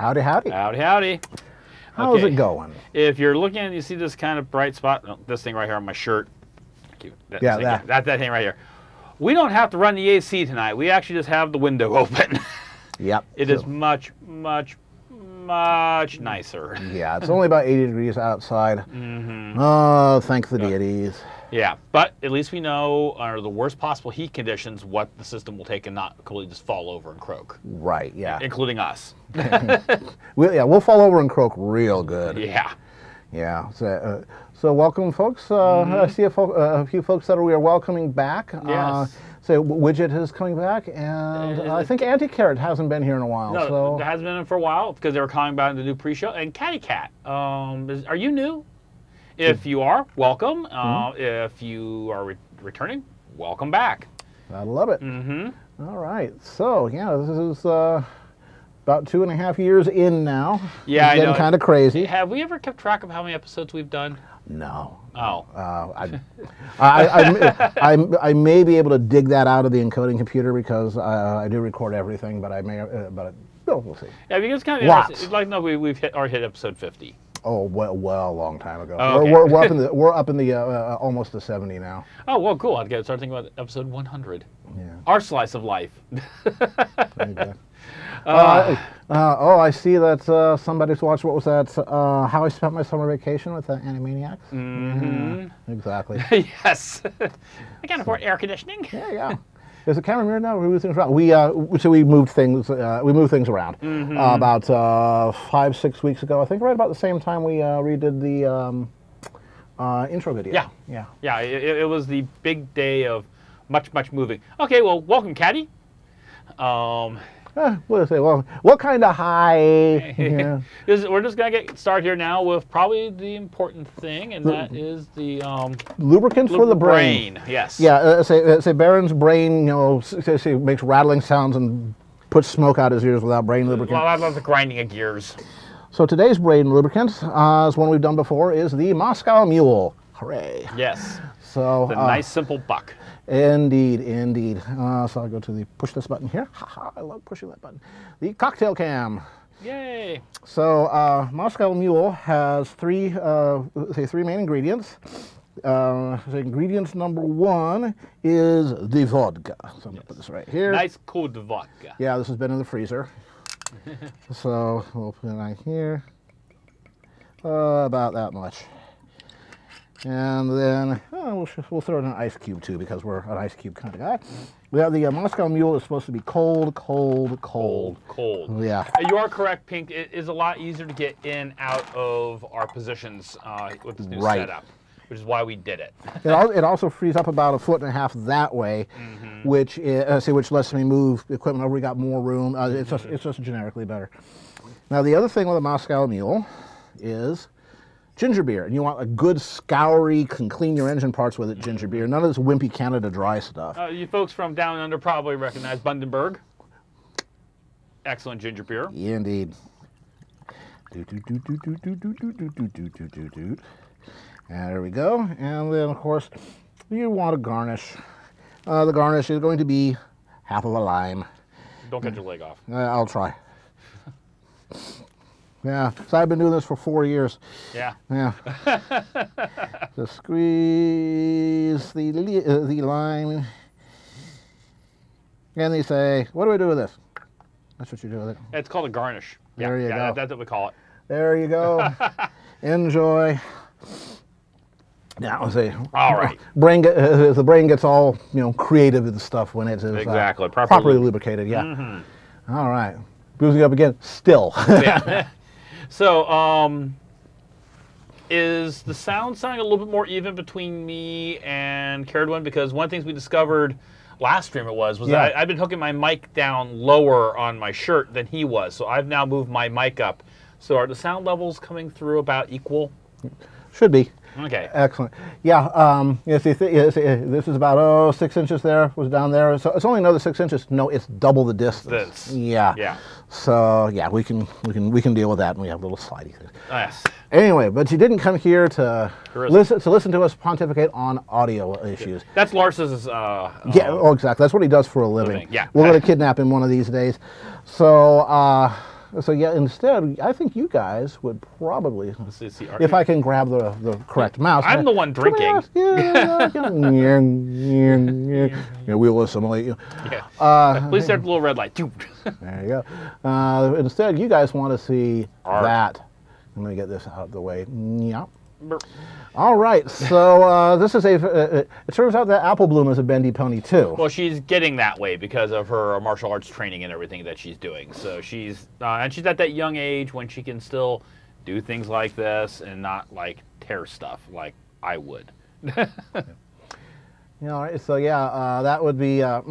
Howdy, howdy. Howdy, howdy. How's it going? If you're looking and you see this kind of bright spot, this thing right here on my shirt. That thing right here. We don't have to run the AC tonight. We actually just have the window open. Yep. It is much, much, much nicer. Yeah, it's only about 80 degrees outside. Oh, thank the deities. Yeah, but at least we know, under the worst possible heat conditions, what the system will take and not completely just fall over and croak. Right, yeah. Including us. We'll fall over and croak real good. Yeah. Yeah. So welcome, folks. I see a few folks that we are welcoming back. Yes. Widget is coming back, and I think Anti-Carrot hasn't been here in a while. No, so. it hasn't been for a while because they were calling about the new pre-show. And Catty Cat, are you new? If you are, welcome. If you are returning, welcome back. I love it. All right. So, yeah, this is about 2.5 years in now. Yeah, it's getting kind of crazy. Have we ever kept track of how many episodes we've done? No. Oh. I may be able to dig that out of the encoding computer because I do record everything, but I may, we'll see. Yeah, because kind of like no, we've hit episode 50. Oh well, a long time ago. Oh, okay. We're up in the almost to 70 now. Oh well, cool. I'd start thinking about episode 100. Yeah. Our slice of life. I see that somebody's watched. What was that? How I Spent My Summer Vacation with the Animaniacs. Yeah, exactly. Yes. I can't afford air conditioning. Yeah. Is the camera mirror now? We move things around. So we moved things. We moved things around. About 5-6 weeks ago, I think, right about the same time we redid the intro video. Yeah. It was the big day of much moving. Okay, well, welcome, Catty. We'll say, well, what kind of high? Yeah. We're just going to get started here now with probably the important thing, and that is the lubricant for the brain. Yes. Yeah, say Baron's brain, say makes rattling sounds and puts smoke out his ears without brain lubricant. Well, I love the grinding of gears. So today's brain lubricant, is one we've done before, is the Moscow Mule. Hooray. Yes. So the nice, simple buck. Indeed. So I'll go to the push this button here. I love pushing that button. The cocktail cam. Yay. So Moscow Mule has three main ingredients. Ingredients number 1 is the vodka. So I'm going to put this right here. Nice cold vodka. Yeah, this has been in the freezer. So we'll put it right here. About that much. And then we'll throw in an ice cube too, because we're an ice cube kind of guy. We have the Moscow Mule is supposed to be cold. Yeah. You are correct, Pink. It is a lot easier to get in and out of our positions with this new setup, which is why we did it. It also frees up about 1.5 feet that way, which lets me move equipment over. We got more room. It's just generically better. Now the other thing with a Moscow Mule is ginger beer, and you want a good scoury, can clean your engine parts with it ginger beer. None of this wimpy Canada Dry stuff. You folks from down under probably recognize Bundaberg. Excellent ginger beer. Yeah, indeed. And there we go. And then, of course, you want a garnish. The garnish is going to be half of a lime. Don't get your leg off. I'll try. Yeah, so I've been doing this for 4 years. Yeah. Just squeeze the lime. And they say, what do I do with this? That's what you do with it. It's called a garnish. There you go. That's what we call it. There you go. Enjoy. Now, say, all right. The brain gets all creative and stuff when it's exactly properly lubricated. Yeah. All right. Boozing up again. Still. Yeah. So, is the sound sounding a little bit more even between me and Caradwin? Because one of the things we discovered last stream was that I've been hooking my mic down lower on my shirt than he was. So I've now moved my mic up. So are the sound levels coming through about equal? Should be. Okay. Excellent. Yeah. This is about 6 inches. There was down there. So it's only another 6 inches. No, it's double the distance. Yeah. So yeah, we can deal with that, and we have little slidey things. Yes. Anyway, but you didn't come here to listen to us pontificate on audio issues. That's Lars's. Yeah. Oh, exactly. That's what he does for a living. Yeah. We're going to kidnap him one of these days. So So yeah, instead, I think you guys would probably, see, if I can grab the correct mouse. I'm the one drinking. Yeah, we'll assimilate you. Yeah. Please start the little red light. There you go. Instead, you guys want to see that. I'm going to get this out of the way. Yeah. All right, so this is it turns out that Apple Bloom is a bendy pony too. Well, she's getting that way because of her martial arts training and everything that she's doing. So she's and she's at that young age when she can still do things like this and not like tear stuff like I would. Yeah, all right, so yeah, that would be that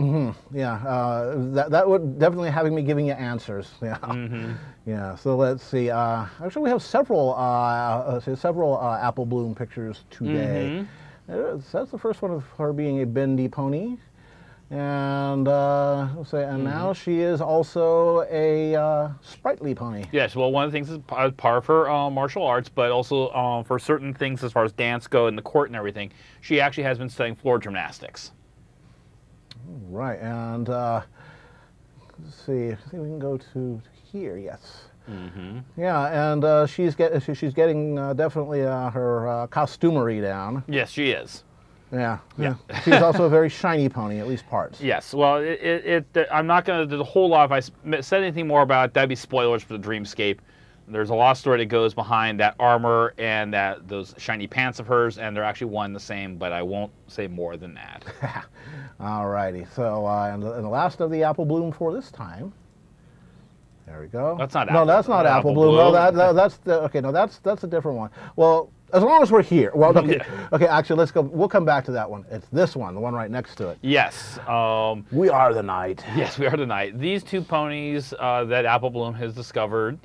would definitely having me giving you answers. Yeah, yeah. So let's see. Actually, we have several Apple Bloom pictures today. That's the first one of her being a bendy pony, and let's say, and now she is also a sprightly pony. Yes. Well, one of the things is part of her martial arts, but also for certain things as far as dance go in the court and everything, she actually has been studying floor gymnastics. Right, and let's see. I think we can go to here. Yes. Yeah, and she's getting definitely her costumery down. Yes, she is. Yeah. She's also a very shiny pony, at least parts. Yes. Well, I'm not going to do a whole lot. If I said anything more about it, that'd be spoilers for the Dreamscape. There's a lot of story that goes behind that armor and those shiny pants of hers, and they're actually one and the same, but I won't say more than that. All righty. So, and the last of the Apple Bloom for this time. There we go. That's not Apple. No, that's not Apple Bloom. No, that's okay. No, that's a different one. Well, as long as we're here. Well, okay. Okay. Actually, let's go. We'll come back to that one. It's this one, the one right next to it. Yes. We are the night. Yes, we are the night. These two ponies that Apple Bloom has discovered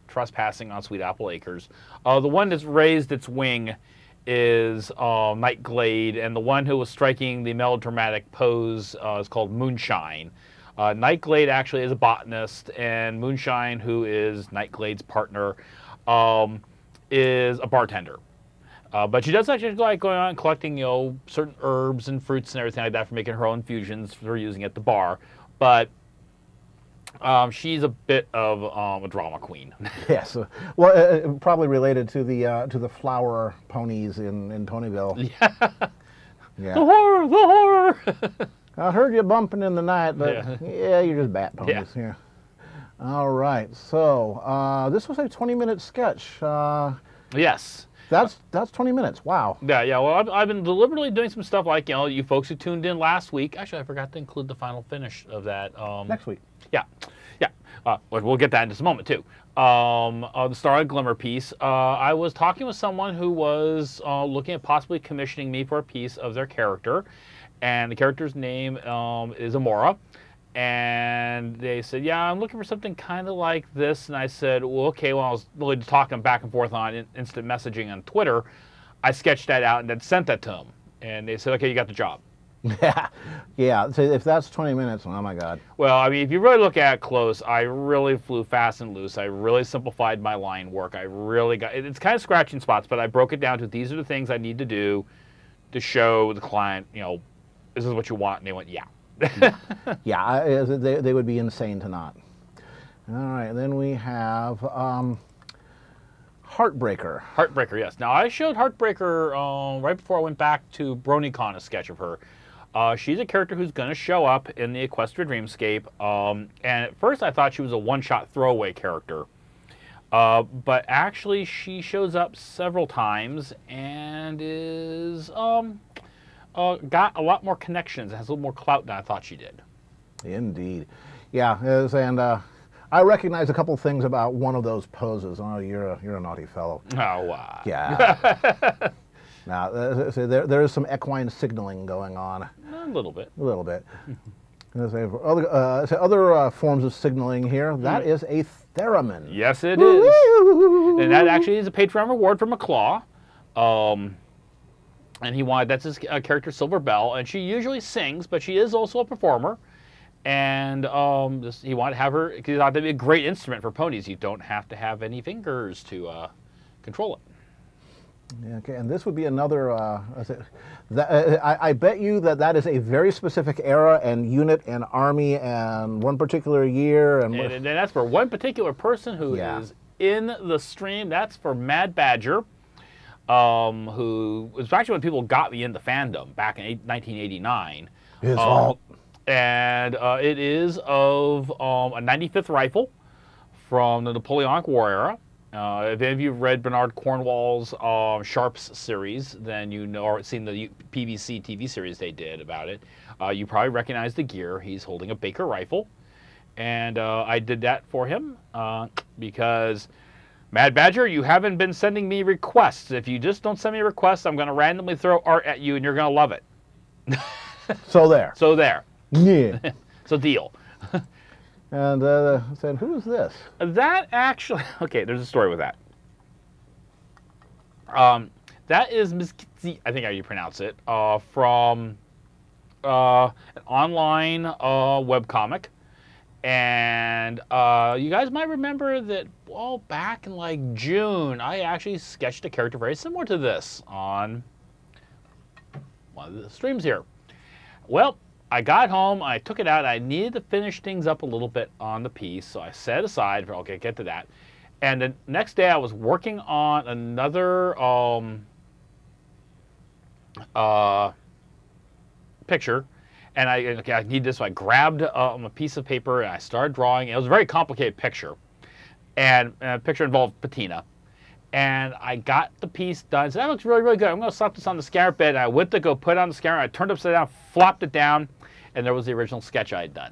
trespassing on Sweet Apple Acres. The one that's raised its wing is Night Glade, and the one who was striking the melodramatic pose is called Moonshine. Night Glade actually is a botanist, and Moonshine, who is Night Glade's partner, is a bartender. But she does actually like going on and collecting, certain herbs and fruits and everything like that for making her own infusions for using at the bar. But she's a bit of a drama queen. Yes. Well, probably related to the flower ponies in Ponyville. Yeah. Yeah. The horror! I heard you bumping in the night, but yeah, you're just bat ponies. Yeah. All right. So this was a 20-minute sketch. Yes. That's 20 minutes. Wow. Yeah. Well, I've been deliberately doing some stuff like you folks who tuned in last week. Actually, I forgot to include the final finish of that. Next week. Yeah. We'll get that in just a moment too. The Starlight Glimmer piece. I was talking with someone who was looking at possibly commissioning me for a piece of their character. And the character's name is Amora. And they said, yeah, I'm looking for something kind of like this. And I said, well, okay, well, I was really talking back and forth on instant messaging on Twitter. I sketched that out and then sent that to them. And they said, okay, you got the job. Yeah. So if that's 20 minutes, oh my God. Well, I mean, if you really look at it close, I really flew fast and loose. I really simplified my line work. I really got, it's kind of scratching spots, but I broke it down to these are the things I need to do to show the client, this is what you want, and they went, yeah. Yeah, they would be insane to not. All right, then we have Heartbreaker. Heartbreaker, yes. Now, I showed Heartbreaker right before I went back to BronyCon, a sketch of her. She's a character who's going to show up in the Equestria Dreamscape, and at first I thought she was a one-shot throwaway character. But actually, she shows up several times and is... got a lot more connections, has a little more clout than I thought she did. Indeed. Yeah, and I recognize a couple things about one of those poses. Oh, you're a naughty fellow. Oh, wow. Yeah. Now, there is some equine signaling going on. A little bit. A little bit. Other forms of signaling here. That is a theremin. Yes, it is. And that actually is a Patreon reward for McClaw. And that's his character, Silver Bell, and she usually sings, but she is also a performer. And he wanted to have her, because he thought that'd be a great instrument for ponies. You don't have to have any fingers to control it. Okay, and this would be another. I bet you that is a very specific era and unit and army and one particular year and that's for one particular person who is in the stream. That's for Mad Badger, who was actually when people got me into fandom back in 1989. His fault. And it is of a 95th rifle from the Napoleonic War era. If any of you have read Bernard Cornwell's Sharps series, then you know, or seen the PBC TV series they did about it, you probably recognize the gear. He's holding a Baker rifle. And I did that for him because, Mad Badger, you haven't been sending me requests. If you just don't send me requests, I'm going to randomly throw art at you and you're going to love it. So there. So there. Yeah. So deal. And said, who is this? That actually, okay, there's a story with that. That is Miss Kitsi, I think how you pronounce it, from an online webcomic. And you guys might remember that, well, back in like June, I actually sketched a character very similar to this on one of the streams here. Well, I got home, I took it out, I needed to finish things up a little bit on the piece, so I set aside for, okay, get to that. And the next day I was working on another picture, and I need this, so I grabbed a piece of paper and I started drawing. It was a very complicated picture, and the picture involved patina. And I got the piece done. So that looks really, really good. I'm going to slap this on the scanner bed. And I went to go put it on the scanner. I turned it upside down, flopped it down, and there was the original sketch I had done.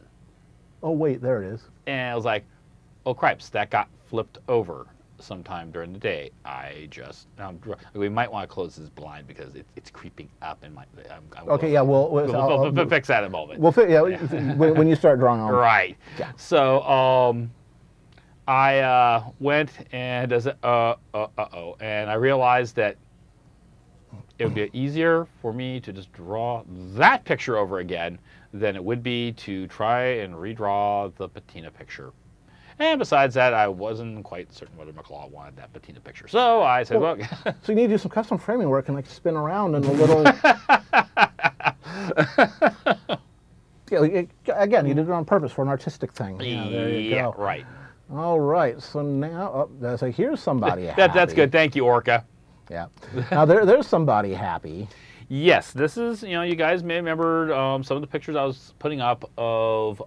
Oh, wait, there it is. And I was like, oh, cripes, that got flipped over sometime during the day. We might want to close this blind because it's creeping up. And okay, yeah, we'll fix that in a moment. When you start drawing on. Right. Yeah. So, I went and and I realized that it would be easier for me to just draw that picture over again than it would be to try and redraw the patina picture. And besides that, I wasn't quite certain whether McClaw wanted that patina picture. So I said, well, so you need to do some custom framing work and like spin around in a little. Again, you did it on purpose for an artistic thing. Yeah, there you go. Right. All right, so now, so here's somebody happy. That's good. Thank you, Orca. Yeah. Now there's somebody happy. Yes, this is, you guys may remember some of the pictures I was putting up of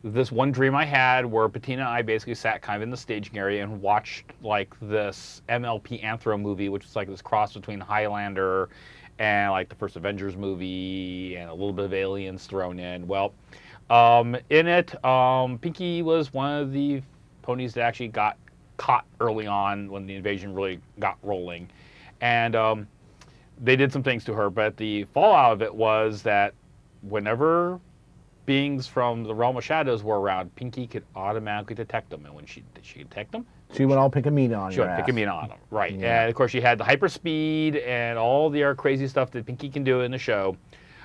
this one dream I had where Patina and I basically sat kind of in the staging area and watched like this MLP Anthro movie, which was like this cross between Highlander and like the first Avengers movie and a little bit of Aliens thrown in. Well, in it, Pinky was one of the ponies that actually got caught early on when the invasion really got rolling. And they did some things to her, but the fallout of it was that whenever beings from the realm of shadows were around, Pinky could automatically detect them. And when she could detect them, she went all Pinkamena on She went Pinkamena on them, right. Yeah. And of course she had the hyper speed and all the other crazy stuff that Pinky can do in the show.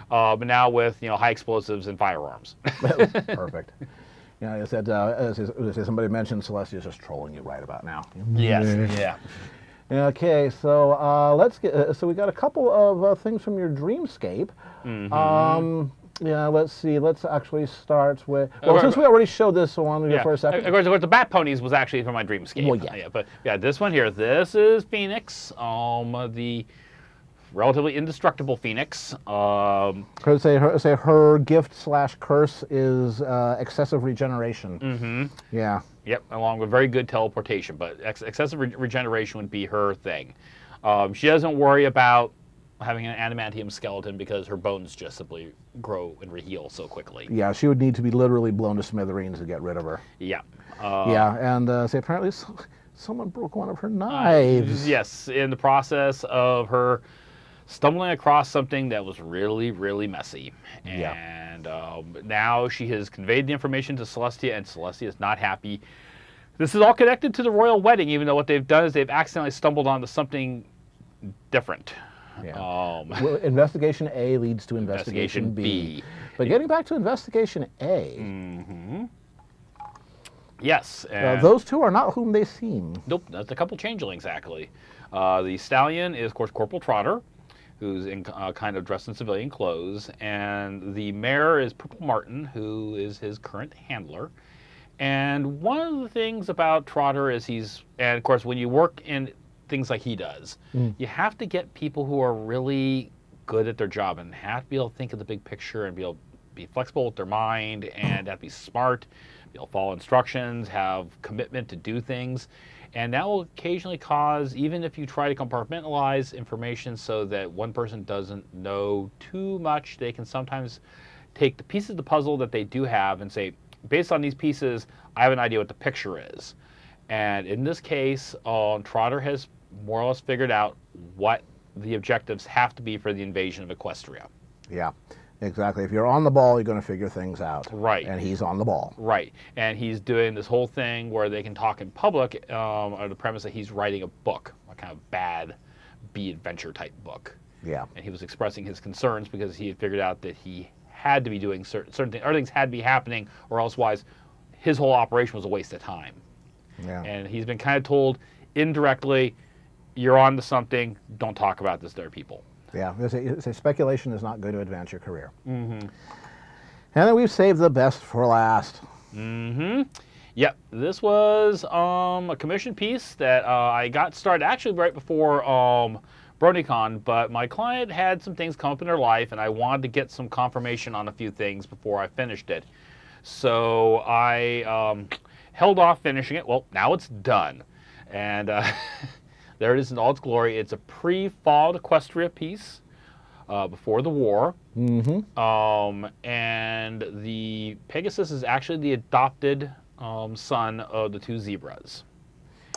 But now with high explosives and firearms. Perfect. I said somebody mentioned Celestia's just trolling you right about now. Yes. Yeah. Okay, so let's get. So we got a couple of things from your dreamscape. Mm-hmm. Yeah, let's see. Let's actually start with. Well, since we already showed this one for a second. Of course, the Bat Ponies was actually from my dreamscape. Well, yeah. But this one here. This is Phoenix. The relatively indestructible Phoenix. Say her gift / curse is excessive regeneration. Mm-hmm. Yeah. Yep, along with very good teleportation, but excessive regeneration would be her thing. She doesn't worry about having an adamantium skeleton because her bones just simply grow and reheal so quickly. Yeah, she would need to be literally blown to smithereens to get rid of her. Yeah. And apparently someone broke one of her knives. Yes, in the process of her stumbling across something that was really, really messy. And now she has conveyed the information to Celestia, and Celestia is not happy. This is all connected to the royal wedding, even though what they've done is they've accidentally stumbled onto something different. Yeah. Well, investigation A leads to investigation B. But getting back to investigation A. Mm-hmm. Yes. Those two are not whom they seem. Nope, that's a couple changelings, actually. The stallion is, of course, Corporal Trotter, who's in kind of dressed in civilian clothes, and the mare is Purple Martin, who is his current handler. And one of the things about Trotter is and of course, when you work in things like he does, you have to get people who are really good at their job and have to be able to think of the big picture and be able to be flexible with their mind and have to be smart, be able to follow instructions, have commitment to do things. And that will occasionally cause, even if you try to compartmentalize information so that one person doesn't know too much, they can sometimes take the pieces of the puzzle that they do have and say, based on these pieces, I have an idea what the picture is. And in this case, Trotter has more or less figured out what the objectives have to be for the invasion of Equestria. Yeah, exactly. If you're on the ball, you're going to figure things out. Right. And he's on the ball. Right. And he's doing this whole thing where they can talk in public on the premise that he's writing a book, a kind of bad B-adventure type book. Yeah. And he was expressing his concerns because he had figured out that he had to be doing certain things. Other things had to be happening, or elsewise his whole operation was a waste of time. Yeah. And he's been kind of told indirectly, you're on to something, don't talk about this to other people. Yeah, speculation is not going to advance your career. And then we've saved the best for last. Yep, this was a commission piece that I got started actually right before BaronEngel, but my client had some things come up in their life, and I wanted to get some confirmation on a few things before I finished it. So I held off finishing it. Well, now it's done. And there it is in all its glory. It's a pre-fall Equestria piece before the war. And the Pegasus is actually the adopted son of the two zebras.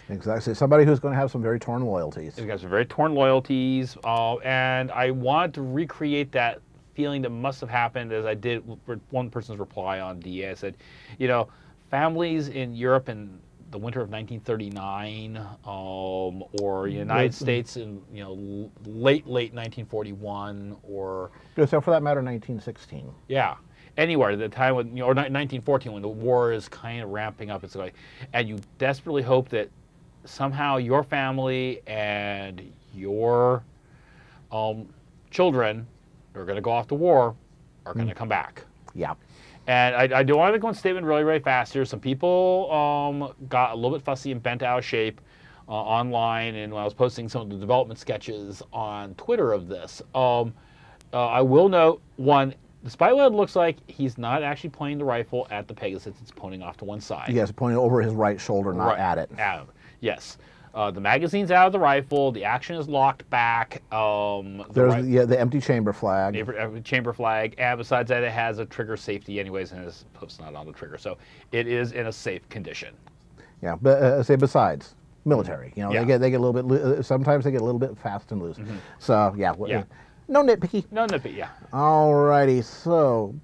Exactly. Somebody who's going to have some very torn loyalties. He's got some very torn loyalties. And I wanted to recreate that feeling that must have happened as I did with one person's reply on DA. I said, you know, families in Europe in the winter of 1939, or United States in late 1941, or so for that matter, 1916. Yeah, anywhere at the time when or 1914 when the war is kind of ramping up. It's like, and you desperately hope that somehow your family and your children who are going to go off to war are going to come back. Yeah. And I do want to go on statement really, really fast here. Some people got a little bit fussy and bent out of shape online, and when I was posting some of the development sketches on Twitter of this. I will note, one, despite what it looks like, he's not actually pointing the rifle at the Pegasus. It's pointing off to one side. Yes, pointing over his right shoulder, not at it. Yes. The magazine's out of the rifle. The action is locked back. There's the empty chamber flag. Chamber flag, and besides that, it has a trigger safety anyways, and his hook's not on the trigger, so it is in a safe condition. Yeah, but besides military, they get a little bit. Sometimes they get a little bit fast and loose. So yeah, no nitpicky. No nitpicky. Yeah. Alrighty, so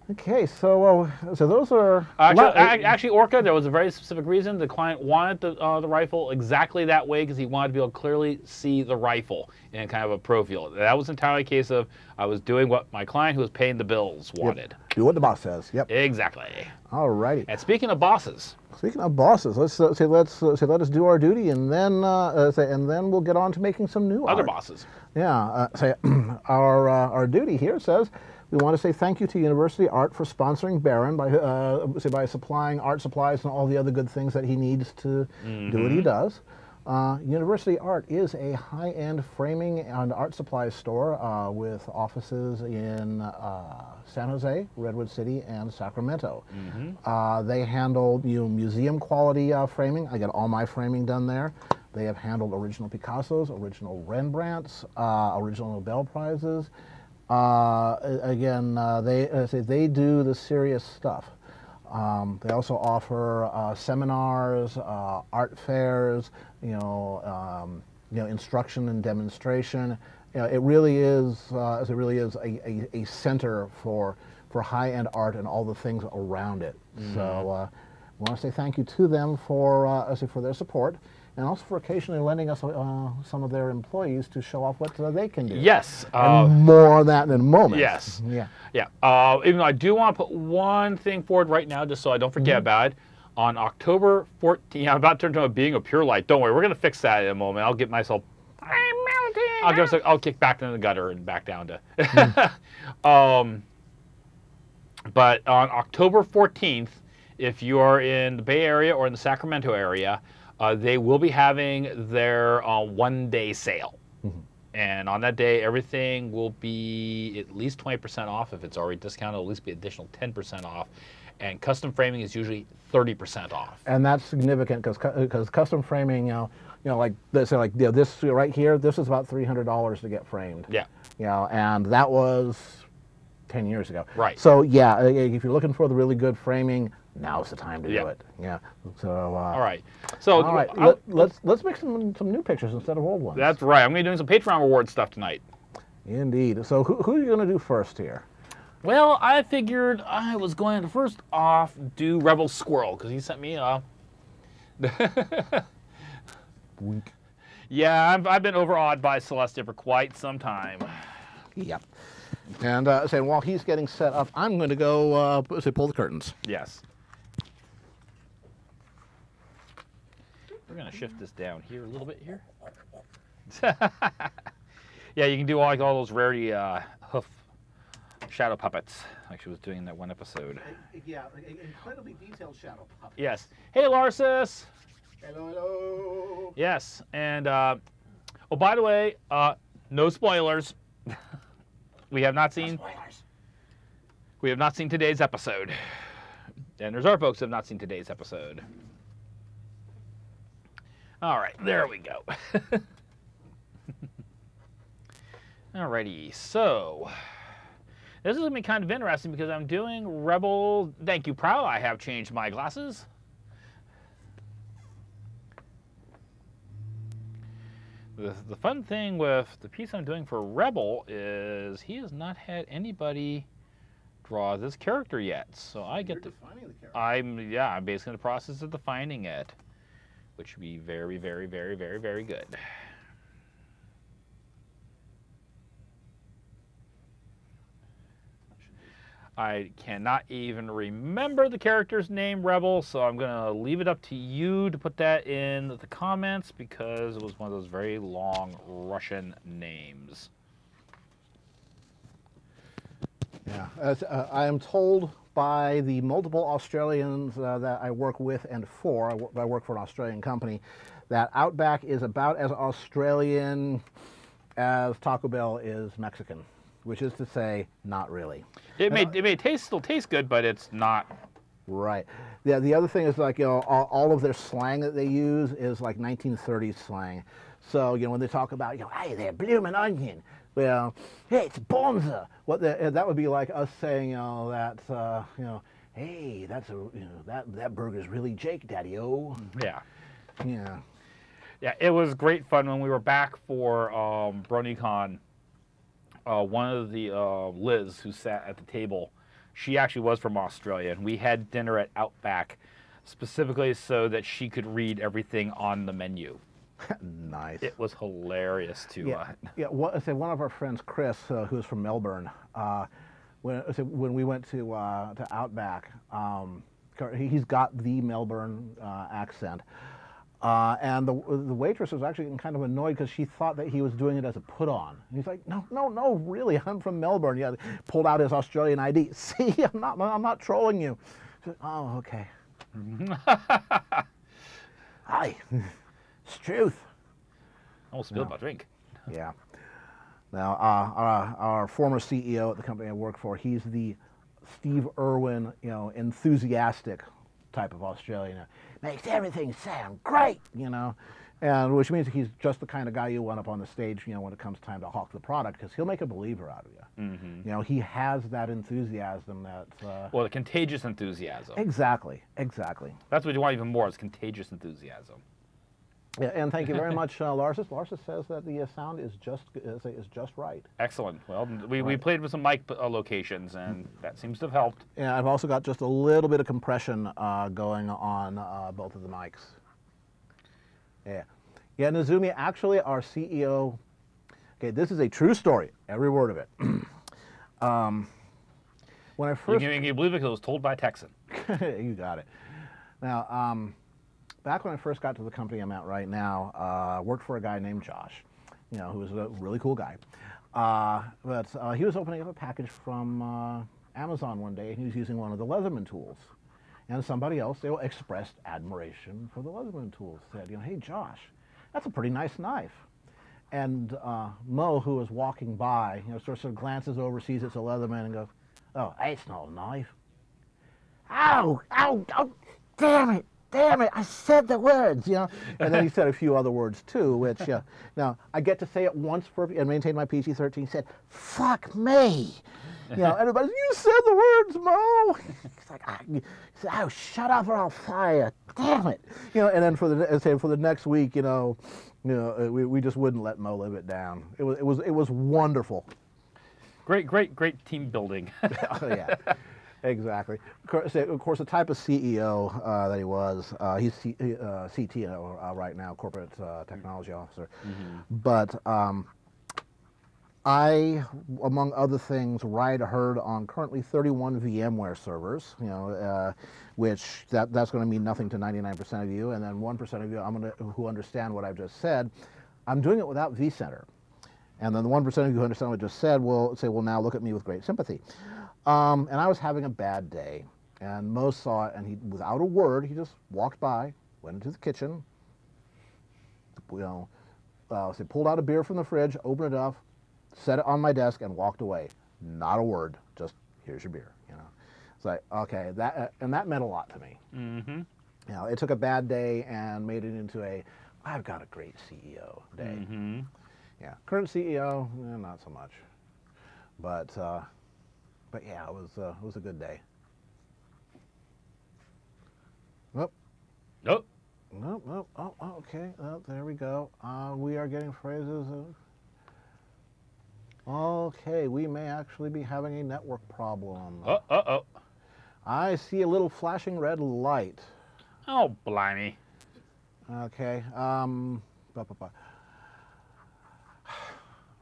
okay, so those are actually Orca. There was a very specific reason. The client wanted the rifle exactly that way because he wanted to be able to clearly see the rifle in kind of a profile. That was entirely a case of I was doing what my client who was paying the bills wanted. Yep. Do what the boss says. Yep. Exactly. Alrighty. And speaking of bosses. Speaking of bosses, let's let us do our duty, and then we'll get on to making some new other art. Bosses. Yeah. Our duty here says. We want to say thank you to University Art for sponsoring Baron by supplying art supplies and all the other good things that he needs to do what he does. University Art is a high-end framing and art supply store with offices in San Jose, Redwood City, and Sacramento. They handle museum quality framing. I get all my framing done there. They have handled original Picassos, original Rembrandts, original Nobel Prizes. They do the serious stuff. They also offer seminars, art fairs, instruction and demonstration. It really is a center for high-end art and all the things around it. So we want to say thank you to them for their support. And also for occasionally lending us some of their employees to show off what they can do. Yes. And more on that in a moment. Yes. Yeah. Even though I do want to put one thing forward right now, just so I don't forget about it. On October 14th, I'm about to turn to being a pure light. Don't worry, we're going to fix that in a moment. I'll get myself... I'll kick back into the gutter and back down to... But on October 14th, if you are in the Bay Area or in the Sacramento area, they will be having their one-day sale. And on that day, everything will be at least 20% off. If it's already discounted, it'll at least be additional 10% off. And custom framing is usually 30% off. And that's significant because custom framing, like this right here, this is about $300 to get framed. Yeah. And that was 10 years ago. Right. So yeah, if you're looking for the really good framing, now's the time to do it. Yeah. So. All right. So. All right. Let's make some new pictures instead of old ones. That's right. I'm going to be doing some Patreon reward stuff tonight. Indeed. So who are you going to do first here? Well, I figured I was going to first off do Rebel Squirrel because he sent me a. Wink. Yeah, I've been overawed by Celestia for quite some time. Yep. And saying while he's getting set up, I'm going to go pull the curtains. Yes. We're going to shift this down here a little bit here. Yeah, you can do all those rarity hoof shadow puppets like she was doing in that one episode. Yeah, incredibly detailed shadow puppet. Yes. Hey, Larsis. Hello, hello. Yes, and oh, by the way, no spoilers. We have not seen. We have not seen today's episode, and there's our folks who have not seen today's episode. All right, there we go. Alrighty, so this is gonna be kind of interesting because I'm doing Rebel. Thank you, Prowl. I have changed my glasses. The fun thing with the piece I'm doing for Rebel is he has not had anybody draw this character yet, so I get to. Defining the character. I'm basically in the process of defining it, which would be very, very, very, very, very good. I cannot even remember the character's name, Rebel, so I'm going to leave it up to you to put that in the comments because it was one of those very long Russian names. Yeah, as, I am told by the multiple Australians that I work with and for, I work for an Australian company, that Outback is about as Australian as Taco Bell is Mexican. Which is to say, not really. It may still taste good, but it's not. Right. Yeah. The other thing is like all of their slang that they use is like 1930s slang. So when they talk about hey there, bloomin' onion. Well, hey, it's bonza. That would be like us saying that hey, that's that burger's really Jake, Daddy-o. Yeah. Yeah. Yeah. It was great fun when we were back for BaronEngel. One of the Liz who sat at the table, she actually was from Australia, and we had dinner at Outback specifically so that she could read everything on the menu. Nice. It was hilarious too. Yeah. One of our friends, Chris, who's from Melbourne, when we went to Outback, he's got the Melbourne accent. And the waitress was actually kind of annoyed because she thought that he was doing it as a put-on. He's like, no, really, I'm from Melbourne. Yeah, pulled out his Australian ID. See, I'm not trolling you. She said, oh, okay. Hi, it's truth. I almost spilled my drink. Yeah. Now, our former CEO at the company I work for, he's the Steve Irwin, enthusiastic type of Australian. Makes everything sound great, and which means he's just the kind of guy you want up on the stage, when it comes time to hawk the product, because he'll make a believer out of you. Mm-hmm. He has that enthusiasm that. Well, the contagious enthusiasm. Exactly. That's what you want even more is contagious enthusiasm. Yeah, and thank you very much, Larsis. Larsis says that the sound is just right. Excellent. Well, we played with some mic locations, and that seems to have helped. Yeah, I've also got just a little bit of compression going on both of the mics. Yeah. Yeah, Nozumi, actually, our CEO, okay, this is a true story, every word of it. When I first... You believe it because it was told by a Texan. You got it. Now, back when I first got to the company I'm at right now, I worked for a guy named Josh, who was a really cool guy. But he was opening up a package from Amazon one day, and he was using one of the Leatherman tools. And somebody else, they expressed admiration for the Leatherman tools. Said, hey, Josh, that's a pretty nice knife. And Mo, who was walking by, sort of glances over, sees it's a Leatherman, and goes, "Oh, it's not a knife." Ow, ow, ow, damn it, I said the words, And then he said a few other words too, which, now I get to say it once and maintain my PG-13. He said, "Fuck me." Everybody's, "You said the words, Mo." He's like, he said, "Oh, shut up or I'll fire. Damn it." And then for the next week, we just wouldn't let Mo live it down. It was wonderful. Great team building. Oh, yeah. Exactly. Of course, the type of CEO that he was, he's CTO right now, Corporate Technology Officer. Mm-hmm. But I, among other things, ride herd on currently 31 VMware servers, which that's going to mean nothing to 99% of you, and then 1% of you who understand what I've just said. I'm doing it without vCenter. And then the 1% of you who understand what I just said will say, well, now look at me with great sympathy. And I was having a bad day, and Mo saw it, and he, without a word, he just walked by, went into the kitchen, pulled out a beer from the fridge, opened it up, set it on my desk, and walked away. Not a word, just here's your beer. It's like, okay, that meant a lot to me. Mm-hmm. It took a bad day and made it into I've got a great CEO day. Mm-hmm. Yeah, current CEO, not so much, but yeah, it was a good day. Nope. Nope. Nope. Oh, okay. Oh, there we go. We are getting phrases. Okay, we may actually be having a network problem. Uh-oh. I see a little flashing red light. Oh, blimey. Okay.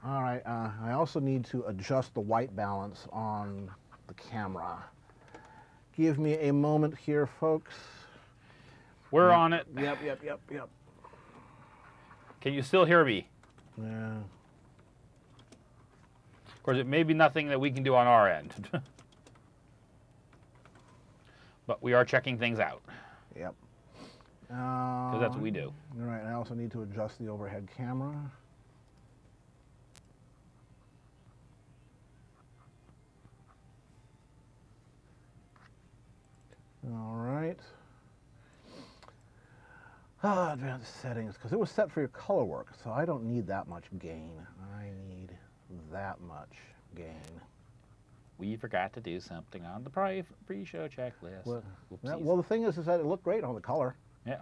All right, I also need to adjust the white balance on the camera. Give me a moment here, folks. We're on it. Yep. Can you still hear me? Yeah. Of course, it may be nothing that we can do on our end. But we are checking things out. Yep. Because that's what we do. All right, I also need to adjust the overhead camera. All right. Advanced settings, because it was set for your color work, so I don't need that much gain. I need that much gain. We forgot to do something on the pre-show checklist. Well, the thing is that it looked great on the color. Yeah.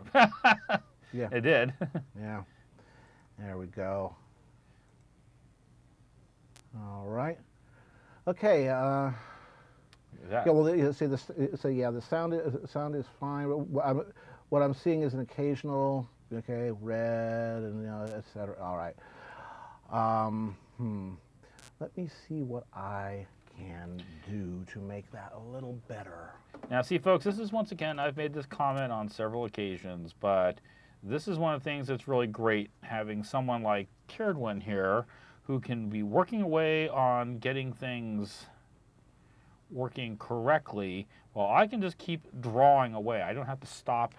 Yeah. It did. Yeah. There we go. All right. Okay. Yeah. Well, the sound is fine. What I'm seeing is an occasional, red and et cetera. All right. Let me see what I can do to make that a little better. Now, see, folks, this is, once again, I've made this comment on several occasions, but this is one of the things that's really great, having someone like Kieran here who can be working away on getting things working correctly, while I can just keep drawing away. I don't have to stop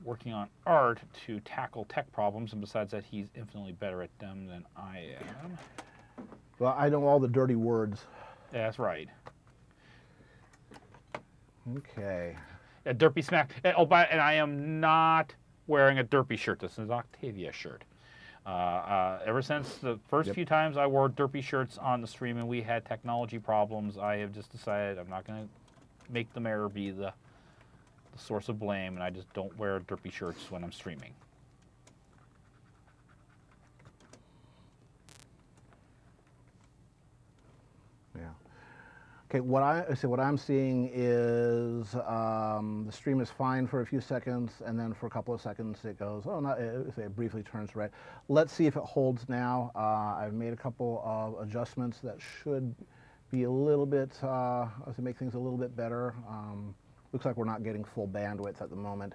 working on art to tackle tech problems, and besides that, he's infinitely better at them than I am. Well, I know all the dirty words. Yeah, that's right. Okay. A derpy smack. And I am not wearing a derpy shirt. This is an Octavia shirt. Ever since the first few times I wore derpy shirts on the stream and we had technology problems, I have just decided I'm not going to make the mirror be the source of blame, and I just don't wear derpy shirts when I'm streaming. Yeah. Okay. What I'm seeing is the stream is fine for a few seconds, and then for a couple of seconds it goes, it briefly turns red. Let's see if it holds now. I've made a couple of adjustments that should be a little bit to make things a little bit better. Looks like we're not getting full bandwidth at the moment,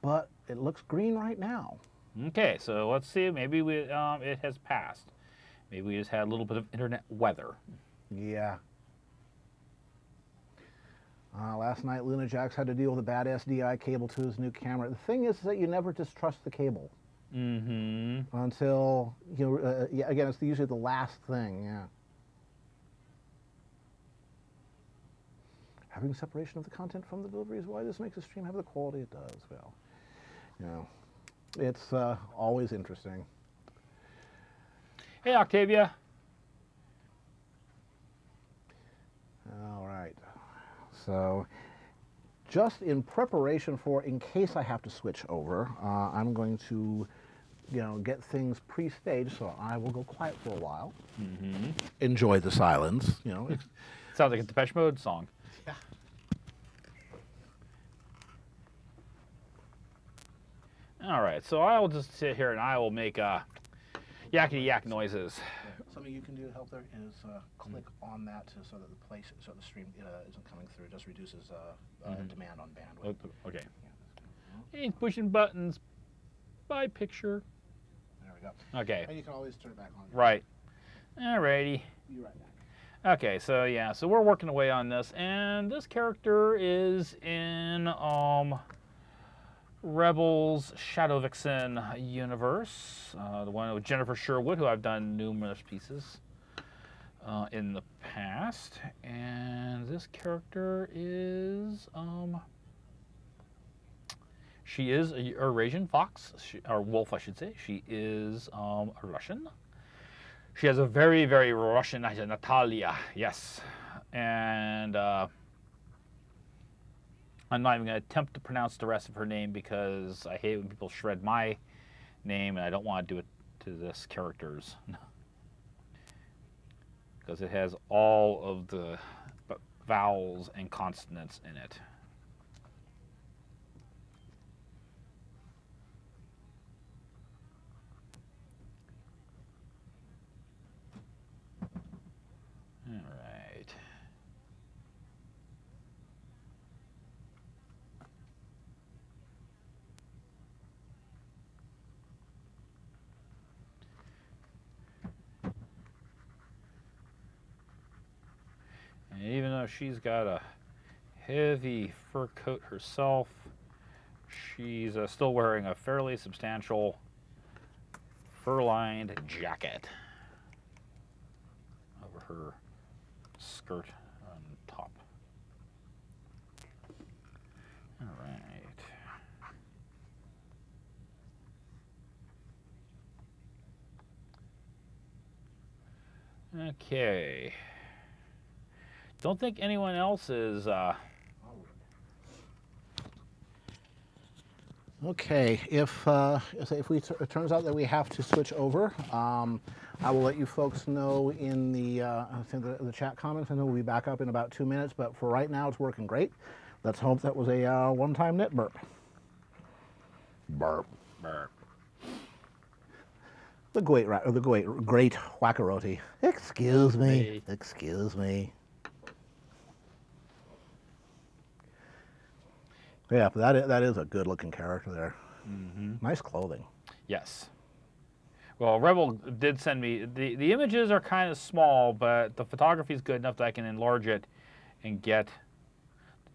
but it looks green right now. Okay, so let's see. Maybe it has passed. Maybe we just had a little bit of internet weather. Yeah. Last night, Luna Jax had to deal with a bad SDI cable to his new camera. The thing is that you never distrust the cable. Until, yeah, again, it's usually the last thing, yeah. Having separation of the content from the delivery is why this makes a stream have the quality it does. Well, it's always interesting. Hey, Octavia. All right. So, just in preparation for, in case I have to switch over, I'm going to, get things pre-staged, so I will go quiet for a while. Enjoy the silence, Sounds like a Depeche Mode song. Yeah. All right, so I will just sit here and I will make yakety yak noises. Something you can do to help there is click on that so that the stream isn't coming through. It just reduces demand on bandwidth. Okay. Yeah. Ain't pushing buttons. By picture. There we go. Okay. And you can always turn it back on. Right. Alrighty. Be right back. Okay, so yeah, so we're working away on this, and this character is in Rebels Shadow Vixen universe, the one with Jennifer Sherwood, who I've done numerous pieces in the past, and this character is she is a Eurasian fox, or wolf, I should say. She is a Russian. She has a very, very Russian accent, Natalia, yes. And I'm not even going to attempt to pronounce the rest of her name because I hate when people shred my name, and I don't want to do it to this character's. Because it has all of the vowels and consonants in it. All right. And even though she's got a heavy fur coat herself, she's still wearing a fairly substantial fur-lined jacket over her skirt on top. All right. Okay. Don't think anyone else is. Okay, if it turns out that we have to switch over, I will let you folks know in the chat comments. I know we'll be back up in about 2 minutes, but for right now, it's working great. Let's hope that was a one-time net burp. Burp. Burp. The great Wackaroti. Excuse me. Excuse me. Yeah, but that is a good-looking character there. Nice clothing. Yes. Well, Rebel did send me the images are kind of small, but the photography is good enough that I can enlarge it and get the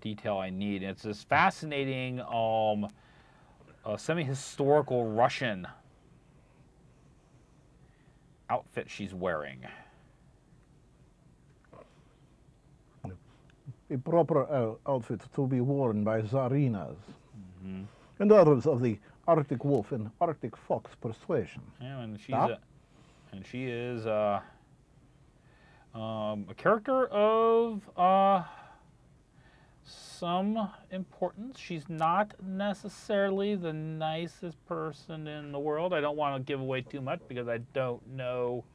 detail I need. And it's this fascinating, semi-historical Russian outfit she's wearing. A proper outfit to be worn by Tsarinas and others of the Arctic Wolf and Arctic Fox persuasion. Yeah, and she is a character of some importance. She's not necessarily the nicest person in the world. I don't want to give away too much because I don't know.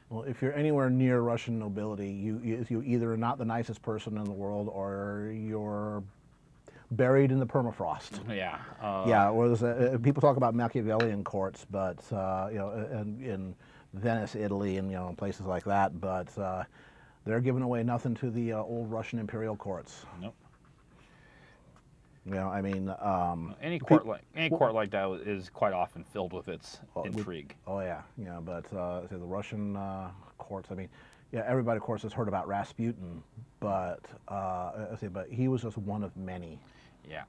Well, if you're anywhere near Russian nobility, you either are not the nicest person in the world or you're buried in the permafrost. Yeah. Yeah. Whereas people talk about Machiavellian courts, but in Venice, Italy, and places like that, but they're giving away nothing to the old Russian imperial courts. Nope. You know, I mean, any court like that is quite often filled with its intrigue. Oh yeah, yeah. But say the Russian courts. I mean, yeah, everybody of course has heard about Rasputin, but but he was just one of many. Yeah.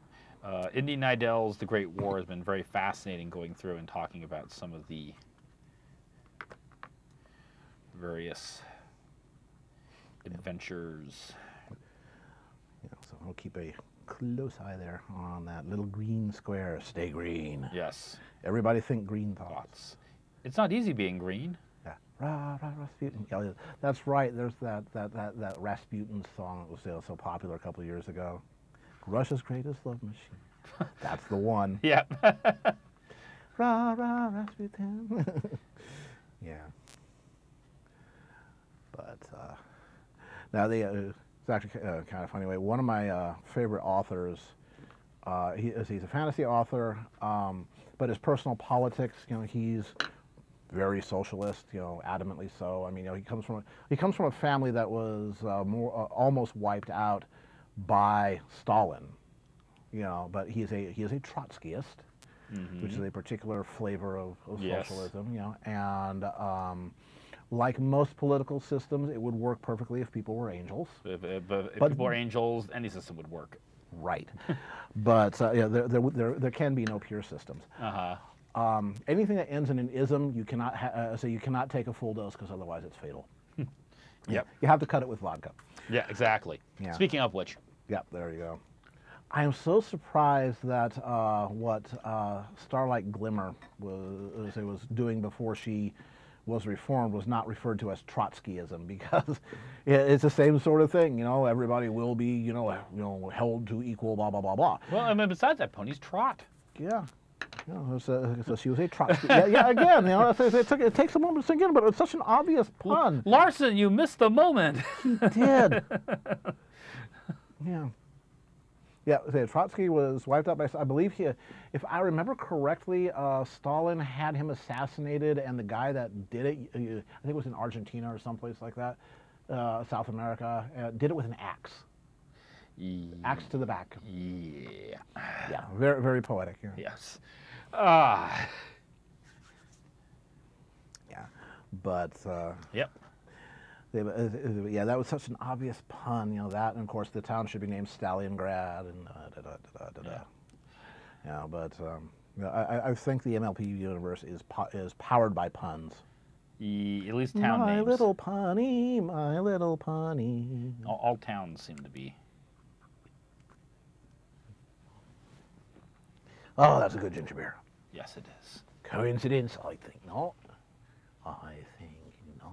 Indy Neidel's The Great War has been very fascinating going through and talking about some of the various adventures. Yeah, so I'll keep a close eye there on that little green square. Stay green. Yes. Everybody think green thoughts. It's not easy being green. Yeah. Rasputin. Yeah, that's right. There's that Rasputin song that was so popular a couple of years ago. Russia's greatest love machine. That's the one. Yeah. Rasputin. Yeah. But now it's actually kind of funny way. One of my favorite authors, he's a fantasy author, but his personal politics, you know, he's very socialist, you know, adamantly so. I mean, you know, he comes from a family that was almost wiped out by Stalin, you know, but he is a Trotskyist, which is a particular flavor of socialism, you know, and like most political systems, it would work perfectly if people were angels. If people were angels, any system would work. Right, but yeah, there can be no pure systems. Anything that ends in an ism, you cannot you cannot take a full dose because otherwise it's fatal. Yep. You have to cut it with vodka. Yeah, exactly. Yeah. Speaking of which. Yep, there you go. I am so surprised that what Starlight Glimmer was doing before she was reformed was not referred to as Trotskyism, because it's the same sort of thing. You know, everybody will be, you know, held to equal blah blah blah blah. Well, I mean, besides that, ponies trot. Yeah. You know, so she was a Trotsky. Yeah, again, you know, it takes a moment to sink in, but it's such an obvious pun. Larson, you missed the moment. He did. Yeah. Yeah, Trotsky was wiped out by, I believe if I remember correctly, Stalin had him assassinated, and the guy that did it, I think it was in Argentina or someplace like that, South America, did it with an axe. Axe to the back. Yeah. Yeah, very, very poetic. Yeah. Yes. Yeah, but yep. Yeah, that was such an obvious pun, you know, that, and of course the town should be named Stalingrad, and Yeah, but you know, I think the MLP universe is powered by puns. At least town names. My little punny, my little punny. All towns seem to be. Oh, that's a good ginger beer. Yes, it is. Coincidence? I think not. I think not.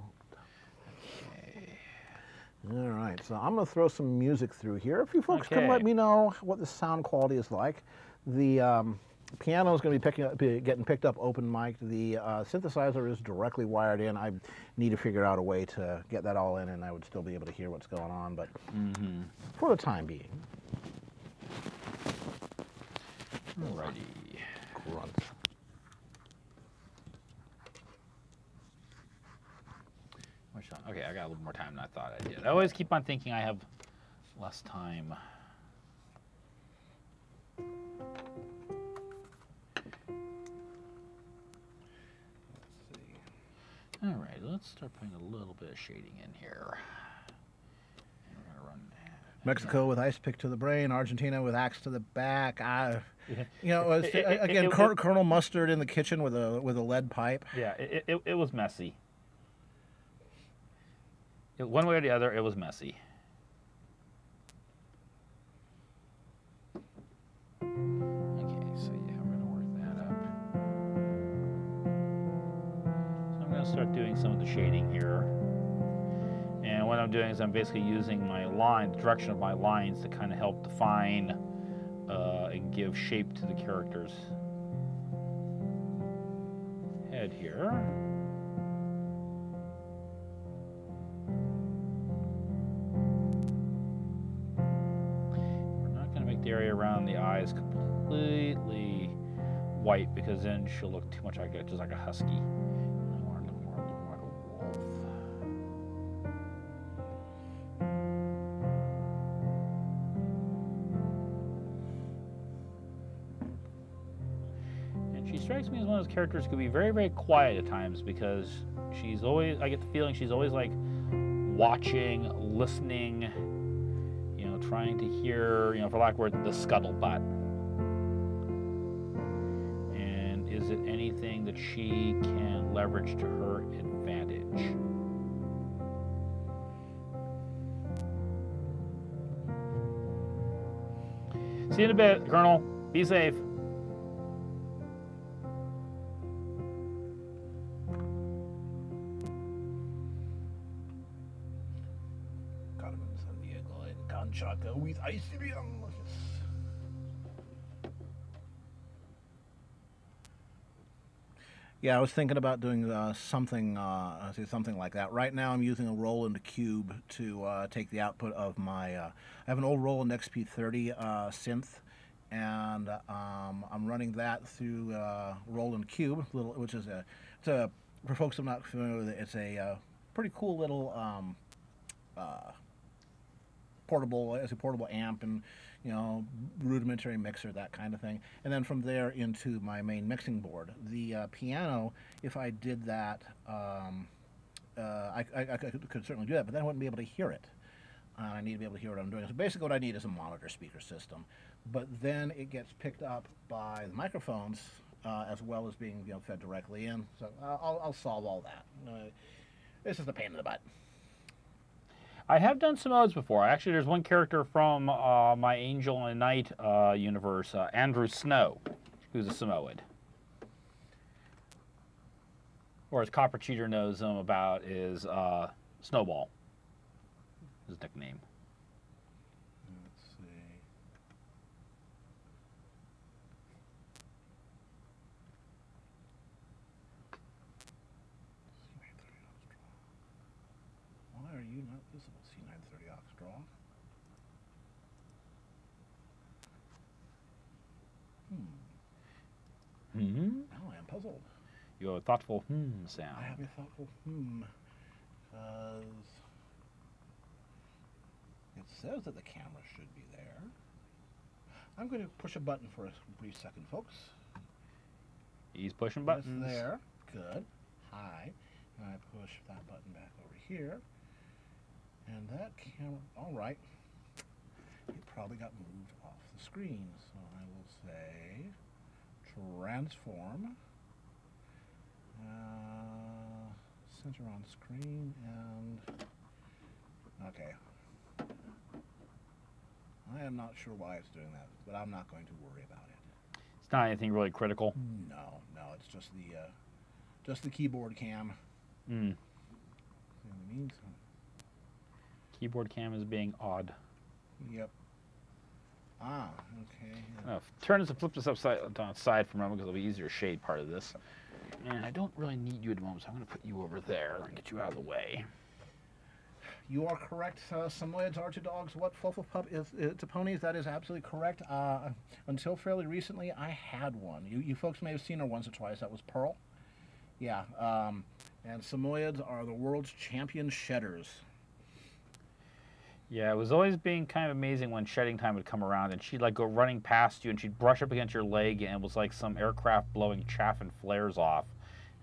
All right, so I'm going to throw some music through here. If you folks can let me know what the sound quality is like. The piano is going to be getting picked up open mic. The synthesizer is directly wired in. I need to figure out a way to get that all in, and I would still be able to hear what's going on, but for the time being. Alrighty. Grunt. Okay, I got a little more time than I thought I did. I always keep on thinking I have less time. All right, let's start putting a little bit of shading in here. And we're gonna run Mexico with ice pick to the brain, Argentina with axe to the back. You know, again, Colonel Mustard in the kitchen with a lead pipe. Yeah, it was messy. One way or the other, it was messy. Okay, so yeah, we're gonna work that up. So I'm gonna start doing some of the shading here. And what I'm doing is I'm basically using my line, the direction of my lines, to kind of help define and give shape to the character's head here. The area around the eyes completely white, because then she'll look too much like just like a husky. I want to look more like a wolf. strikes me as one of those characters who could be very, very quiet at times because she's always, I get the feeling she's always like watching, listening, you know, trying to hear, you know, for lack of a word, the scuttlebutt. And is it anything that she can leverage to her advantage? See you in a bit, Colonel. Be safe. Yeah, I was thinking about doing something like that. Right now, I'm using a Roland Cube to take the output of my. I have an old Roland XP30 synth, and I'm running that through Roland Cube, which is for folks who are not familiar with it, it's a pretty cool little portable amp and, you know, rudimentary mixer, that kind of thing. And then from there into my main mixing board. The piano, if I did that, I could certainly do that, but then I wouldn't be able to hear it. I need to be able to hear what I'm doing. So basically what I need is a monitor speaker system. But then it gets picked up by the microphones as well as being, you know, fed directly in. So I'll solve all that. This is a pain in the butt. I have done some modes before. Actually, there's one character from my Angel and Knight universe, Andrew Snow, who's a Samoyed. Or as Copper Cheater knows him about is Snowball, his nickname. Let's see. Why are you not visible? C930 aux draw. Now I am puzzled. You have a thoughtful sound. I have a thoughtful because it says that the camera should be there. I'm going to push a button for a brief second, folks. He's pushing buttons. It's there. Good. Hi. And I push that button back over here. And that camera, all right. It probably got moved off the screen. So I will say transform. Center on screen and okay. I am not sure why it's doing that, but I'm not going to worry about it. It's not anything really critical. No, it's just the keyboard cam. In the meantime, keyboard cam is being odd. Yep. Ah, okay. Yeah. Turn this and flip this upside for a moment because it'll be easier to shade part of this. And I don't really need you at the moment, so I'm going to put you over there and get you out of the way. You are correct. Samoyeds are to dogs what Flufflepup is to ponies. That is absolutely correct. Until fairly recently, I had one. You folks may have seen her once or twice. That was Pearl. Yeah. And Samoyeds are the world's champion shedders. Yeah, it was always being kind of amazing when shedding time would come around, and she'd like go running past you, and she'd brush up against your leg, and it was like some aircraft blowing chaff and flares off,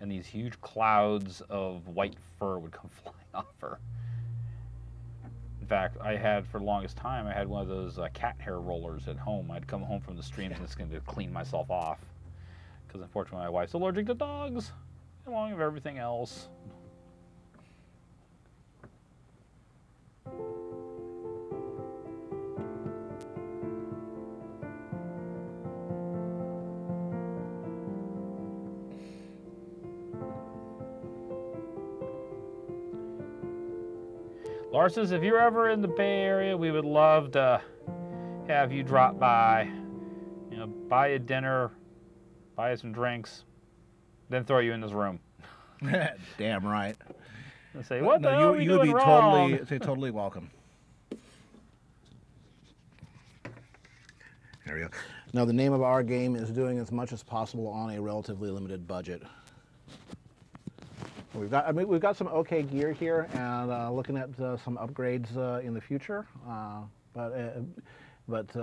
and these huge clouds of white fur would come flying off her. In fact, I had, for the longest time, I had one of those cat hair rollers at home. I'd come home from the streams and just going to clean myself off, because unfortunately my wife's allergic to dogs, along with everything else. Lars says, if you're ever in the Bay Area, we would love to have you drop by, you know, buy you dinner, buy you some drinks, then throw you in this room. Damn right. And say, what the hell are you doing wrong? Totally welcome. There we go. Now the name of our game is doing as much as possible on a relatively limited budget. We've got some okay gear here, and looking at some upgrades in the future. But But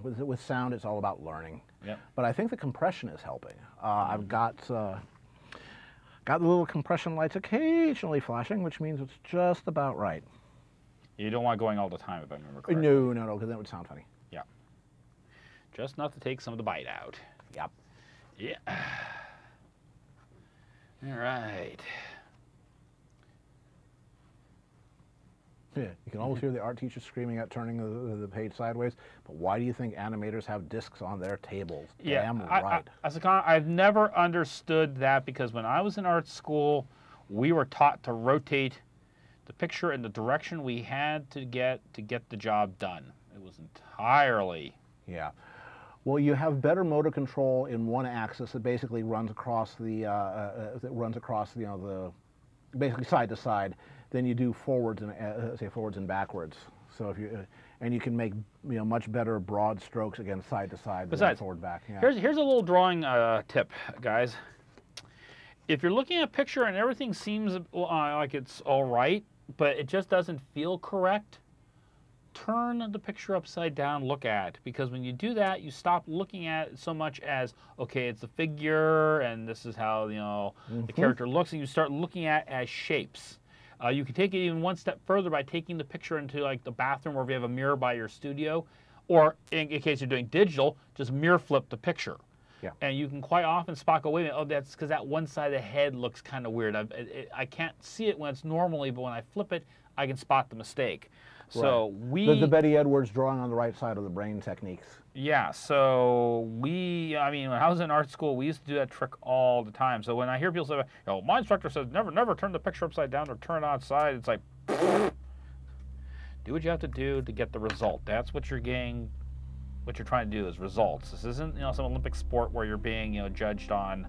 with sound, it's all about learning. Yep. But I think the compression is helping. I've got the little compression lights occasionally flashing, which means it's just about right. You don't want it going all the time, if I remember correctly. No, because then it would sound funny. Yeah. Just enough to take some of the bite out. Yep. Yeah. All right. Yeah, you can always hear the art teacher screaming at turning the page sideways. But why do you think animators have discs on their tables? Yeah, Damn right. I've never understood that, because when I was in art school, we were taught to rotate the picture in the direction we had to get the job done. It was entirely. Yeah. Well, you have better motor control in one axis that basically runs across the basically side to side than you do forwards and say forwards and backwards. So if you and you can make much better broad strokes again side to side than forward back. Yeah. Here's a little drawing tip, guys. If you're looking at a picture and everything seems like it's all right, but it just doesn't feel correct, turn the picture upside down, look at it. Because when you do that, you stop looking at it so much as, okay, it's a figure, and this is how the character looks, and you start looking at it as shapes. You can take it even one step further by taking the picture into like the bathroom, or if you have a mirror by your studio, or in case you're doing digital, just mirror flip the picture. Yeah. And you can quite often spot, go, wait a minute, oh, that's because that one side of the head looks kind of weird. I can't see it when it's normally, but when I flip it, I can spot the mistake. So right. The Betty Edwards drawing on the right side of the brain techniques. Yeah, so when I was in art school, we used to do that trick all the time. So when I hear people say, my instructor says never turn the picture upside down or turn it outside, it's like, do what you have to do to get the result. That's what you're getting. What you're trying to do is results. This isn't some Olympic sport where you're being judged on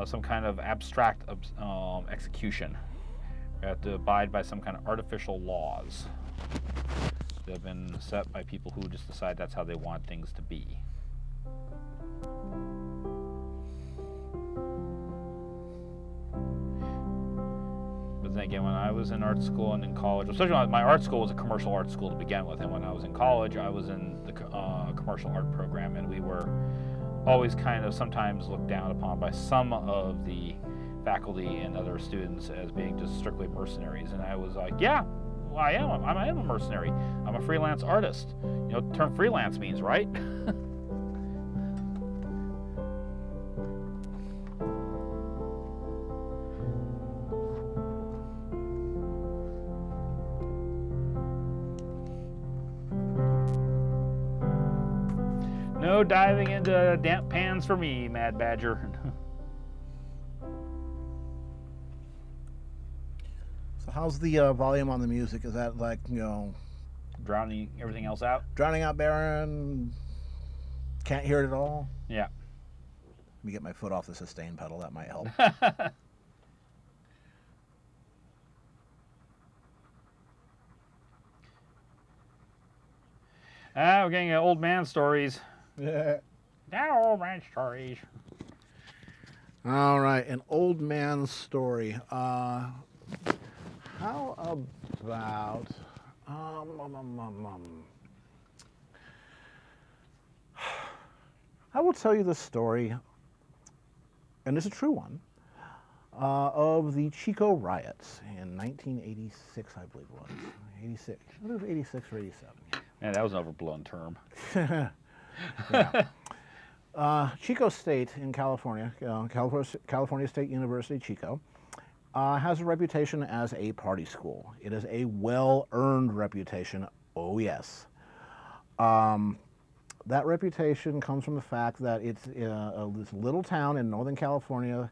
some kind of abstract execution. You have to abide by some kind of artificial laws that have been set by people who just decide that's how they want things to be. But then again, when I was in art school and in college, especially when my art school was a commercial art school to begin with, and when I was in college, I was in the commercial art program, and we were always kind of sometimes looked down upon by some of the faculty and other students as being just strictly mercenaries. And I was like, yeah, well, I am a mercenary. I'm a freelance artist. The term freelance means, right? No diving into damp pans for me, Mad Badger. So how's the volume on the music? Is that like, drowning everything else out? Drowning out Baron? Can't hear it at all? Yeah. Let me get my foot off the sustain pedal. That might help. We're getting old man stories. Yeah. Now old man stories. All right, an old man's story. How about I will tell you the story, and it's a true one, of the Chico riots in 1986, I believe it was. 86. I believe it was 86 or 87. Man, that was an overblown term. Yeah. Chico State in California, California State University, Chico, has a reputation as a party school. It is a well-earned reputation, oh yes. That reputation comes from the fact that it's this little town in Northern California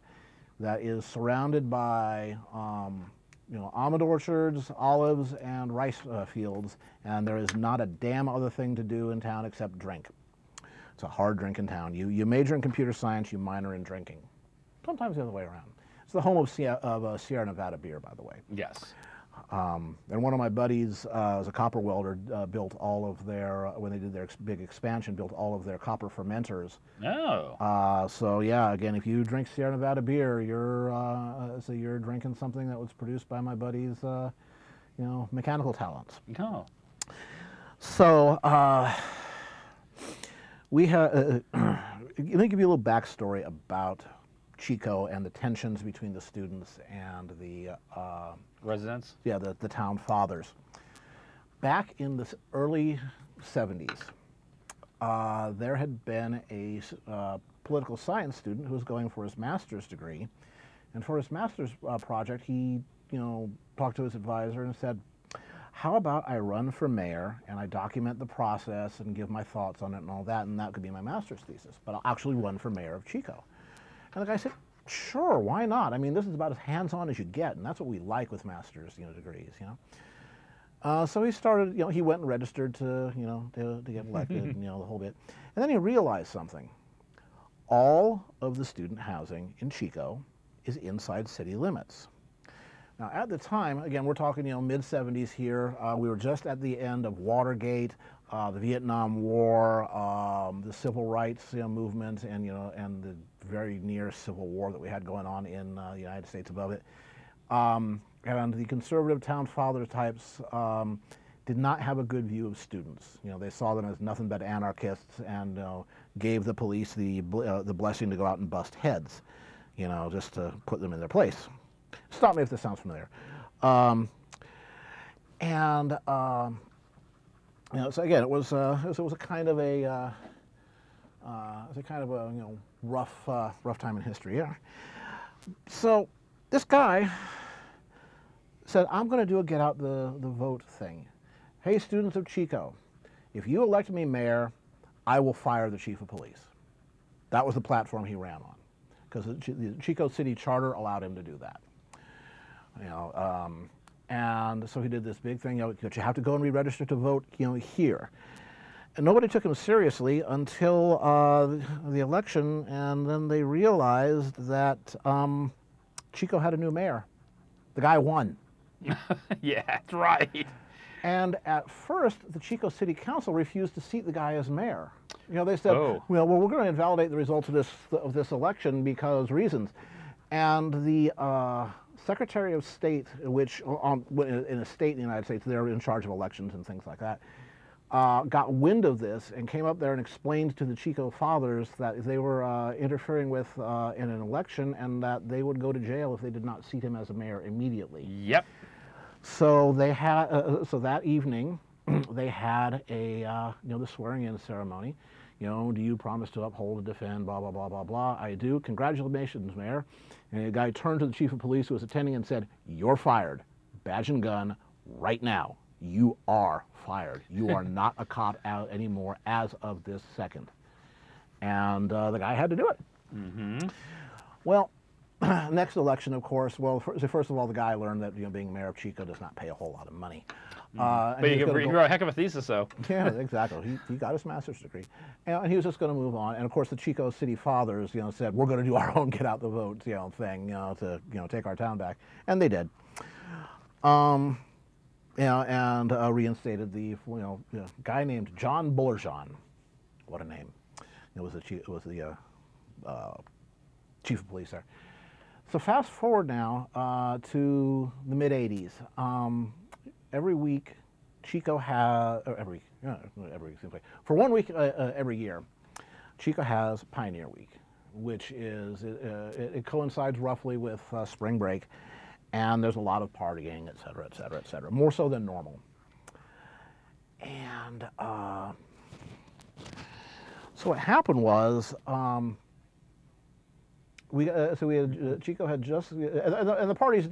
that is surrounded by almond orchards, olives, and rice fields, and there is not a damn other thing to do in town except drink. It's a hard drinking town. You major in computer science, you minor in drinking. Sometimes the other way around. It's the home of Sierra Nevada beer, by the way. Yes. And one of my buddies, as a copper welder, built all of their, when they did their big expansion, built all of their copper fermenters. Oh. So yeah, again, if you drink Sierra Nevada beer, you're drinking something that was produced by my buddy's, mechanical talents. No. So We have. Let me give you a little backstory about Chico and the tensions between the students and the Residents? yeah, the town fathers. Back in the early 70s, there had been a political science student who was going for his master's degree, and for his master's project, he talked to his advisor and said, "How about I run for mayor and I document the process and give my thoughts on it and all that, and that could be my master's thesis, but I'll actually run for mayor of Chico." And the guy said, "Sure, why not? I mean, this is about as hands-on as you get, and that's what we like with master's degrees, So he started, he went and registered to get elected, and, the whole bit. And then he realized something. All of the student housing in Chico is inside city limits. Now, at the time, again, we're talking, mid-70s here. We were just at the end of Watergate, the Vietnam War, the civil rights movement, and and the very near civil war that we had going on in the United States above it. And the conservative town father types did not have a good view of students. They saw them as nothing but anarchists, and gave the police the blessing to go out and bust heads, just to put them in their place. Stop me if this sounds familiar. So again, it was a kind of a rough time in history. Yeah. So this guy said, "I'm going to do a get out the vote thing. Hey, students of Chico, if you elect me mayor, I will fire the chief of police." That was the platform he ran on, because the Chico City Charter allowed him to do that. And so he did this big thing. You have to go and re-register to vote, here. And nobody took him seriously until the election, and then they realized that Chico had a new mayor. The guy won. Yeah, that's right. And at first, the Chico City Council refused to seat the guy as mayor. They said, Oh. well, we're going to invalidate the results of this election because reasons. And the Secretary of State, which in a state in the United States, they're in charge of elections and things like that, got wind of this and came up there and explained to the Chico fathers that they were interfering with in an election, and that they would go to jail if they did not seat him as a mayor immediately. Yep. So they had so that evening they had a the swearing-in ceremony. Do you promise to uphold and defend, blah, blah, blah, blah, blah. I do. Congratulations, Mayor. And the guy turned to the chief of police who was attending and said, "You're fired. Badge and gun right now. You are fired. You are not a cop out anymore as of this second." And the guy had to do it. Mm-hmm. Well, next election, of course, first of all, the guy learned that being mayor of Chico does not pay a whole lot of money. But you wrote a heck of a thesis, though. Yeah, exactly. He got his master's degree, and he was just going to move on. And of course, the Chico City fathers, said, "We're going to do our own get out the vote, thing, to take our town back," and they did. And reinstated the guy named John Bullerjean. What a name! It was the chief of police there. So fast forward now to the mid '80s. Every week, Chico has every week for 1 week every year, Chico has Pioneer Week, which is it coincides roughly with spring break, and there's a lot of partying, et cetera, et cetera, et cetera, more so than normal. And so what happened was. Chico had just, and the parties,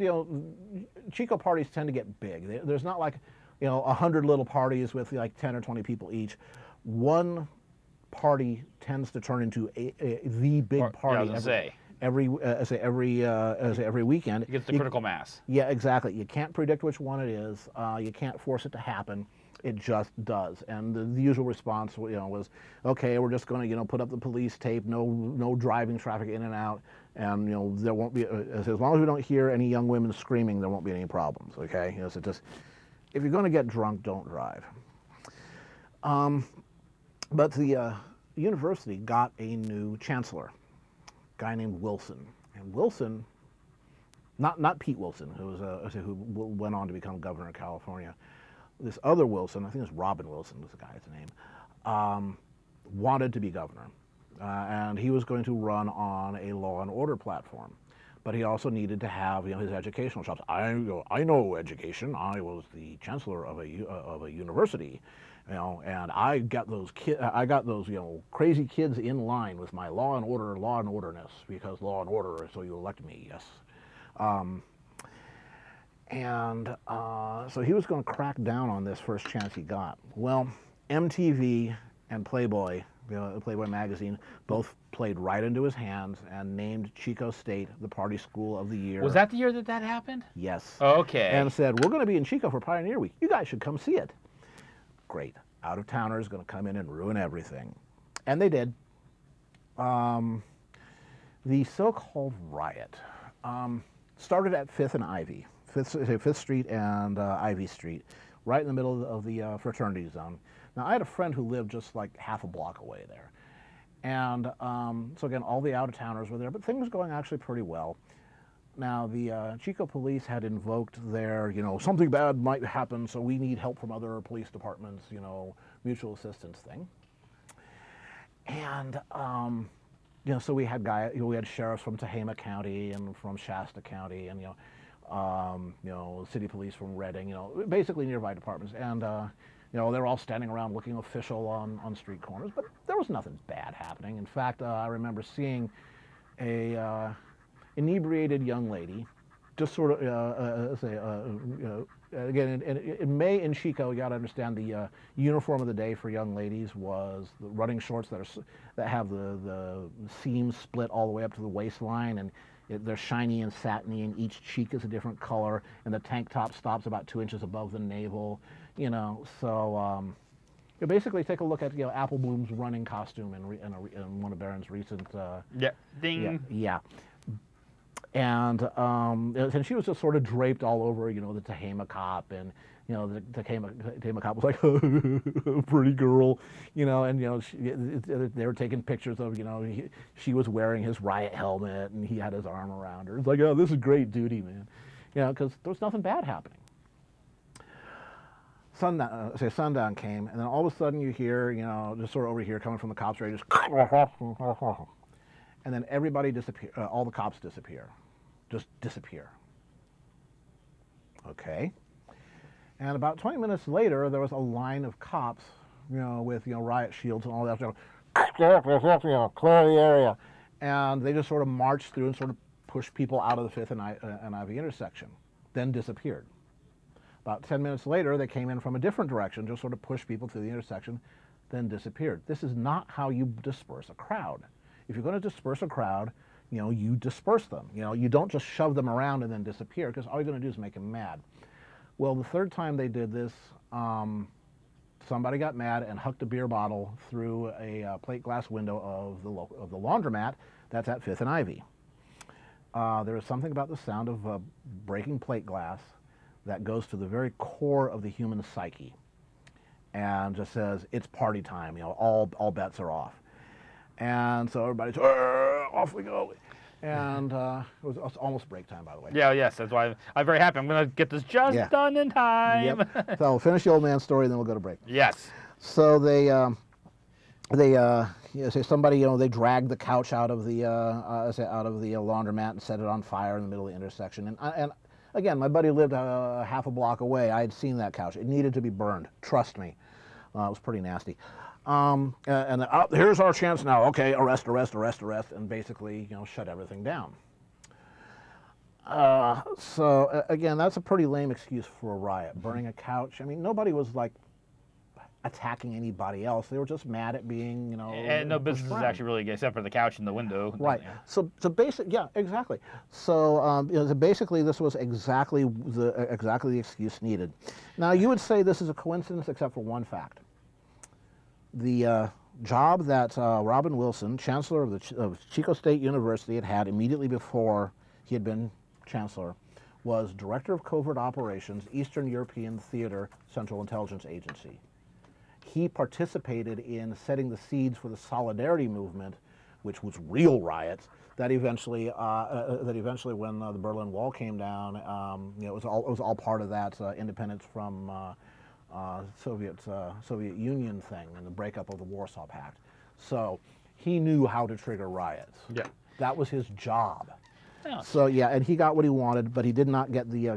Chico parties tend to get big. There's not like, 100 little parties with like 10 or 20 people each. One party tends to turn into the big party every weekend. It gets the critical mass. Yeah, exactly. You can't predict which one it is. You can't force it to happen. It just does. And the usual response, was, okay, we're just going to, put up the police tape, no driving traffic in and out, and there won't be as long as we don't hear any young women screaming, there won't be any problems. Okay, so just if you're going to get drunk, don't drive. But the university got a new chancellor, a guy named Wilson, and Wilson, not Pete Wilson, who went on to become governor of California. This other Wilson, I think it was Robin Wilson was the guy's name, wanted to be governor, and he was going to run on a law and order platform. But he also needed to have his educational chops. I know education. I was the chancellor of a university, and I got those crazy kids in line with my law and orderness, because law and order. So you elect me, yes. So he was going to crack down on this first chance he got. Well, MTV and Playboy, Playboy magazine, both played right into his hands and named Chico State the party school of the year. Was that the year that happened? Yes. Okay. And said, we're going to be in Chico for Pioneer Week. You guys should come see it. Great. Out-of-towners going to come in and ruin everything. And they did. The so-called riot started at 5th and Ivy. 5th Street and Ivy Street, right in the middle of the fraternity zone. Now, I had a friend who lived just like half a block away there. And so again, all the out-of-towners were there, but things were going actually pretty well. Now, the Chico police had invoked their, something bad might happen, so we need help from other police departments, mutual assistance thing. And, so we had sheriffs from Tehama County and from Shasta County, and, city police from Redding, basically nearby departments. And, they're all standing around looking official on street corners, but there was nothing bad happening. In fact, I remember seeing a inebriated young lady, just sort of, again, in May in Chico, you got to understand the uniform of the day for young ladies was the running shorts that have the seams split all the way up to the waistline, and they're shiny and satiny, and each cheek is a different color, and the tank top stops about 2 inches above the navel, So you basically take a look at Apple Bloom's running costume in one of Baron's recent. Ding. Yeah. And she was just sort of draped all over, the Tehama cop, and the Tehama cop was like, pretty girl, they were taking pictures of, she was wearing his riot helmet, and he had his arm around her. It's like, oh, this is great duty, man, because there was nothing bad happening. Sundown came, and then all of a sudden you hear, just sort of over here coming from the cops' radio, just, and then everybody disappear. All the cops disappear, just disappear. Okay. And about 20 minutes later, there was a line of cops, with riot shields and all that, clear the area, and they just sort of marched through and sort of pushed people out of the 5th and Ivy intersection, then disappeared. About 10 minutes later, they came in from a different direction, just sort of pushed people through the intersection, then disappeared. This is not how you disperse a crowd. If you're going to disperse a crowd, you disperse them. You don't just shove them around and then disappear, because all you're going to do is make them mad. Well, the third time they did this, somebody got mad and hucked a beer bottle through a plate glass window of the laundromat that's at 5th and Ivy. There is something about the sound of breaking plate glass that goes to the very core of the human psyche and just says, it's party time, all bets are off. And so everybody's, off we go. And it was almost break time, by the way. Yeah, yes, that's why I'm very happy. I'm going to get this just done in time. Yep. So we'll finish the old man's story, then we'll go to break. Yes. So they say somebody, they dragged the couch out of the laundromat and set it on fire in the middle of the intersection. And again, my buddy lived half a block away. I had seen that couch. It needed to be burned. Trust me. It was pretty nasty. And then, here's our chance now. Okay, arrest, and basically, shut everything down. So again, that's a pretty lame excuse for a riot. Burning a couch. I mean, nobody was like attacking anybody else. They were just mad at being, and no business is actually really, except for the couch in the window. Right. Yeah. So basic. Yeah, exactly. So so basically, this was exactly the excuse needed. Now, you would say this is a coincidence, except for one fact. The job that Robin Wilson, chancellor of Chico State University, had immediately before he had been chancellor, was director of covert operations, Eastern European Theater, Central Intelligence Agency. He participated in setting the seeds for the Solidarity movement, which was real riots. That eventually, when the Berlin Wall came down, it was all part of that independence from Soviet Union thing and the breakup of the Warsaw Pact. So he knew how to trigger riots. Yeah. That was his job. Yeah. So yeah, and he got what he wanted, but he did not get the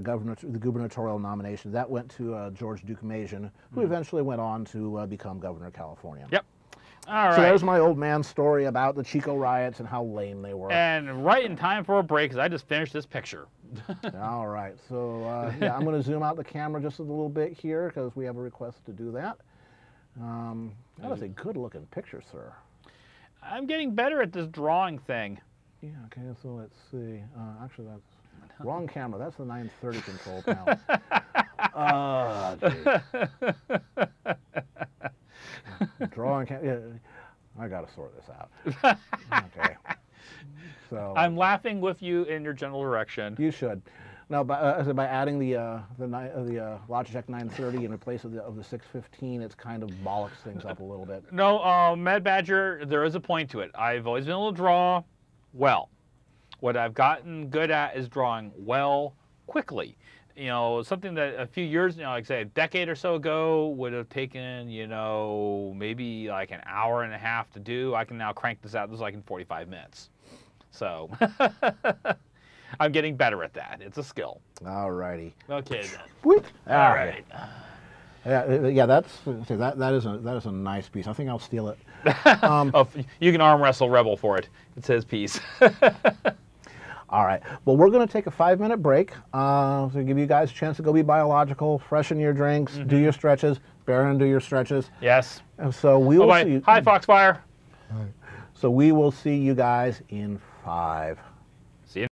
gubernatorial nomination. That went to George Duke Mason, who eventually went on to become governor of California. Yep. All right. So there's my old man story about the Chico riots and how lame they were. And right in time for a break, because I just finished this picture. All right. So yeah, I'm going to zoom out the camera just a little bit here because we have a request to do that. That was a good-looking picture, sir. I'm getting better at this drawing thing. Yeah, okay, so let's see. Actually, that's wrong camera. That's the 930 control panel. Drawing camera. Yeah, I got to sort this out. Okay. So I'm laughing with you in your general direction. you should. Now, by adding the Logitech 930 in place of the 615, it's kind of bollocks things up a little bit. No, Mad Badger, there is a point to it. I've always been able to draw well. What I've gotten good at is drawing well quickly. You know, something that a few years, like say a decade or so ago would have taken, maybe like an hour and a half to do. I can now crank this out. This is like in 45 minutes. So I'm getting better at that. It's a skill. All righty. Okay then. Whoop. All right. Yeah, that is a nice piece. I think I'll steal it. You can arm wrestle Rebel for it. It's his piece. All right. Well, we're going to take a 5-minute break to give you guys a chance to go be biological, freshen your drinks, do your stretches. Baron, do your stretches. Yes. And so we will see you. Hi, Foxfire. All right. So we will see you guys in 5. See you.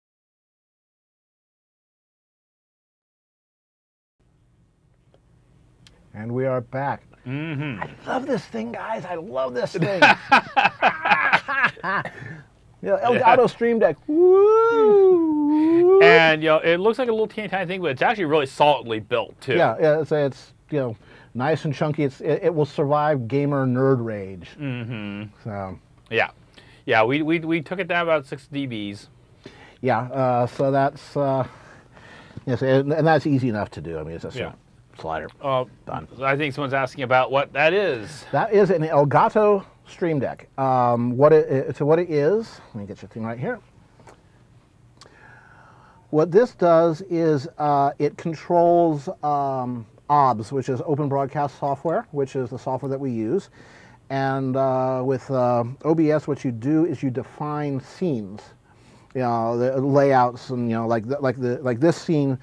And we are back. Mm-hmm. I love this thing, guys. I love this thing. Elgato Stream Deck. Woo! And it looks like a little teeny tiny thing, but it's actually really solidly built too. Yeah, it's nice and chunky. It will survive gamer nerd rage. Mm-hmm. So yeah. We took it down about 6 dBs. Yeah. So that's yes, and that's easy enough to do. I mean, it's just a slider. Done. I think someone's asking about what that is. That is an Elgato Stream Deck. What it is, let me get your thing right here. What this does is it controls OBS, which is Open Broadcast Software, which is the software that we use. And with OBS, what you do is you define scenes, the layouts, and like this scene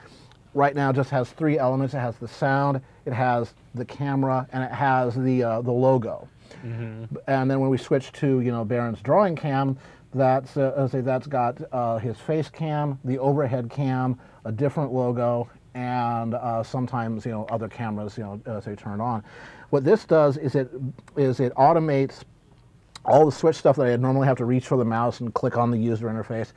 right now just has 3 elements. It has the sound, it has the camera, and it has the logo. Mm-hmm. And then when we switch to Baron's drawing cam, that's got his face cam, the overhead cam, a different logo, and sometimes other cameras say turned on. What this does is it automates all the switch stuff that I normally have to reach for the mouse and click on the user interface.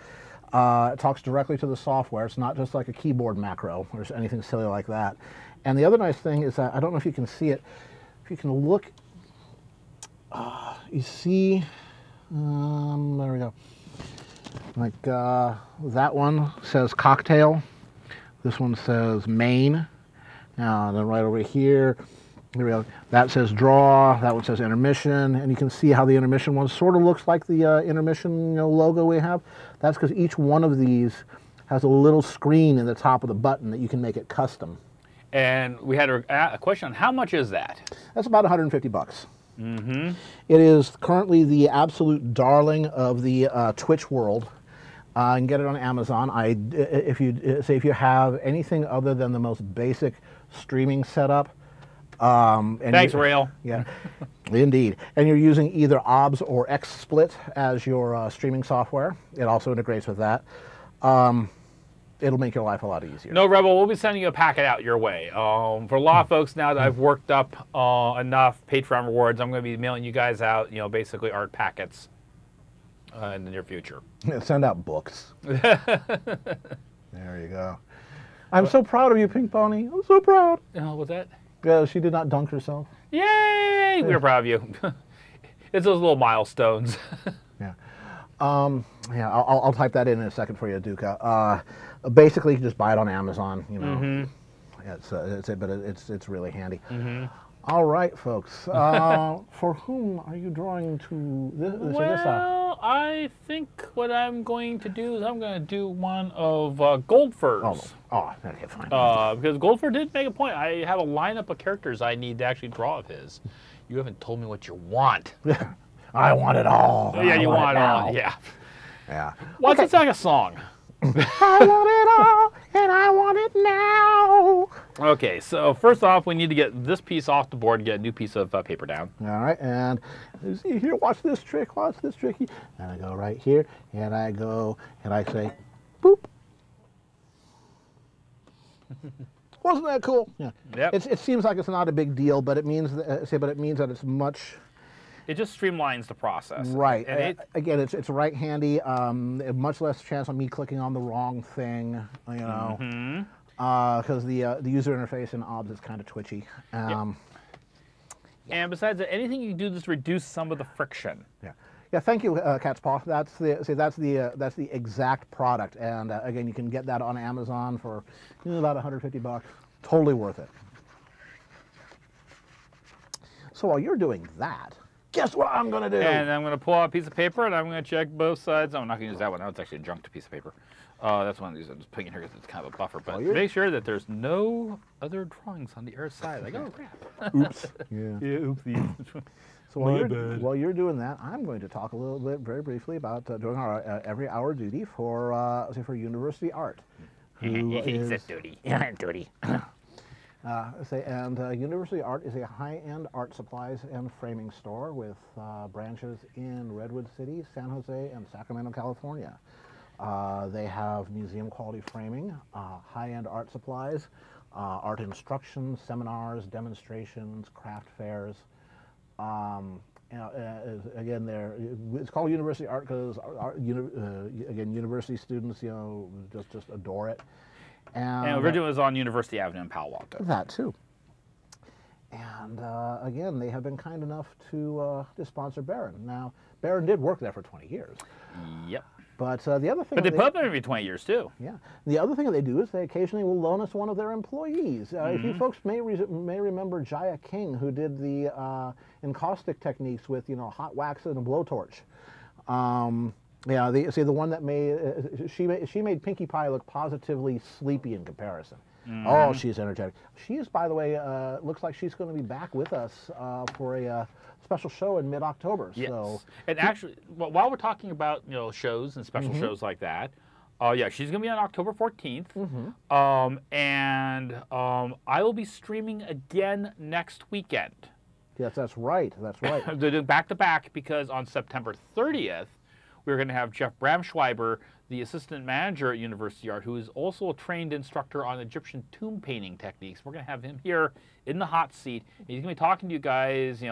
It talks directly to the software. It's not just like a keyboard macro or anything silly like that. And the other nice thing is that I don't know if you can see it. If you can look, you see. There we go. Like that one says cocktail. This one says main. Now then right over here we go. That says draw. That one says intermission. And you can see how the intermission one sort of looks like the intermission logo we have. That's because each one of these has a little screen in the top of the button that you can make it custom. And we had a question on how much is that? That's about 150 bucks. Mm-hmm. It is currently the absolute darling of the Twitch world. You can get it on Amazon. If you have anything other than the most basic streaming setup, thanks, Rail. Yeah, indeed. And you're using either OBS or XSplit as your streaming software. It also integrates with that. It'll make your life a lot easier. No, Rebel, we'll be sending you a packet out your way. For a lot of folks, now that I've worked up enough Patreon rewards, I'm going to be mailing you guys out, basically art packets in the near future. Send out books. There you go. I'm so proud of you, Pink Pony. I'm so proud. What's that? Yeah, she did not dunk herself. Yay! We're proud of you. It's those little milestones. Yeah. Yeah, I'll type that in a second for you, Duca. Basically, you can just buy it on Amazon, Mm-hmm. it's really handy. Mm-hmm. All right, folks. For whom are you drawing to this? Well, I think what I'm going to do is I'm going to do one of Goldfur's. Okay, fine. Because Goldfur did make a point. I have a lineup of characters I need to actually draw of his. You haven't told me what you want. I want it all. Yeah, you want it all. Yeah. Why does it sound like a song? I want it all, and I want it now. Okay, so first off, we need to get this piece off the board and get a new piece of paper down. All right, and see here, watch this trick, And I go right here, and I go, and I say, boop. Wasn't that cool? Yeah. Yep. It seems like it's not a big deal, but it means that it's much. It just streamlines the process. Right. And again, it's right handy. Much less chance of me clicking on the wrong thing. You know, because the user interface in OBS is kind of twitchy. And besides that, anything you can do just reduce some of the friction. Yeah. Thank you, Cat's Paw. That's the exact product. And again, you can get that on Amazon for about $150. Totally worth it. So while you're doing that, guess what I'm going to do? And I'm going to pull out a piece of paper, and I'm going to check both sides. I'm not going to use that one. That's actually a junked piece of paper. That's one of these I'm just putting in here because it's kind of a buffer. But make sure that there's no other drawings on the other side. Like, oh, crap. Oops. Yeah, oopsie. So while you're doing that, I'm going to talk a little bit, very briefly, about doing our every hour duty for University Art. Duty. Yeah, duty. University Art is a high-end art supplies and framing store with branches in Redwood City, San Jose, and Sacramento, California. They have museum-quality framing, high-end art supplies, art instruction, seminars, demonstrations, craft fairs. Again, it's called University Art because again, university students, just adore it. And originally it was on University Avenue in Palo Alto. That too. And again, they have been kind enough to sponsor Baron. Now, Baron did work there for 20 years. Yep. But the other thing. But they put up there every 20 years too. Yeah. The other thing that they do is they occasionally will loan us one of their employees. If you folks may remember Jaya King, who did the encaustic techniques with hot wax and a blowtorch. Yeah, the one that she made Pinkie Pie look positively sleepy in comparison. Oh, she's energetic. She is, by the way, looks like she's going to be back with us for a special show in mid-October. Yes. So, and actually, while we're talking about shows and special shows like that, yeah, she's going to be on October 14th, and I will be streaming again next weekend. Yes, that's right. That's right. They're doing back-to-back because on September 30th, we're going to have Jeff Bramschweiber, the assistant manager at University Art, who is also a trained instructor on Egyptian tomb painting techniques. We're going to have him here in the hot seat. He's going to be talking to you guys,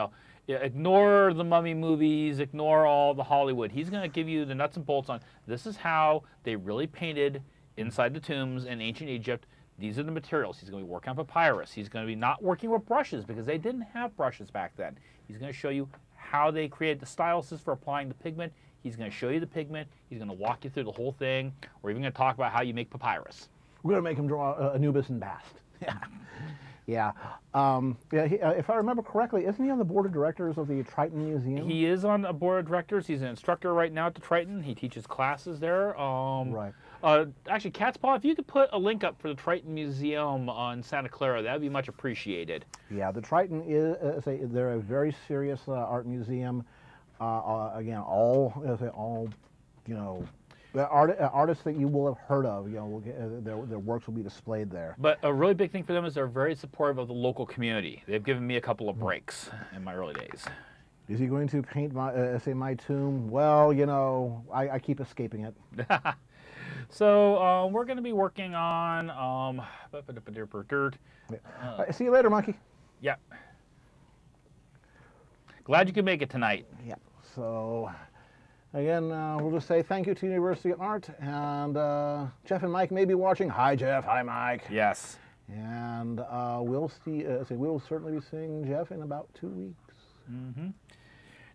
ignore the mummy movies, ignore all the Hollywood. He's going to give you the nuts and bolts on this is how they really painted inside the tombs in ancient Egypt. These are the materials. He's going to be working on papyrus. He's going to be not working with brushes because they didn't have brushes back then. He's going to show you how they created the styluses for applying the pigment. He's going to show you the pigment. He's going to walk you through the whole thing. We're even going to talk about how you make papyrus. We're going to make him draw Anubis and Bast. Yeah. If I remember correctly, isn't he on the board of directors of the Triton Museum? He is on the board of directors. He's an instructor right now at the Triton. He teaches classes there. Right. Actually, Cat's Paw, if you could put a link up for the Triton Museum on Santa Clara, that would be much appreciated. Yeah, the Triton is they're a very serious art museum. Again, all artists that you will have heard of, their works will be displayed there. But a really big thing for them is they're very supportive of the local community. They've given me a couple of breaks in my early days. Is he going to paint my tomb? Well, I keep escaping it. So we're going to be working on. See you later, monkey. Yeah. Glad you could make it tonight. Yeah. So, again, we'll just say thank you to University of Art, and Jeff and Mike may be watching. Hi, Jeff. Hi, Mike. Yes. And we'll see. We will certainly be seeing Jeff in about 2 weeks.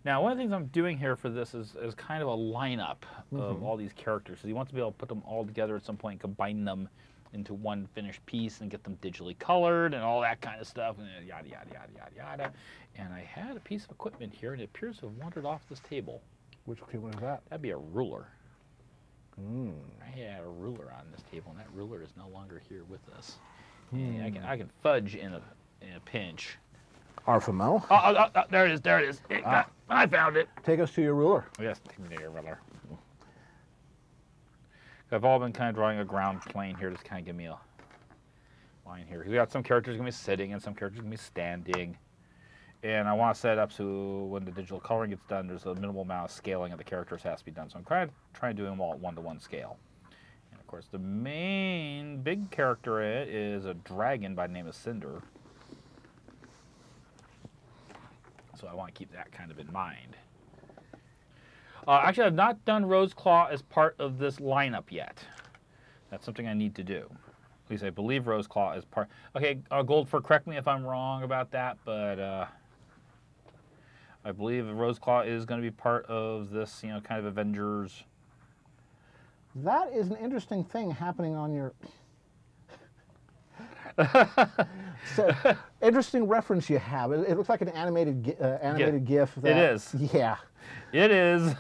Now, one of the things I'm doing here for this is kind of a lineup of all these characters. So he wants to be able to put them all together at some point and combine them into one finished piece and get them digitally colored and all that kind of stuff, and yada, yada, yada, yada, yada. And I had a piece of equipment here, and it appears to have wandered off this table. Which equipment is that? That'd be a ruler. Mm. I had a ruler on this table, and that ruler is no longer here with us. And I can fudge in a pinch. Arfamo. Oh, there it is, there it is. I found it. Take us to your ruler. Yes, take me to your ruler. I've all been kind of drawing a ground plane here to kind of give me a line here. We got some characters going to be sitting and some characters going to be standing. And I want to set it up so when the digital coloring gets done, there's a minimal amount of scaling of the characters has to be done. So I'm trying to do them all at 1-to-1 scale. And of course, the main big character in it is a dragon by the name of Cinder. So I want to keep that kind of in mind. Actually, I've not done Rose Claw as part of this lineup yet. That's something I need to do. At least I believe Rose Claw is part. Okay, Goldfur, correct me if I'm wrong about that, but I believe Rose Claw is going to be part of this, you know, kind of Avengers. That is an interesting thing happening on your. So, interesting reference you have. It looks like an animated GIF. It is. Yeah. It is.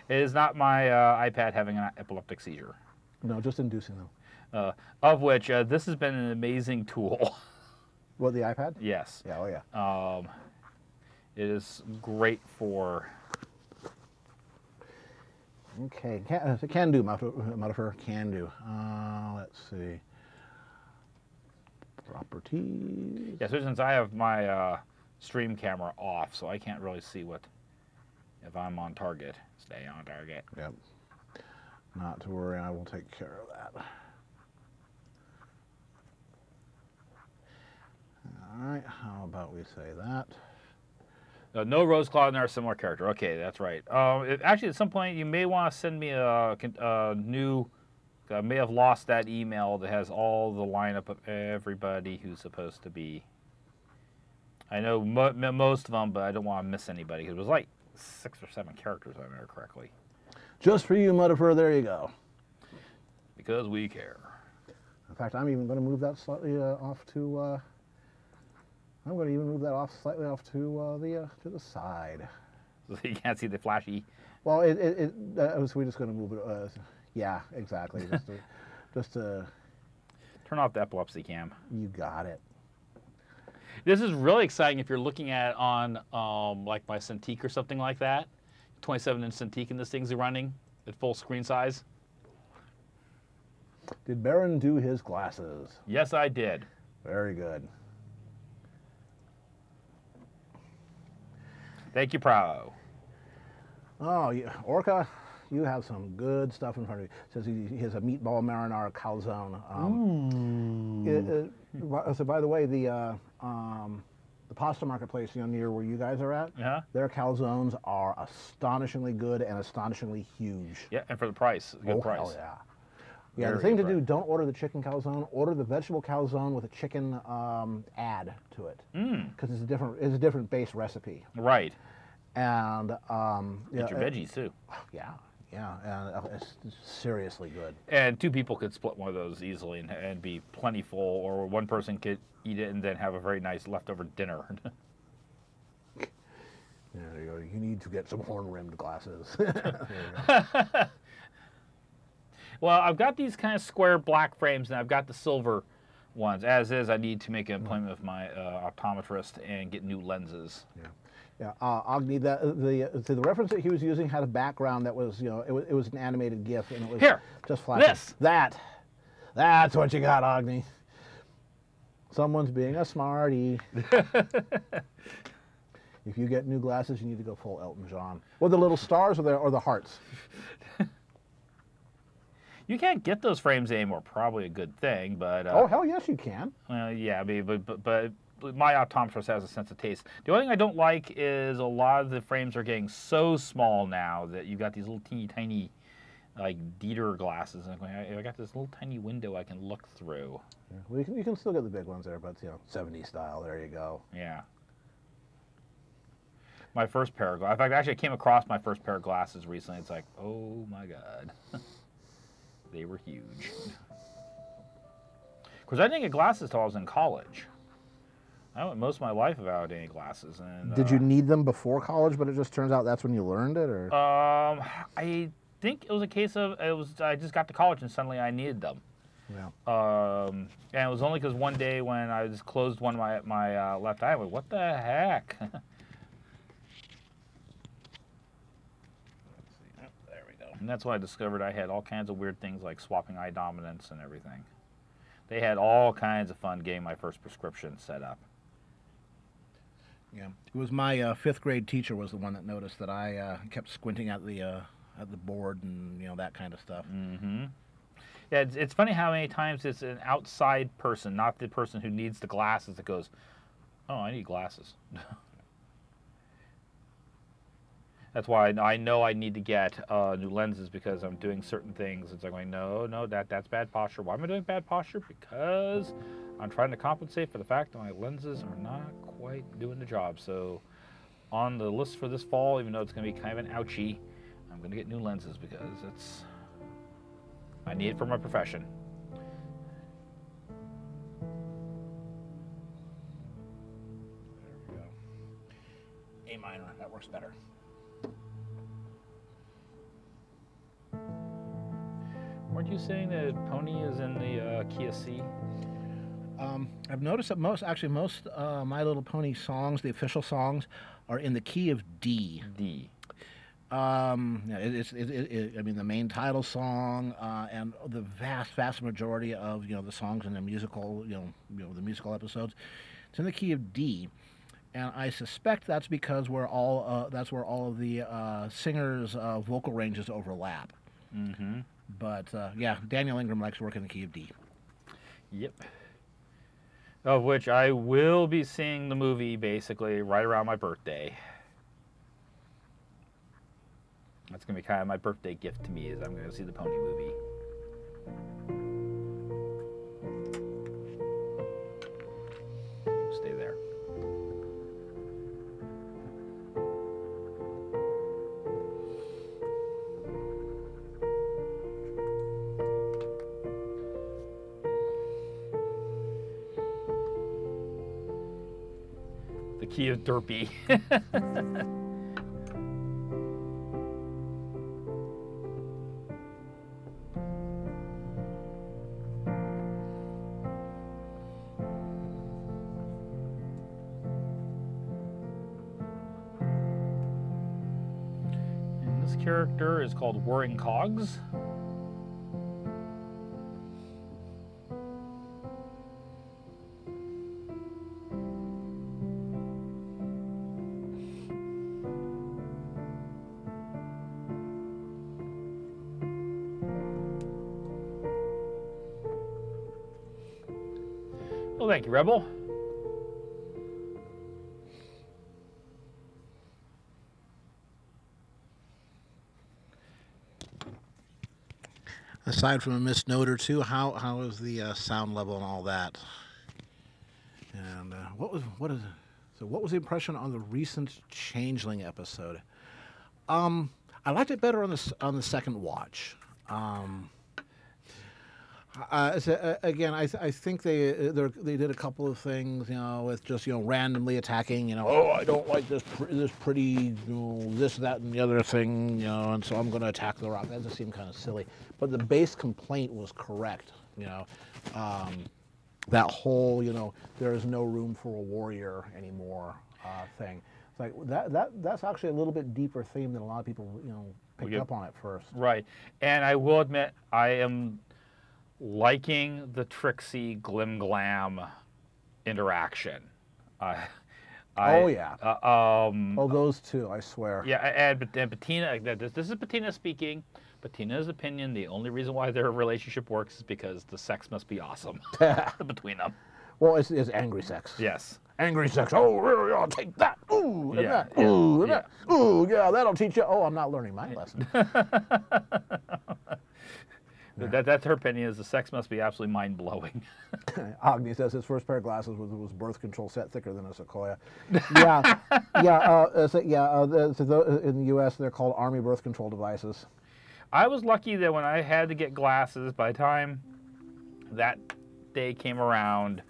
It is not my iPad having an epileptic seizure. No, just inducing them. Of which this has been an amazing tool. What, the iPad? Yes. Yeah, oh yeah. It is great for. Okay, can do, modifier, can do. Let's see. Properties. Yeah, so since I have my stream camera off, so I can't really see if I'm on target. Stay on target. Yep. Not to worry, I will take care of that. All right, how about we say that? No Rose Claw in there, similar character. Okay, that's right. Actually, at some point, you may want to send me a new. I may have lost that email that has all the lineup of everybody who's supposed to be. I know most of them, but I don't want to miss anybody because it was like 6 or 7 characters, if I remember correctly. Just for you, Muddifer, there you go. Because we care. In fact, I'm even going to move that slightly off to. I'm going to even move that slightly off to the side. So you can't see the flashy. Well, so we're just going to move it. Yeah, exactly. just to turn off the epilepsy cam. You got it. This is really exciting if you're looking at it on like my Cintiq or something like that. 27-inch Cintiq, and this thing's running at full screen size. Did Baron do his glasses? Yes, I did. Very good. Thank you, Pro. Oh, yeah. Orca, you have some good stuff in front of you. It says he has a meatball marinara calzone. So by the way, the pasta marketplace near where you guys are at, their calzones are astonishingly good and astonishingly huge. Yeah, and for the price, good price. Hell yeah. Yeah, the thing to do, don't order the chicken calzone. Order the vegetable calzone with a chicken add to it, because it's a different base recipe. Right. And get your veggies too. Yeah, and it's seriously good. And 2 people could split one of those easily and be plentiful, or one person could eat it and then have a very nice leftover dinner. There you go. You need to get some horn-rimmed glasses. Well, I've got these kind of square black frames, and I've got the silver ones. As is, I need to make an appointment with my optometrist and get new lenses. Yeah, I'll need that. The reference that he was using had a background that was, it was an animated GIF, and it was just flashing. That's what you got, Agni. Someone's being a smarty. If you get new glasses, you need to go full Elton John. Well, the little stars or the hearts. You can't get those frames anymore. Probably a good thing, but oh hell yes, you can. Yeah, I mean, but my optometrist has a sense of taste. The only thing I don't like is a lot of the frames are getting so small now that you got these little teeny tiny, like Dieter glasses, and I got this little tiny window I can look through. Yeah. Well, you can still get the big ones there, but 70 style. There you go. Yeah. My first pair of glasses. In fact, actually, I came across my first pair of glasses recently. It's like, oh my god. They were huge. Of course, I didn't get glasses until I was in college. I went most of my life without any glasses. And Did you need them before college, but it just turns out that's when you learned it, or? I think it was a case of I just got to college and suddenly I needed them. Yeah. And it was only because one day when I just closed one of my left eye, I went, what the heck? There we go. And that's when I discovered I had all kinds of weird things like swapping eye dominance and everything. They had all kinds of fun getting my first prescription set up. Yeah, it was my 5th grade teacher was the one that noticed that I kept squinting at the board and that kind of stuff. Mm-hmm. Yeah, it's funny how many times it's an outside person, not the person who needs the glasses, that goes, "Oh, I need glasses." That's why I know I need to get new lenses because I'm doing certain things. It's like going, no, that's bad posture. Why am I doing bad posture? Because I'm trying to compensate for the fact that my lenses are not quite doing the job. So on the list for this fall, even though it's going to be kind of an ouchie, I'm going to get new lenses because I need it for my profession. There we go. A minor, that works better. Weren't you saying that Pony is in the key of C? I've noticed that most My Little Pony songs, the official songs, are in the key of D. D. I mean, the main title song and the vast majority of the songs in the musical, the musical episodes, it's in the key of D, and I suspect that's because that's where all of the singers' vocal ranges overlap. Mm-hmm. But yeah, Daniel Ingram likes to work in the key of D. Yep. Of which I will be seeing the movie basically right around my birthday. That's going to be kind of my birthday gift to me, is I'm going to see the Pony movie. Stay there. The key of Derpy. Character is called Whirring Cogs. Well, thank you, Rebel. Aside from a missed note or two, how is the sound level and all that? And what was the impression on the recent Changeling episode? I liked it better on the second watch. Again, I think they did a couple of things, with just randomly attacking, oh, I don't like this pretty, this, that, and the other thing, and so I'm going to attack the rock. That just seemed kind of silly. But the base complaint was correct, that whole, there is no room for a warrior anymore thing. It's like that's actually a little bit deeper theme than a lot of people, picked up on at first. Right, and I will admit I am liking the Trixie Glim-Glam interaction. Oh yeah. Those two, I swear. Yeah, and Bettina. This is Bettina speaking. Bettina's opinion: the only reason why their relationship works is because the sex must be awesome between them. Well, it's angry sex. Yes. Angry sex. Oh, really? I'll take that. Ooh, and Yeah, that. Ooh, and that. Ooh, yeah, that'll teach you. Oh, I'm not learning my lesson. That's her opinion. Is the sex must be absolutely mind blowing. Agni says his first pair of glasses was birth control set thicker than a Sequoia. Yeah, yeah, in the U.S. they're called Army birth control devices. I was lucky that when I had to get glasses, by the time that day came around,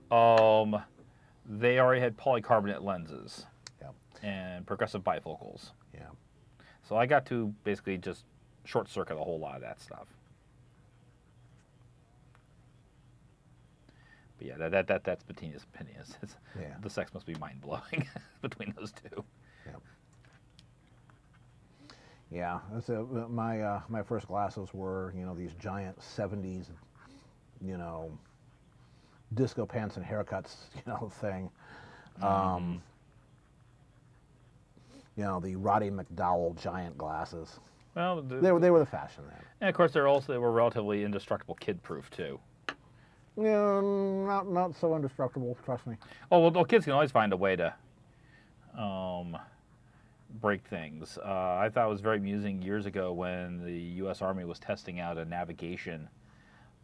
they already had polycarbonate lenses and progressive bifocals. Yeah. So I got to basically just short circuit a whole lot of that stuff. But yeah, that's Bettina's opinion. The sex must be mind blowing between those two. Yeah. So my first glasses were these giant '70s disco pants and haircuts thing. The Roddy McDowell giant glasses. Well, they were the fashion then. And of course, they were relatively indestructible, kid-proof too. Yeah, not so indestructible. Trust me. Oh well, kids can always find a way to break things. I thought it was very amusing years ago when the U.S. Army was testing out a navigation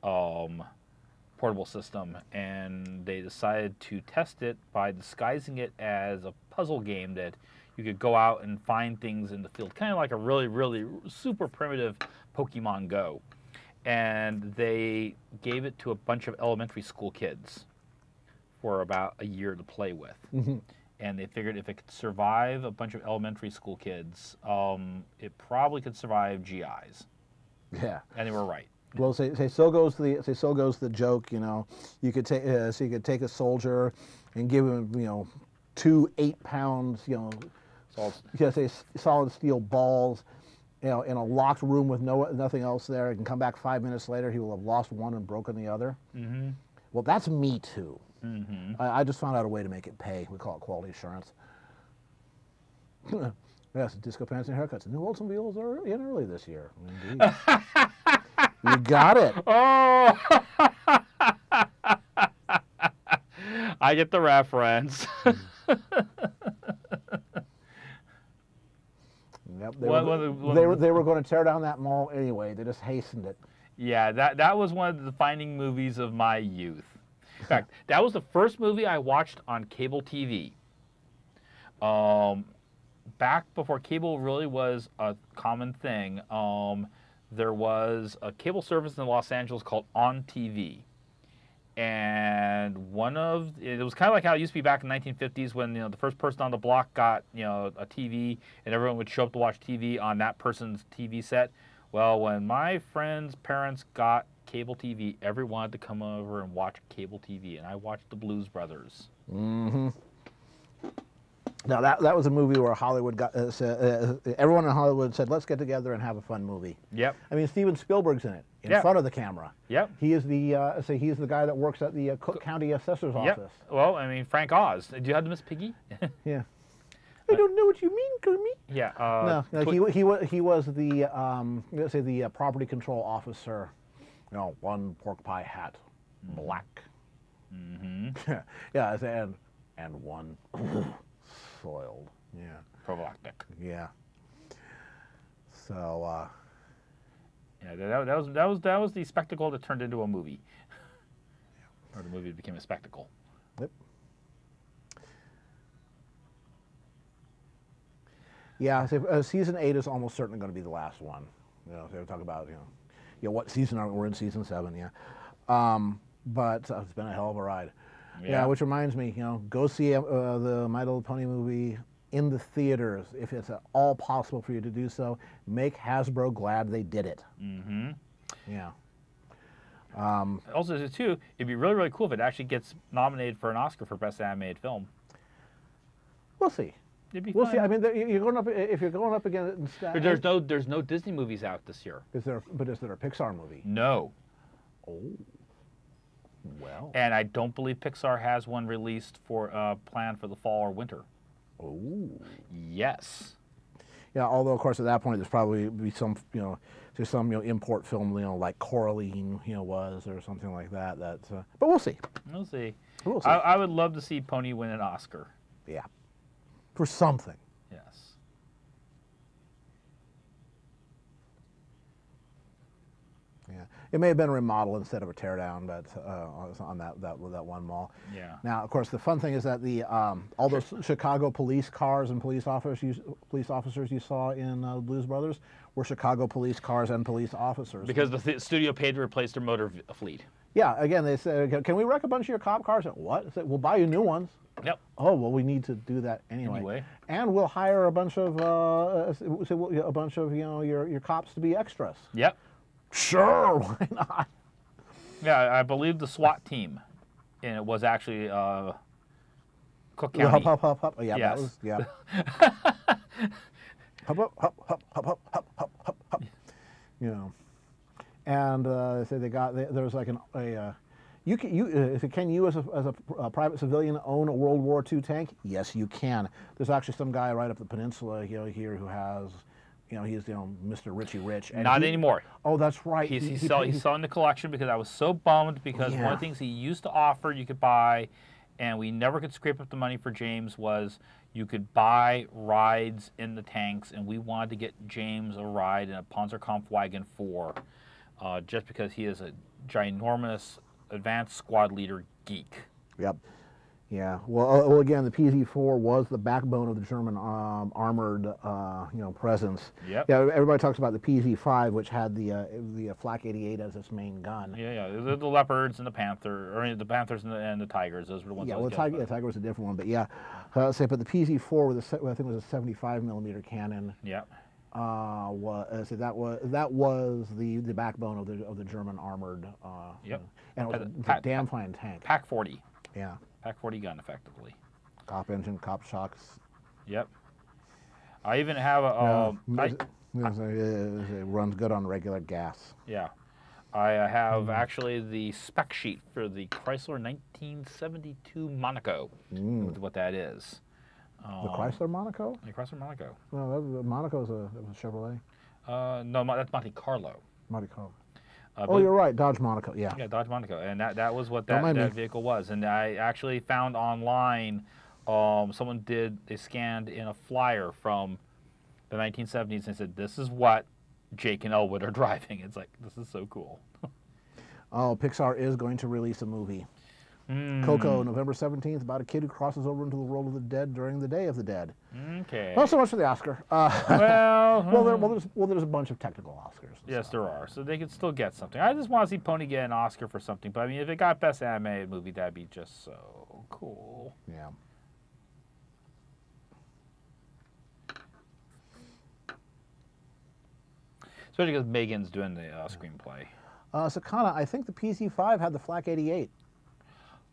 portable system, and they decided to test it by disguising it as a puzzle game that you could go out and find things in the field, kind of like a really, really super primitive Pokemon Go. And they gave it to a bunch of elementary school kids for about a year to play with. And they figured if it could survive a bunch of elementary school kids, it probably could survive GIs. Yeah. And they were right. Well, so goes the joke. You could take you could take a soldier and give him 2 8-pound solid steel balls, in a locked room with nothing else there. He can come back 5 minutes later. He will have lost one and broken the other. Well, that's me too. I just found out a way to make it pay. We call it quality assurance. Yes, disco pants and haircuts. New Oldsmobiles are in early this year. Indeed. You got it. Oh, I get the reference. Yep, they were going to tear down that mall anyway. They just hastened it. Yeah, that was one of the defining movies of my youth. In fact, that was the first movie I watched on cable TV. Back before cable really was a common thing, there was a cable service in Los Angeles called On TV. And it was kind of like how it used to be back in the 1950s when the first person on the block got a TV, and everyone would show up to watch TV on that person's TV set. Well, when my friends' parents got cable TV, everyone wanted to come over and watch cable TV, and I watched the Blues Brothers. Now that was a movie where Hollywood got everyone in Hollywood said, "Let's get together and have a fun movie." Yep. I mean, Steven Spielberg's in it, in front of the camera. Yep. He is he's the guy that works at the Cook County Assessor's office. Well, I mean, Frank Oz. Do you have the Miss Piggy? Yeah. I don't know what you mean, Kermit. Yeah. He was the property control officer. One pork pie hat, black. Yeah, and one soiled. Yeah. Prophylactic. Yeah. So. Yeah, that was the spectacle that turned into a movie. Or the movie became a spectacle. Yep. Yeah, season 8 is almost certainly going to be the last one. So we're talking about what season are we? We're in season 7, yeah. But it's been a hell of a ride. Yeah, which reminds me, go see the My Little Pony movie in the theaters if it's at all possible for you to do so. Make Hasbro glad they did it. Yeah. Also, too, it'd be really, really cool if it actually gets nominated for an Oscar for Best Animated Film. We'll see. We'll see. I mean, you're going up if you're going up against. There's no Disney movies out this year. Is there a Pixar movie? No. Oh. Well. And I don't believe Pixar has one released for planned for the fall or winter. Oh. Yes. Yeah. Although of course at that point there's probably be some there's some import film like Coraline was or something like that. But we'll see. We'll see. We'll see. I would love to see Pony win an Oscar. Yeah. For something. Yes. It may have been a remodel instead of a tear down, but on that one mall. Yeah. Now, of course, the fun thing is that the all those Chicago police cars and police officers you saw in Blues Brothers were Chicago police cars and police officers. Because the studio paid to replace their motor fleet. Yeah. Again, they said, "Can we wreck a bunch of your cop cars?" What? I said, "We'll buy you new ones." Yep. Oh well, we need to do that anyway. And we'll hire a bunch of your cops to be extras. Yep. Sure, why not? Yeah, I believe the SWAT team, and it was actually Cook County. Hup. Yeah, Yes. that was yeah. Hup. You know, and so there was like can you as a private civilian own a World War II tank? Yes, you can. There's actually some guy right up the peninsula here who has, he's Mr. Richie Rich. And Not anymore. Oh, that's right. He's selling the collection because I was so bummed because one of the things he used to offer you could buy, and we never could scrape up the money for James, was you could buy rides in the tanks, and we wanted to get James a ride in a Panzerkampfwagen 4 just because he is a ginormous advanced squad leader geek. Yep. Yeah. Well, again, the PZ-4 was the backbone of the German armored, presence. Yep. Yeah. Everybody talks about the PZ-5, which had the Flak 88 as its main gun. Yeah. The leopards and the the panthers and the tigers. Those were the ones. Yeah. Well, tiger was a different one, but yeah. But the PZ-4 with I think it was a 75 millimeter cannon. Yeah. That was the backbone of the German armored. Yep. And it was a damn fine tank. Pack 40. Yeah. Pack 40 gun, effectively. Cop engine, cop shocks. Yep. I even have a. It runs good on regular gas. Yeah. I have actually the spec sheet for the Chrysler 1972 Monaco. What that is. The Chrysler Monaco? The Chrysler Monaco. No, Monaco's a Chevrolet. No, that's Monte Carlo. Monte Carlo. You're right, Dodge Monaco. Yeah. Yeah, Dodge Monaco, and that was what that vehicle was. And I actually found online, someone they scanned in a flyer from the 1970s and said, "This is what Jake and Elwood are driving." It's like, this is so cool. Oh, Pixar is going to release a movie. Coco, November 17th, about a kid who crosses over into the world of the dead during the Day of the Dead. Okay. Not so much for the Oscar. There's a bunch of technical Oscars. Yes, there are. So they could still get something. I just want to see Pony get an Oscar for something. But I mean, if it got Best Animated Movie, that'd be just so cool. Yeah. Especially because Megan's doing the screenplay. Sakana, I think the PZ-5 had the Flak 88.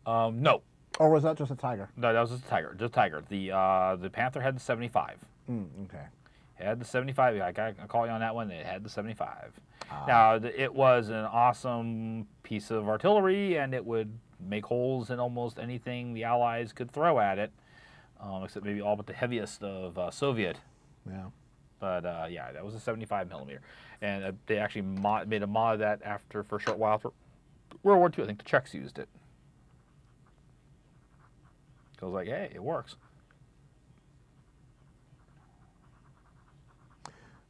No. Or was that just a Tiger? No, that was just a Tiger. Just Tiger. The Panther had the 75. Okay. It had the 75. I call you on that one. It had the 75. Now, it was an awesome piece of artillery, and it would make holes in almost anything the Allies could throw at it, except maybe all but the heaviest of Soviet. Yeah. But yeah, that was a 75 millimeter, and they actually made a mod of that for a short while after World War II. I think the Czechs used it. I was like, hey, it works.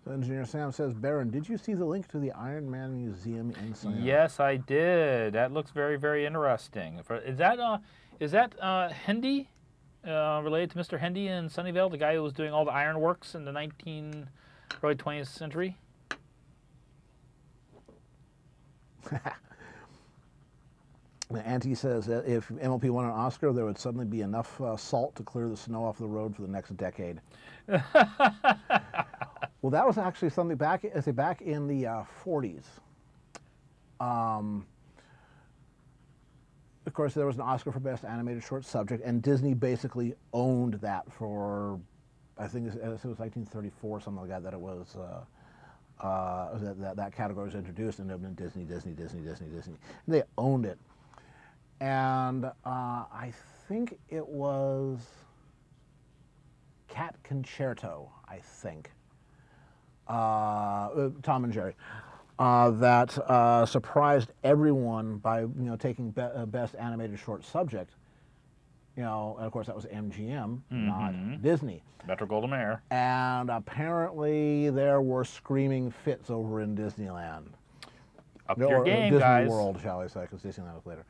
So Engineer Sam says, Baron, did you see the link to the Iron Man Museum in Sunnyvale? Yes, I did. That looks very, very interesting. Is that Hendy? Related to Mr. Hendy in Sunnyvale, the guy who was doing all the iron works in the early 20th century? Auntie says that if MLP won an Oscar, there would suddenly be enough salt to clear the snow off the road for the next decade. Well, that was actually something back in the 40s. Of course, there was an Oscar for Best Animated Short Subject, and Disney basically owned that for, I think it was 1934, something like that. That it was that category was introduced, and it had been Disney. And they owned it. And I think it was Cat Concerto, I think, Tom and Jerry, that surprised everyone by taking Best Animated Short Subject. And of course that was MGM, not Disney. Metro-Goldwyn-Mayer. And apparently there were screaming fits over in Disneyland. Up your game, Disney guys. World, shall I say, because Disneyland was later.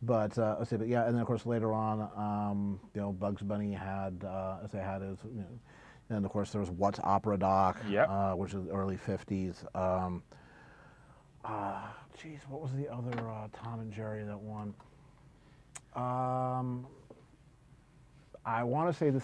But let's see, but yeah, and then of course later on, Bugs Bunny had, as they had his, and of course there was What's Opera Doc, Yep. which is early '50s. Geez, what was the other Tom and Jerry that won? I want to say the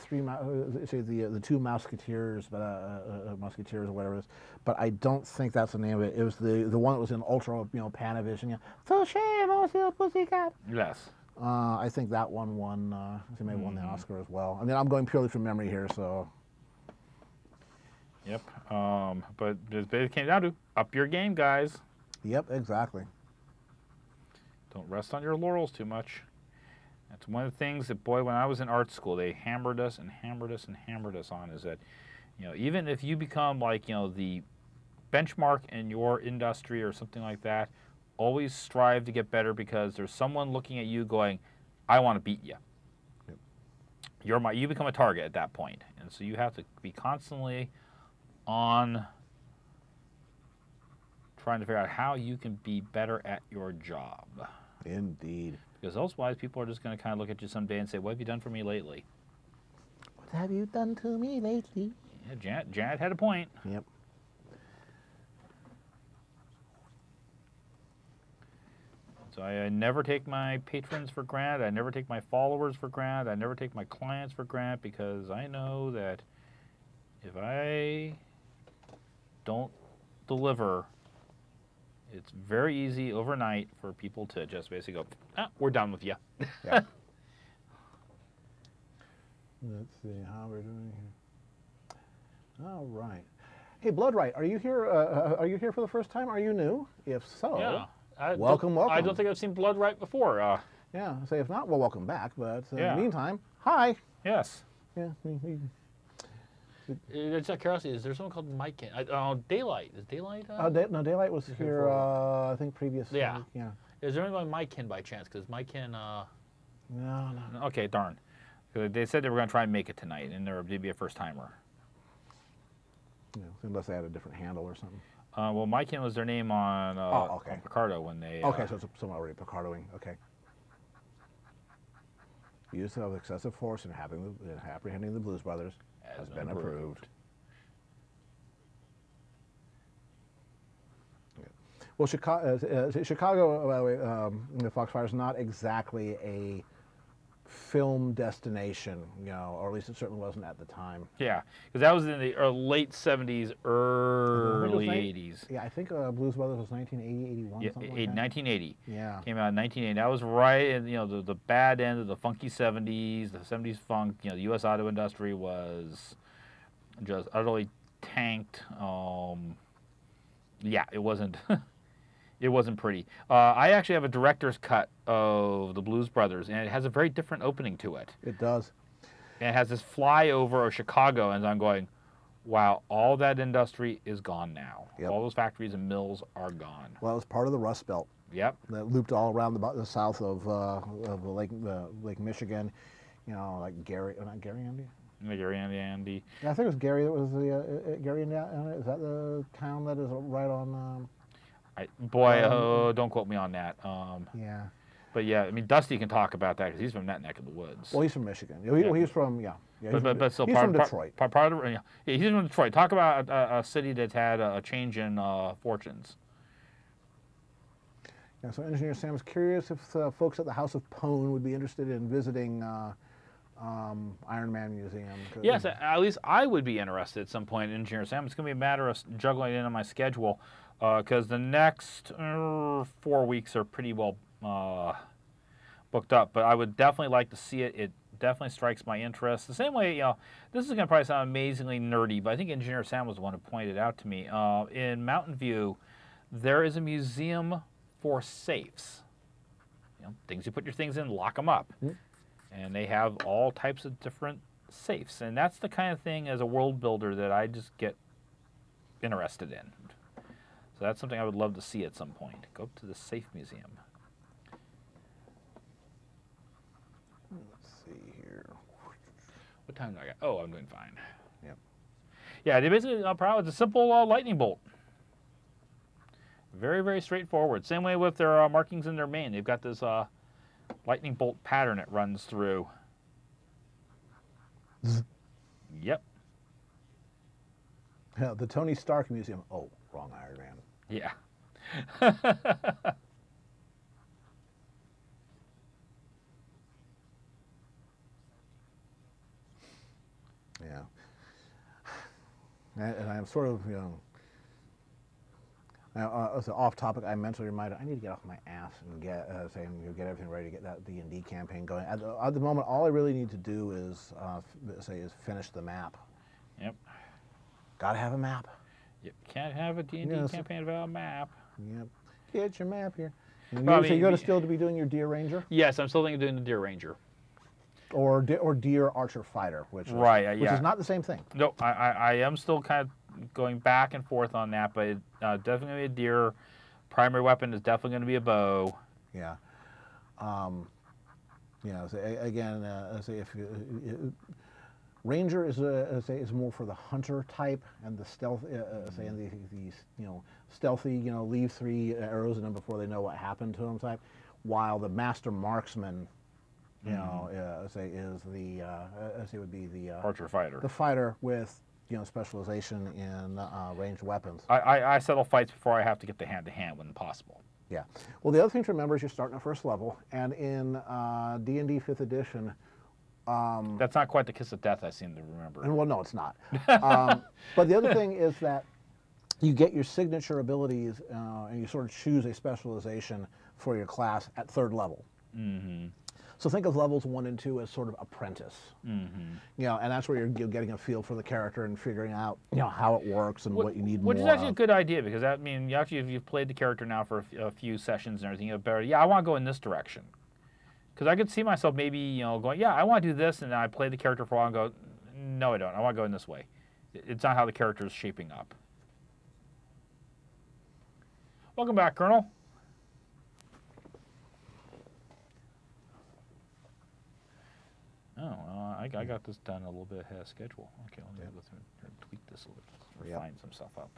two Musketeers, but Musketeers or whatever it is. But I don't think that's the name of it. It was the one that was in Ultra, Panavision. Touché, monsieur pussycat. Yes. I think that one won. They may have won the Oscar as well. I mean, I'm going purely from memory here, so. Yep. But it basically came down to up your game, guys. Yep, exactly. Don't rest on your laurels too much. That's one of the things that, boy, when I was in art school, they hammered us and hammered us and hammered us on, is that, even if you become like, the benchmark in your industry or something like that, always strive to get better, because there's someone looking at you going, I want to beat you. Yep. You become a target at that point. And so you have to be constantly on trying to figure out how you can be better at your job. Indeed. Because otherwise, people are just going to kind of look at you someday and say, what have you done for me lately? What have you done to me lately? Yeah, Janet had a point. Yep. So I never take my patrons for granted. I never take my followers for granted. I never take my clients for granted, because I know that if I don't deliver, it's very easy overnight for people to just basically go, we're done with you. Yeah. Let's see how we're doing here. All right. Hey, Bloodright, are you here? Are you here for the first time? Are you new? If so, welcome. I don't think I've seen Bloodright before. Yeah. Say if not, well, welcome back. But in Yeah. the meantime, hi. Yes. Yeah. It's out of curiosity. Is there someone called Mike? Daylight. Is Daylight? No, Daylight was here. I think previous. Yeah. Yeah. Is there anyone Mike Kin by chance? Because Mike Kin. No. Okay, darn. They said they were going to try and make it tonight, and there would be a first timer. Yeah, unless they had a different handle or something. Well, Mike was their name on, on Picardo when they. Okay, so it's someone already Picardoing. Okay. Use of excessive force in apprehending the Blues Brothers has been approved. Okay. Well, Chicago, by the way, the Foxfire is not exactly a film destination, or at least it certainly wasn't at the time. Yeah, because that was in the late 70s, early 80s. Yeah, I think Blues Brothers was 1980, 81, Yeah, something like that. 1980. Yeah. Came out in 1980. That was right in the bad end of the funky 70s, the 70s funk. The U.S. auto industry was just utterly tanked. Yeah, it wasn't. It wasn't pretty. I actually have a director's cut of the Blues Brothers, and it has a very different opening to it. It does. And it has this flyover of Chicago, and I'm going, wow, all that industry is gone now. Yep. All those factories and mills are gone. Well, it was part of the Rust Belt. Yep. That looped all around the south of Lake Michigan, like Gary, not Gary, Andy? Gary, Andy. Yeah, I think it was Gary that was the Gary, Indiana. Is that the town that is right on? Don't quote me on that. Yeah. But yeah, I mean, Dusty can talk about that because he's from that neck of the woods. Well, he's from Michigan. He's from But still, he's from Detroit. He's from Detroit. Talk about a city that's had a change in fortunes. Yeah. So, Engineer Sam is curious if folks at the House of Pone would be interested in visiting Iron Man Museum. Yes, at least I would be interested at some point in Engineer Sam. It's going to be a matter of juggling it in on my schedule. Because the next 4 weeks are pretty well booked up, but I would definitely like to see it. It definitely strikes my interest. The same way, this is going to probably sound amazingly nerdy, but I think Engineer Sam was the one who pointed it out to me. In Mountain View, there is a museum for safes. Things you put your things in, lock them up. Mm-hmm. And they have all types of different safes. And that's the kind of thing, as a world builder, that I just get interested in. So that's something I would love to see at some point. Go up to the Safe Museum. Let's see here. What time do I got? Oh, I'm doing fine. Yep. Yeah, they basically it's a simple lightning bolt. Very, very straightforward. Same way with their markings in their main. They've got this lightning bolt pattern that runs through. Yep. Yeah, the Tony Stark Museum. Oh, wrong Iron Man. Yeah. Yeah. And I'm sort of, now, as an off-topic, I mentally reminded I need to get off my ass and get get everything ready to get that D&D campaign going. At the moment, all I really need to do is finish the map. Yep. Gotta have a map. You can't have a D&D campaign without a map. Yep. Get your map here. And Well, so you're going to still be doing your Deer Ranger? Yes, I'm still thinking of doing the Deer Ranger. Or Deer Archer Fighter, which is not the same thing. No, I am still kind of going back and forth on that, but definitely a deer. Primary weapon is definitely going to be a bow. Yeah. So again, if Ranger is more for the hunter type and the stealth, and the stealthy, leave 3 arrows in them before they know what happened to them type, while the master marksman, is the would be the Archer fighter. the fighter with specialization in ranged weapons. I settle fights before I have to get the hand-to-hand when possible. Yeah. Well, the other thing to remember is you're starting at first level, and in D&D 5th edition. That's not quite the kiss of death I seem to remember. And well, no, it's not. But the other thing is that you get your signature abilities, and you sort of choose a specialization for your class at 3rd level. Mm-hmm. So think of levels 1 and 2 as sort of apprentice. Mm-hmm. And that's where you're getting a feel for the character and figuring out, how it works and what you need more Which is actually a good idea, because that means if you've played the character now for a few sessions and everything, you're better. Yeah, I want to go in this direction. Because I could see myself maybe, going, yeah, I want to do this, and then I play the character for a while and go, no, I don't. I want to go in this way. It's not how the character is shaping up. Welcome back, Colonel. Oh, I got this done a little bit ahead of schedule. Okay, let me go through and tweak this a little bit, refine some stuff up.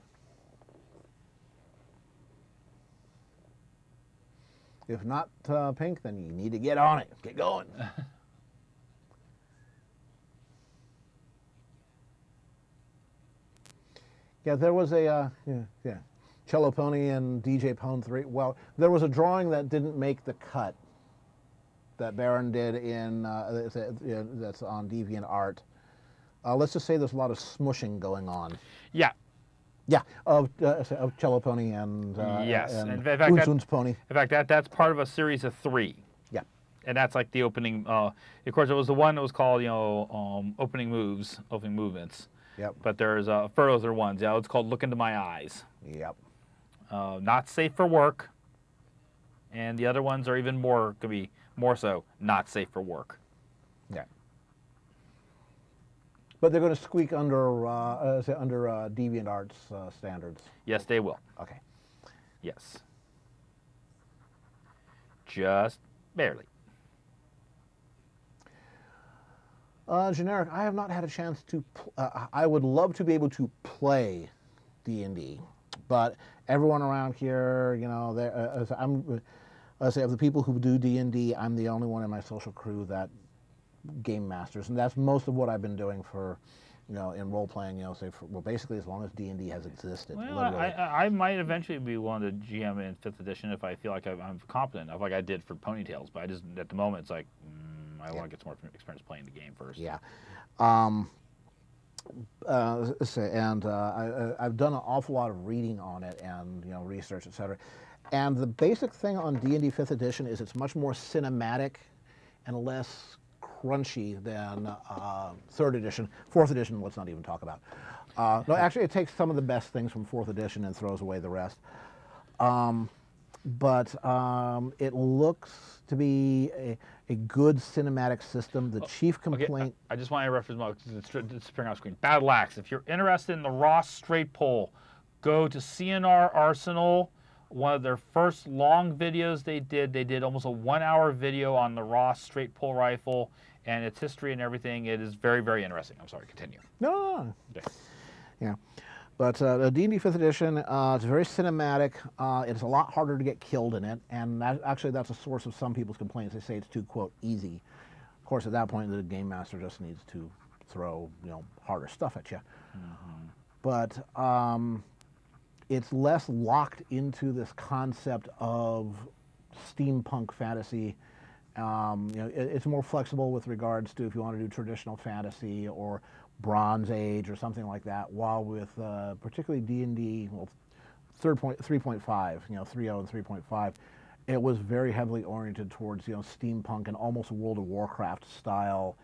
If not pink, then you need to get on it. Get going. Yeah, there was a Cello Pony and DJ Pone 3. Well, there was a drawing that didn't make the cut that Baron did in that's on DeviantArt. Let's just say there's a lot of smushing going on. Yeah. Yeah, of Cello Pony and yes, and in fact, Unsun's Pony. In fact, that's part of a series of 3. Yeah, and that's like the opening. Of course, it was the one that was called opening movements. Yep. But there's further ones. Yeah, it's called Look Into My Eyes. Yep. Not safe for work. And the other ones are even more, could be more so, not safe for work. Yeah. But they're going to squeak under DeviantArt's standards. Yes, they will. Okay. Yes. Just barely. Generic, I have not had a chance to. I would love to be able to play D&D, but everyone around here, of the people who do D&D, I'm the only one in my social crew that game masters, and that's most of what I've been doing for, in role playing. Basically as long as D&D has existed. Well, I might eventually be willing to GM in 5th edition if I feel like I'm competent enough, like I did for Ponytails. But I just at the moment it's like I want to get some more experience playing the game first. Yeah. I've done an awful lot of reading on it and research, etc. And the basic thing on D&D 5th edition is it's much more cinematic and less crunchy than 3rd edition. 4th edition, let's not even talk about. No, actually, it takes some of the best things from 4th edition and throws away the rest. But it looks to be a good cinematic system. The chief complaint... I just want to reference it's spring off screen. Battle Axe. If you're interested in the Ross straight pull, go to CNR Arsenal. One of their first long videos they did almost a 1-hour video on the Ross straight pull rifle and its history and everything. It is very, very interesting. I'm sorry, continue. No. Okay. Yeah. But the D&D 5th edition, it's very cinematic. It's a lot harder to get killed in it, and actually that's a source of some people's complaints. They say it's too, quote, easy. Of course, at that point, the game master just needs to throw, harder stuff at you. But it's less locked into this concept of steampunk fantasy. It's more flexible with regards to if you want to do traditional fantasy or Bronze Age or something like that, while with particularly D&D, well, 3.5, 3.0 and 3.5, it was very heavily oriented towards, steampunk and almost World of Warcraft style.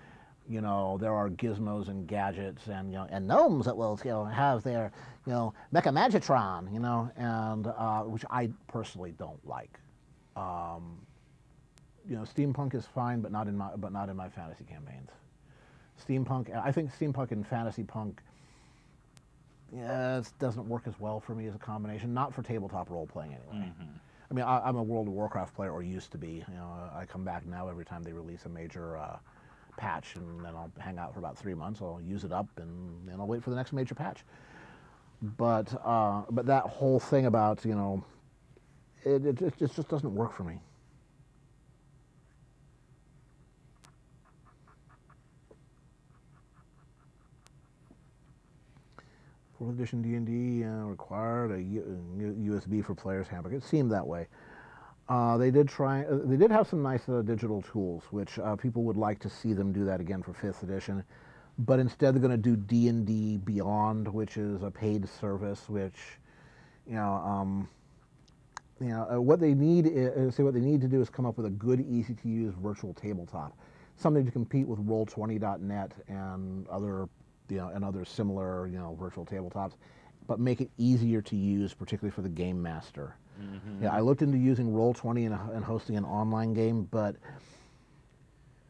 There are gizmos and gadgets and, and gnomes that will, have their, Mecha Magitron, and which I personally don't like. Steampunk is fine, but not in my fantasy campaigns. Steampunk, I think steampunk and fantasy punk, it doesn't work as well for me as a combination. Not for tabletop role playing anyway. I mean, I'm a World of Warcraft player, or used to be. I come back now every time they release a major patch, and then I'll hang out for about 3 months. I'll use it up, and then I'll wait for the next major patch. But that whole thing about it just doesn't work for me. Fourth edition D&D required a USB for players handbook. It seemed that way. They did have some nice digital tools, which people would like to see them do that again for 5th edition. But instead, they're going to do D&D Beyond, which is a paid service. Which, what they need to do is come up with a good, easy-to-use virtual tabletop, something to compete with Roll20.net and other. And other similar, virtual tabletops, but make it easier to use, particularly for the game master. I looked into using Roll20 and hosting an online game, but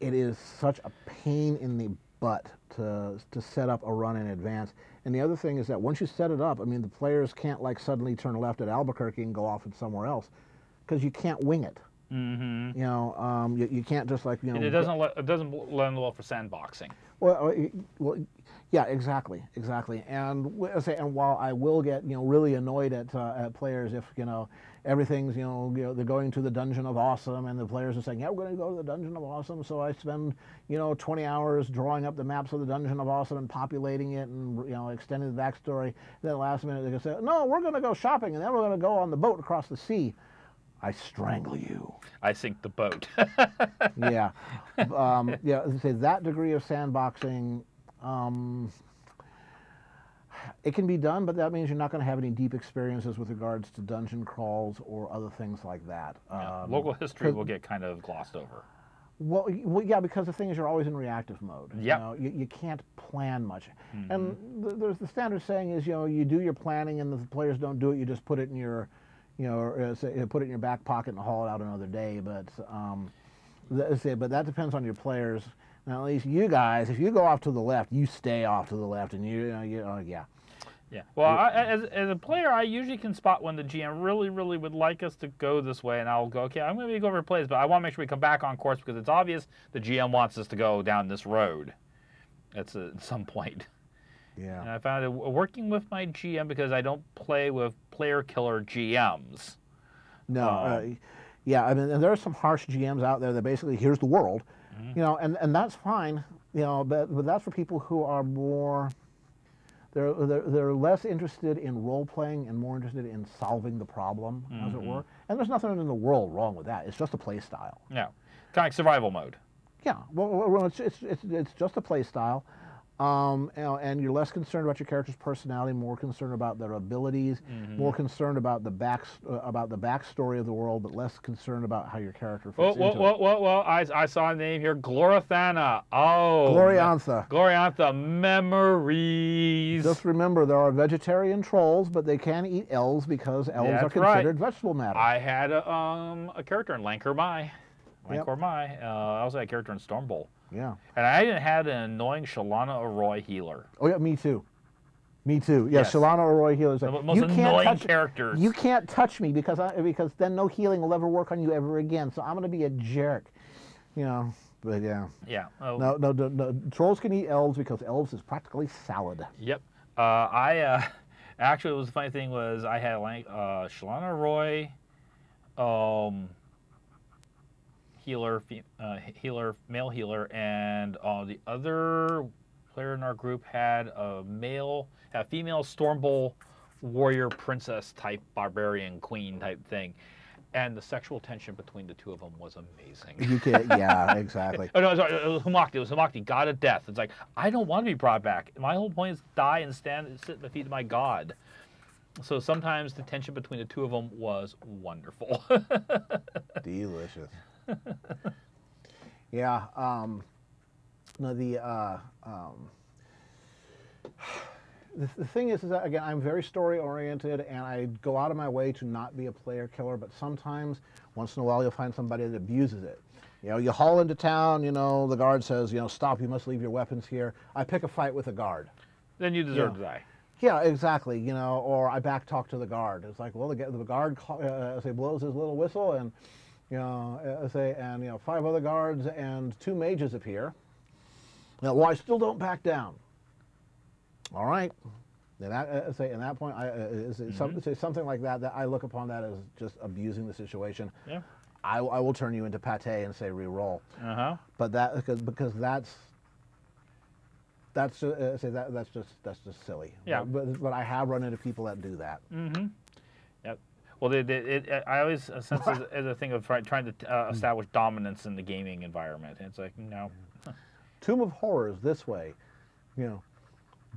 it is such a pain in the butt to set up a run in advance. And the other thing is that once you set it up, I mean, the players can't suddenly turn left at Albuquerque and go off at somewhere else, because you can't wing it. You can't just It doesn't lend well for sandboxing. Well, yeah, exactly. And while I will get really annoyed at players if everything's they're going to the Dungeon of Awesome and the players are saying, yeah, we're going to go to the Dungeon of Awesome, so I spend 20 hours drawing up the maps of the Dungeon of Awesome and populating it and extending the backstory. Then last minute they can say, no, we're going to go shopping and then we're going to go on the boat across the sea. I strangle you. I sink the boat. Yeah. Say that degree of sandboxing, it can be done, but that means you're not going to have any deep experiences with regards to dungeon crawls or other things like that. Local history will get kind of glossed over. Well, yeah, because the thing is you're always in reactive mode. Yeah. You can't plan much. And there's the standard saying is, you do your planning and if the players don't do it, you just put it in your put it in your back pocket and haul it out another day. But that depends on your players. Now, at least you guys, if you go off to the left, you stay off to the left, and yeah. Yeah. Well, as a player, I usually can spot when the GM really, really would like us to go this way, and I'll go, okay, I'm going to go over plays, but I want to make sure we come back on course because it's obvious the GM wants us to go down this road at some point. Yeah. And I found it working with my GM because I don't play with player killer GMs. No. Yeah, I mean, and there are some harsh GMs out there that basically, here's the world, and that's fine, but that's for people who are more, they're less interested in role playing and more interested in solving the problem, as it were. And there's nothing in the world wrong with that. It's just a play style. Yeah, kind of like survival mode. Yeah, well, it's just a play style. And you're less concerned about your character's personality, more concerned about their abilities, more concerned about the backstory of the world, but less concerned about how your character fits into it. Well, I saw a name here, Glorithana. Oh, Gloriantha, memories. Just remember, there are vegetarian trolls, but they can eat elves because elves are considered vegetable matter. I had a character in Lancor Mai. I also had a character in Stormbolt. Yeah. And I even had an annoying Shalana Arroy healer. Oh, yeah, me too. Yeah, yes. Shalana Arroy healer. The most annoying characters. You can't touch me because then no healing will ever work on you ever again. So I'm going to be a jerk. But yeah. Yeah. No. Trolls can eat elves because elves is practically salad. Yep. Actually, it was the funny thing was I had like Shalana Roy, healer, male healer, and the other player in our group had a female Stormbolt warrior princess type barbarian queen type thing. And the sexual tension between the two of them was amazing. You can, yeah, exactly. Oh no, sorry, it was Humakti. It was Humakti, god of death. It's like I don't want to be brought back. My whole point is to die and sit at the feet of my god. So sometimes the tension between the two of them was wonderful. Delicious. Yeah. No, the thing is that, again, I'm very story-oriented, and I go out of my way to not be a player killer, but sometimes, once in a while, you'll find somebody that abuses it. You know, you haul into town, you know, the guard says, you know, stop, you must leave your weapons here. I pick a fight with a guard. Then you deserve to die. Yeah, exactly, you know, or I back-talk to the guard. It's like, well, the guard blows his little whistle, and, you know, and, you know, 5 other guards and 2 mages appear. Now, well, I still don't back down. All right. Then at that point, something like that, that I look upon that as just abusing the situation. Yeah. I will turn you into pate and say re-roll. But that because that's just silly. Yeah. But I have run into people that do that. Yep. Well, I always sense as a thing of trying to establish dominance in the gaming environment. It's like no. Tomb of Horrors this way, you know.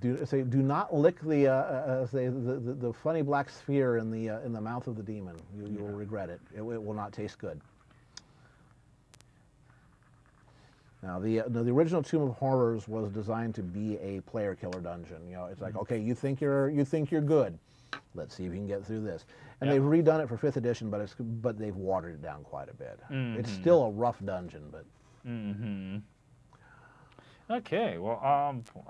Do not lick the funny black sphere in the mouth of the demon. You will regret it. It will not taste good. Now the original Tomb of Horrors was designed to be a player killer dungeon. You know, it's like, okay, you think you're good. Let's see if you can get through this. And they've redone it for 5th edition, but they've watered it down quite a bit. It's still a rough dungeon, but. Okay, well,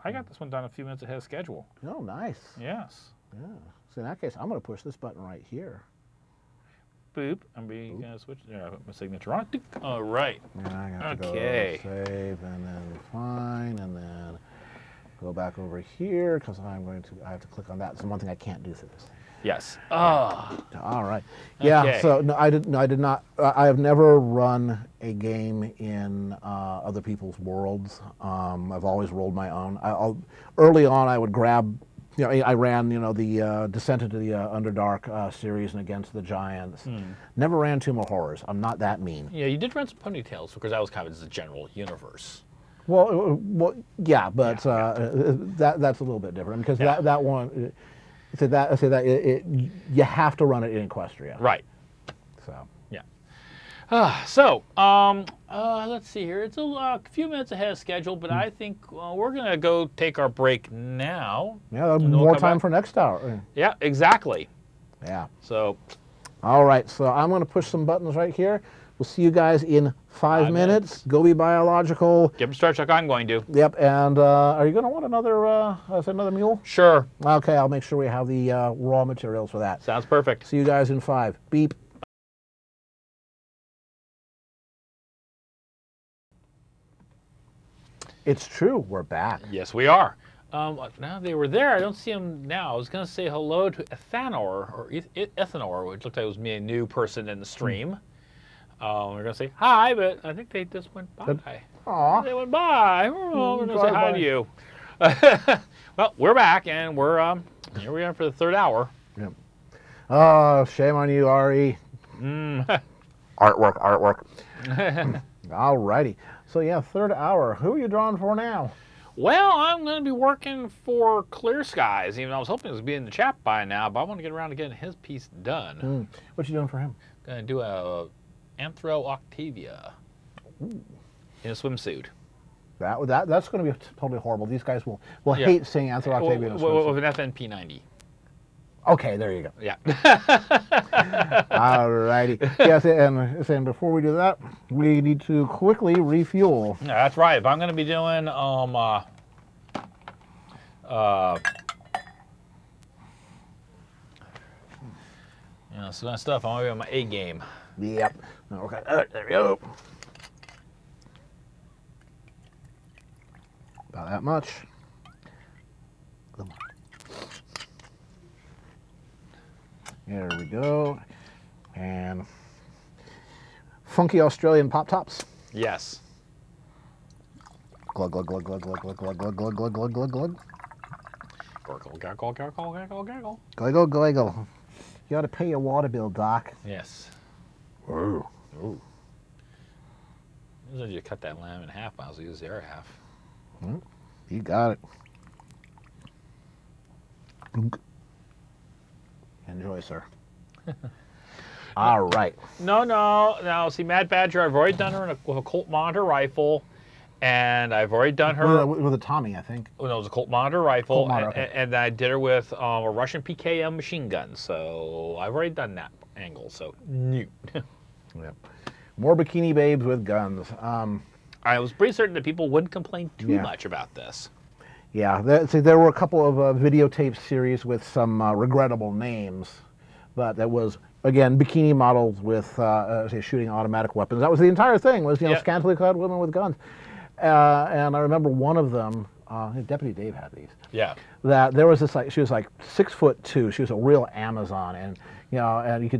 I got this one done a few minutes ahead of schedule. Oh, nice. Yes. Yeah. So in that case, I'm going to push this button right here. Boop. I'm going to switch. There, I put my signature on it. All right. And I have to go save, and then fine, and then go back over here because I have to click on that. It's one thing I can't do through this. Yes. All right. Yeah. Okay. So no, I did not. I have never run a game in other people's worlds. I've always rolled my own. Early on, I would grab. You know, I ran. You know, the Descent into the Underdark series and Against the Giants. Never ran Tomb of Horrors. I'm not that mean. Yeah, you did run some Ponytails because that was kind of just a general universe. Well, yeah, but that's a little bit different because that one. You have to run it in Equestria. Right. So. Yeah. Let's see here. It's a few minutes ahead of schedule, but I think we're going to go take our break now. Yeah, more time for next hour. Yeah, exactly. Yeah. So. All right, so I'm going to push some buttons right here. We'll see you guys in 5 minutes. Go be biological. Give them Star Trek. I'm going to. Yep, and are you going to want another mule? Sure. Okay, I'll make sure we have the raw materials for that. Sounds perfect. See you guys in 5. Beep. It's true, we're back. Yes, we are. Now they were there. I don't see them now. I was going to say hello to Ethanor, or Ethanor, which looked like it was me, a new person in the stream. We're going to say hi, but I think they just went by. Aww. They went by. We're going to say hi to you. Well, we're back, and we're here we are for the 3rd hour. Yep. Oh, shame on you, Ari. Artwork. All righty. So, yeah, 3rd hour. Who are you drawing for now? Well, I'm going to be working for Clear Skies, even though I was hoping it was be in the chat by now, but I want to get around to getting his piece done. What you doing for him? Going to do a Anthro Octavia in a swimsuit. That's going to be totally horrible. These guys will hate seeing Anthro Octavia in a swimsuit. With an FNP 90. Okay, there you go. Yeah. All righty. Yes, and before we do that, we need to quickly refuel. Yeah, that's right. If I'm going to be doing so that stuff, I'm going to be on my A game. Yep. Okay. There we go. About that much. There we go. And funky Australian pop tops. Yes. Glug glug glug glug glug glug glug glug glug glug glug glug glug. Gurgle, gurgle, gurgle, gurgle, gurgle. Gluggle gluggle. You ought to pay your water bill, Doc. Yes. Ooh. Ooh. You cut that lamb in half, might as well use the other half. You got it. Enjoy, sir. All right. No. See, Mad Badger, I've already done her with a Colt Monitor rifle, and I've already done her with a Tommy, I think. Oh, no, it was a Colt Monitor rifle, Colt Monitor, okay. and I did her with a Russian PKM machine gun. So I've already done that angle. So new. Yep. More bikini babes with guns. I was pretty certain that people wouldn't complain too much about this. Yeah, there were a couple of videotape series with some regrettable names, but that was, again, bikini models with say, shooting automatic weapons. That was the entire thing, was, you know, scantily clad women with guns. And I remember one of them, Deputy Dave had these. Yeah. That there was this, like, she was like 6'2". She was a real Amazon, and you know, and you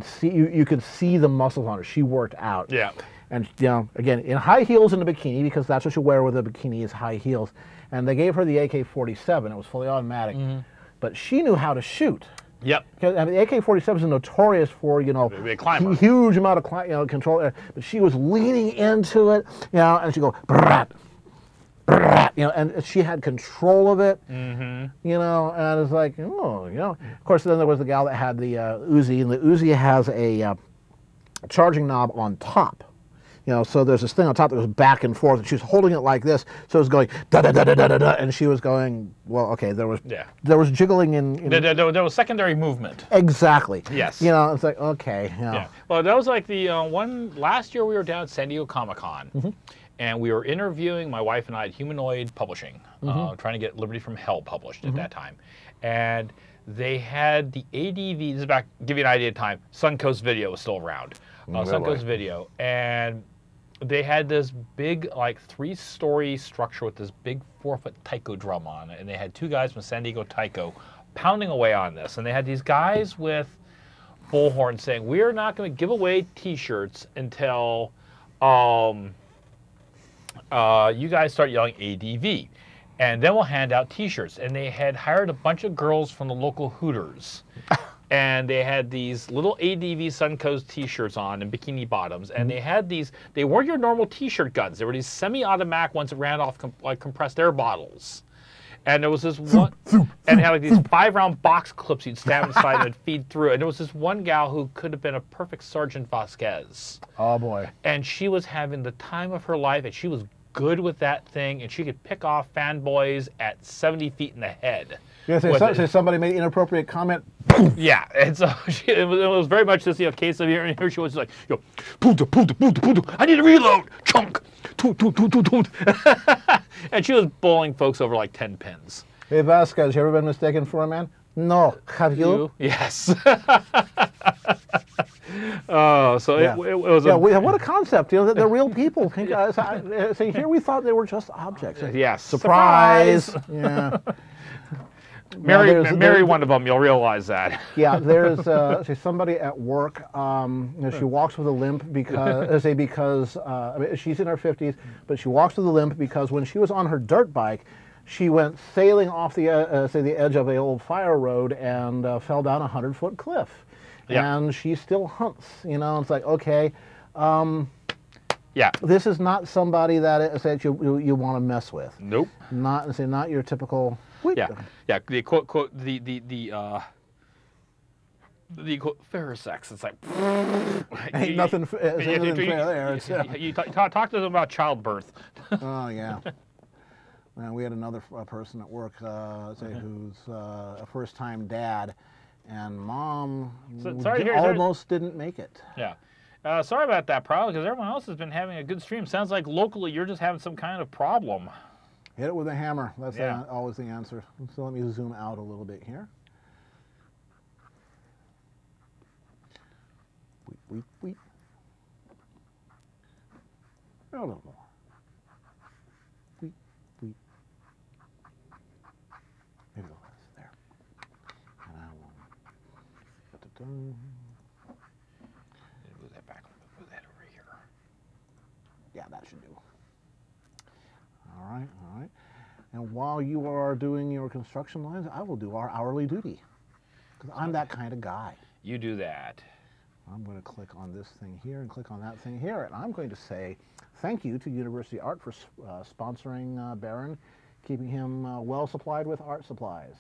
could see the muscles on her. She worked out. Yeah. And you know, again, in high heels and a bikini, because that's what you wear with a bikini is high heels. And they gave her the AK-47. It was fully automatic, but she knew how to shoot. Yep. Because I mean, the AK-47 is notorious for, you know, huge amount of control. But she was leaning into it, you know, and she'd go, brat, brat, you know, and she had control of it, you know, and it's like, oh, you know. Of course, then there was the gal that had the Uzi, and the Uzi has a charging knob on top. You know, so there's this thing on top that goes back and forth, and she was holding it like this, so it was going da da da da da da, and she was going, well, okay, there was jiggling in there was secondary movement. Exactly. Yes. You know, it's like, okay. You know. Yeah. Well, that was like the one last year we were down at San Diego Comic-Con, and we were interviewing, my wife and I, at Humanoid Publishing, trying to get Liberty from Hell published at that time, and they had the ADV. This is back, give you an idea of time. Suncoast Video was still around. Suncoast Video, and they had this big, like, 3-story structure with this big 4-foot taiko drum on it, and they had 2 guys from San Diego Taiko pounding away on this, and they had these guys with bullhorns saying, "We're not going to give away T-shirts until you guys start yelling ADV, and then we'll hand out T-shirts." And they had hired a bunch of girls from the local Hooters. And they had these little ADV Suncoast T-shirts on and bikini bottoms, and they had these. They weren't your normal T-shirt guns. They were these semi-automatic ones that ran off like compressed air bottles. And there was this one, and it had like these 5-round box clips you'd stab inside and feed through. And there was this one gal who could have been a perfect Sergeant Vasquez. Oh boy! And she was having the time of her life, and she was good with that thing, and she could pick off fanboys at 70 feet in the head. Yeah, say somebody made an inappropriate comment. Yeah, and so it was very much this case of here she was like, you know, punta, I need to reload, chunk, and she was bowling folks over like 10 pins. Hey Vasquez, you ever been mistaken for a man? No, have you? Yes. So it was. What a concept! You know, they're real people. So here we thought they were just objects. Yes. Surprise! Yeah. Mary, one of them. You'll realize that. Yeah, there's somebody at work. You know, she walks with a limp because I mean, she's in her 50s, but she walks with a limp because when she was on her dirt bike, she went sailing off the edge of an old fire road and fell down a 100-foot cliff. Yeah. And she still hunts. You know, it's like, okay. Yeah. This is not somebody that you want to mess with. Nope. Not your typical. Yeah. The quote fair sex. It's like ain't nothing fair there. You talk to them about childbirth. Oh yeah. Well, we had another person at work, who's a first-time dad, and mom almost didn't make it. Yeah. Sorry about that, probably, because everyone else has been having a good stream. Sounds like locally you're just having some kind of problem. Hit it with a hammer. That's always the answer. So let me zoom out a little bit here. Weep. A little more. Weep. Maybe less. There. And I will. Move that back. Move that over here. Yeah, that should do. All right, all right. And while you are doing your construction lines, I will do our hourly duty. Because I'm that kind of guy. You do that. I'm going to click on this thing here and click on that thing here, and I'm going to say thank you to University Art for sponsoring Baron, keeping him well supplied with art supplies.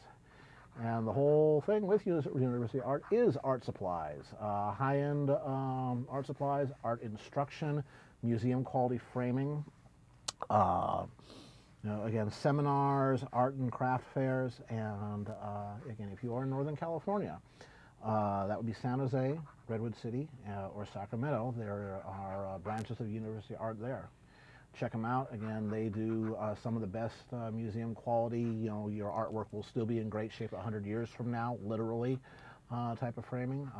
And the whole thing with University Art is art supplies, high-end art supplies, art instruction, museum quality framing, again, seminars, art and craft fairs, and again, if you are in Northern California, that would be San Jose, Redwood City, or Sacramento. There are branches of University Art there. Check them out. Again, they do some of the best museum quality. You know, your artwork will still be in great shape 100 years from now, literally, type of framing.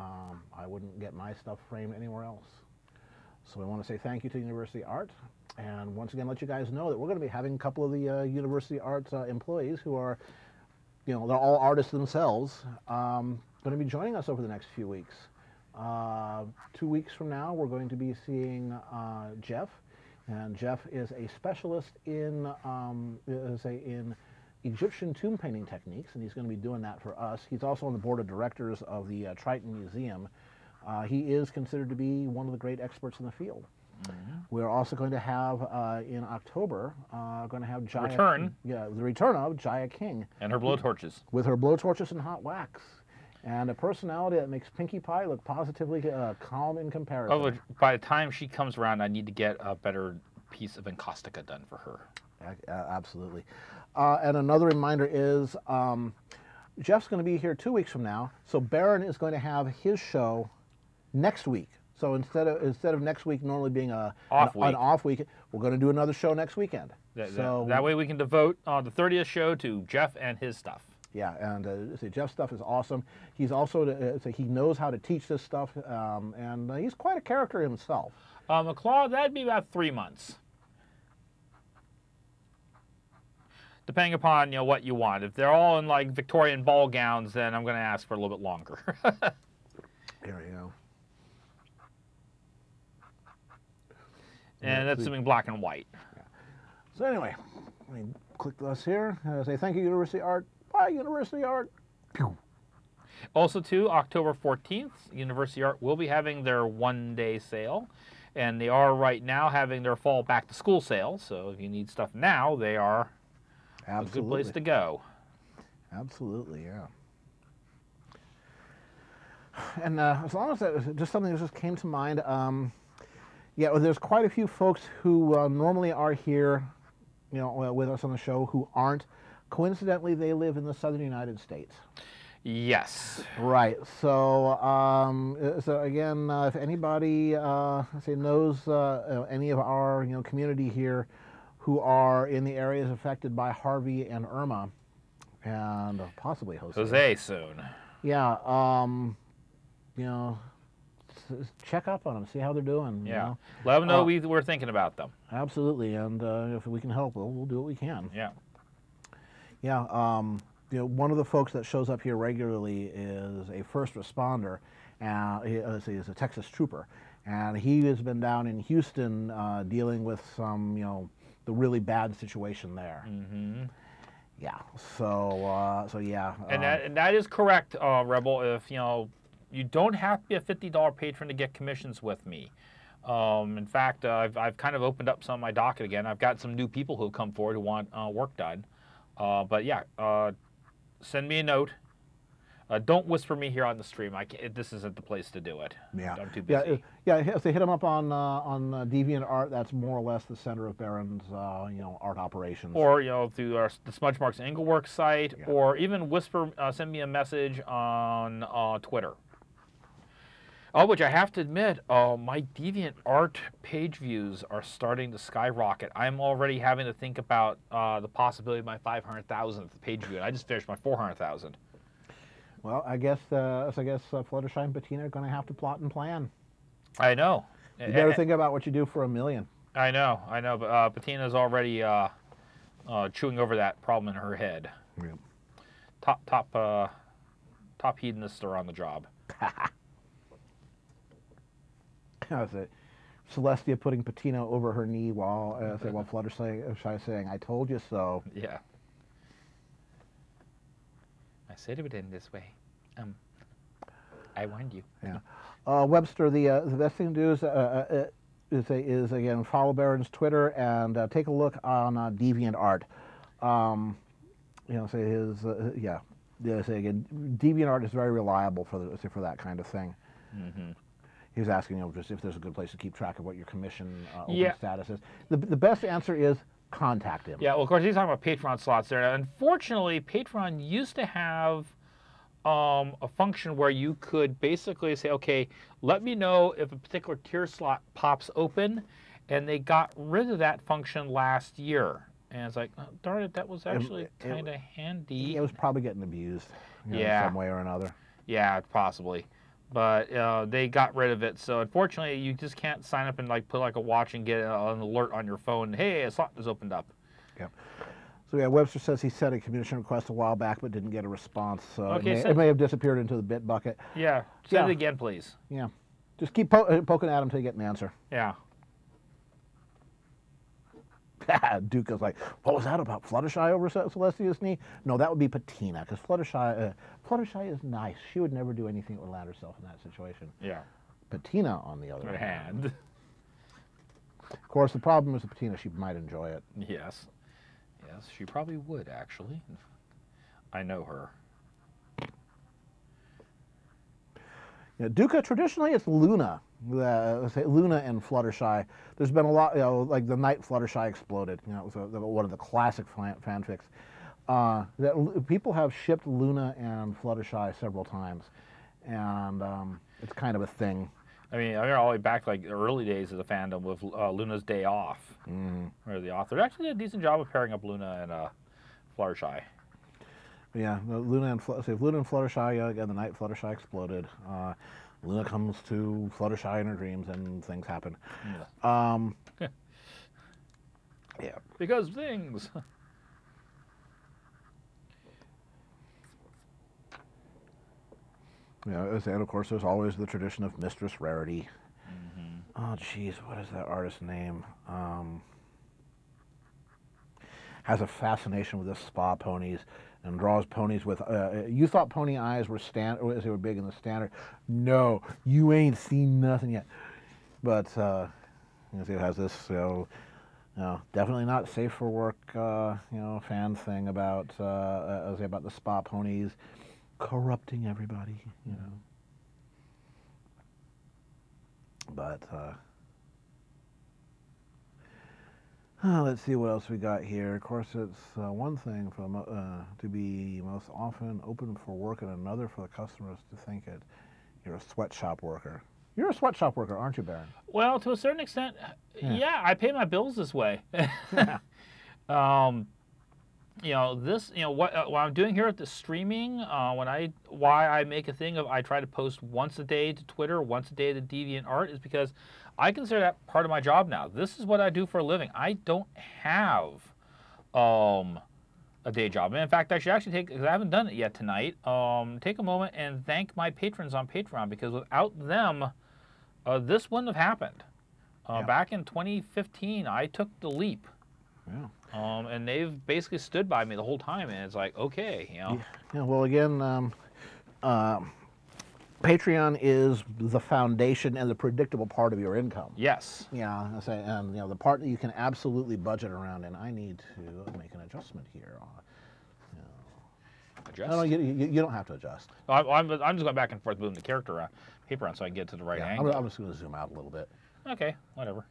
I wouldn't get my stuff framed anywhere else. So we want to say thank you to University Art, and once again let you guys know that we're going to be having a couple of the University Art employees who are, you know, they're all artists themselves, going to be joining us over the next few weeks. 2 weeks from now, we're going to be seeing Jeff, and Jeff is a specialist in in Egyptian tomb painting techniques, and he's going to be doing that for us. He's also on the board of directors of the Triton Museum. He is considered to be one of the great experts in the field. Mm-hmm. We're also going to have in October, going to have the return of Jaya King, and her blowtorches, with her blowtorches and hot wax, and a personality that makes Pinkie Pie look positively calm in comparison. Oh, by the time she comes around, I need to get a better piece of encaustica done for her. Absolutely. And another reminder is Jeff's going to be here 2 weeks from now, so Baron is going to have his show next week. So instead of next week normally being an off week, we're going to do another show next weekend. That way we can devote the 30th show to Jeff and his stuff. Yeah, and Jeff's stuff is awesome. He's also he knows how to teach this stuff, and he's quite a character himself. McClaw, that'd be about 3 months, depending upon what you want. If they're all in like Victorian ball gowns, then I'm going to ask for a little bit longer. There you go. And that's assuming black and white. Yeah. So anyway, let me click this here. Say thank you, University Art. Bye, University Art. Also, too, October 14th, University Art will be having their one-day sale. And they are right now having their fall back-to-school sale. So if you need stuff now, they are a good place to go. Absolutely, yeah. And as long as that, just something that just came to mind, yeah, well, there's quite a few folks who normally are here, with us on the show who aren't. Coincidentally, they live in the southern United States. Yes. Right. So, so again, if anybody knows any of our community here who are in the areas affected by Harvey and Irma, and possibly Jose soon. Yeah. Check up on them, see how they're doing. Yeah. Let them know we're thinking about them. Absolutely, and if we can help, we'll do what we can. Yeah. Yeah. One of the folks that shows up here regularly is a first responder, and he's a Texas trooper, and he has been down in Houston dealing with some, the really bad situation there. Mm-hmm. Yeah. So yeah. And that is correct, Rebel. If you don't have to be a $50 patron to get commissions with me. In fact, I've kind of opened up some of my docket again. I've got some new people who have come forward who want work done. But yeah, send me a note. Don't whisper me here on the stream. This isn't the place to do it. Yeah, I'm too busy. Yeah. So hit them up on DeviantArt. That's more or less the center of Baron's art operations. Or through the Smudge Marks Englework site, or even send me a message on Twitter. Oh, which I have to admit, my DeviantArt page views are starting to skyrocket. I'm already having to think about the possibility of my 500,000th page view, and I just finished my 400,000. Well, I guess Fluttershy and Bettina are going to have to plot and plan. I know. You better think about what you do for $1 million. I know, but Bettina's already chewing over that problem in her head. Yeah. Top hedonists are on the job. That's it. Celestia putting Patina over her knee while Fluttershy saying, "I told you so." Yeah. I said it would end this way. I warned you. Yeah. Webster, the best thing to do is again follow Baron's Twitter and take a look on DeviantArt. Say his say again, DeviantArt is very reliable for that kind of thing. Mm-hmm. He was asking, just if there's a good place to keep track of what your commission open status is. The best answer is contact him. Yeah, well, of course, he's talking about Patreon slots there. Unfortunately, Patreon used to have a function where you could basically say, okay, let me know if a particular tier slot pops open, and they got rid of that function last year. And it's like, oh, darn it, that was actually kind of handy. It was probably getting abused in some way or another. Yeah, possibly. But they got rid of it, so unfortunately, you just can't sign up and put a watch and get an alert on your phone. Hey, a slot is opened up. Yep. So yeah, Webster says he sent a commission request a while back, but didn't get a response. So okay, it may have disappeared into the bit bucket. Yeah, send it again, please. Yeah, just keep poking at him until you get an answer. Yeah. Duke is like, what was that about? Fluttershy over Celestia's knee? No, that would be Patina, because Fluttershy is nice. She would never do anything that would land herself in that situation. Yeah. Patina, on the other hand. Of course, the problem is with Patina, she might enjoy it. Yes. Yes, she probably would, actually. I know her. Duca, traditionally, it's Luna. Luna and Fluttershy. There's been a lot, like the night Fluttershy exploded. It was one of the classic fanfics. That people have shipped Luna and Fluttershy several times, and it's kind of a thing. I mean, I remember all the way back like the early days of the fandom with Luna's Day Off, where the author actually did a decent job of pairing up Luna and Fluttershy. Yeah, Luna and Fluttershy, again, the night Fluttershy exploded. Luna comes to Fluttershy in her dreams, and things happen. Yeah. Because things. And of course, there's always the tradition of Mistress Rarity. Oh, geez, what is that artist's name? Has a fascination with the spa ponies and draws ponies with. You thought pony eyes were they were big in the standard. No, you ain't seen nothing yet. But it has this, definitely not safe for work, fan thing about about the spa ponies corrupting everybody, But let's see what else we got here. Of course, it's one thing for to be most often open for work, and another for the customers to think you're a sweatshop worker. You're a sweatshop worker, aren't you, Baron? Well, to a certain extent, yeah, I pay my bills this way. What I'm doing here at the streaming, why I make a thing of I try to post once a day to Twitter, once a day to DeviantArt, is because I consider that part of my job now. This is what I do for a living. I don't have a day job. And in fact, I should actually because I haven't done it yet tonight, take a moment and thank my patrons on Patreon, because without them, this wouldn't have happened. Back in 2015, I took the leap. Yeah. And they've basically stood by me the whole time, and it's like, okay, Yeah, well, again, Patreon is the foundation and the predictable part of your income. Yes. Yeah, and the part that you can absolutely budget around. And I need to make an adjustment here. Adjust? No, you don't have to adjust. I'm just going back and forth moving the character paper around so I can get to the right angle. I'm just going to zoom out a little bit. Okay, whatever.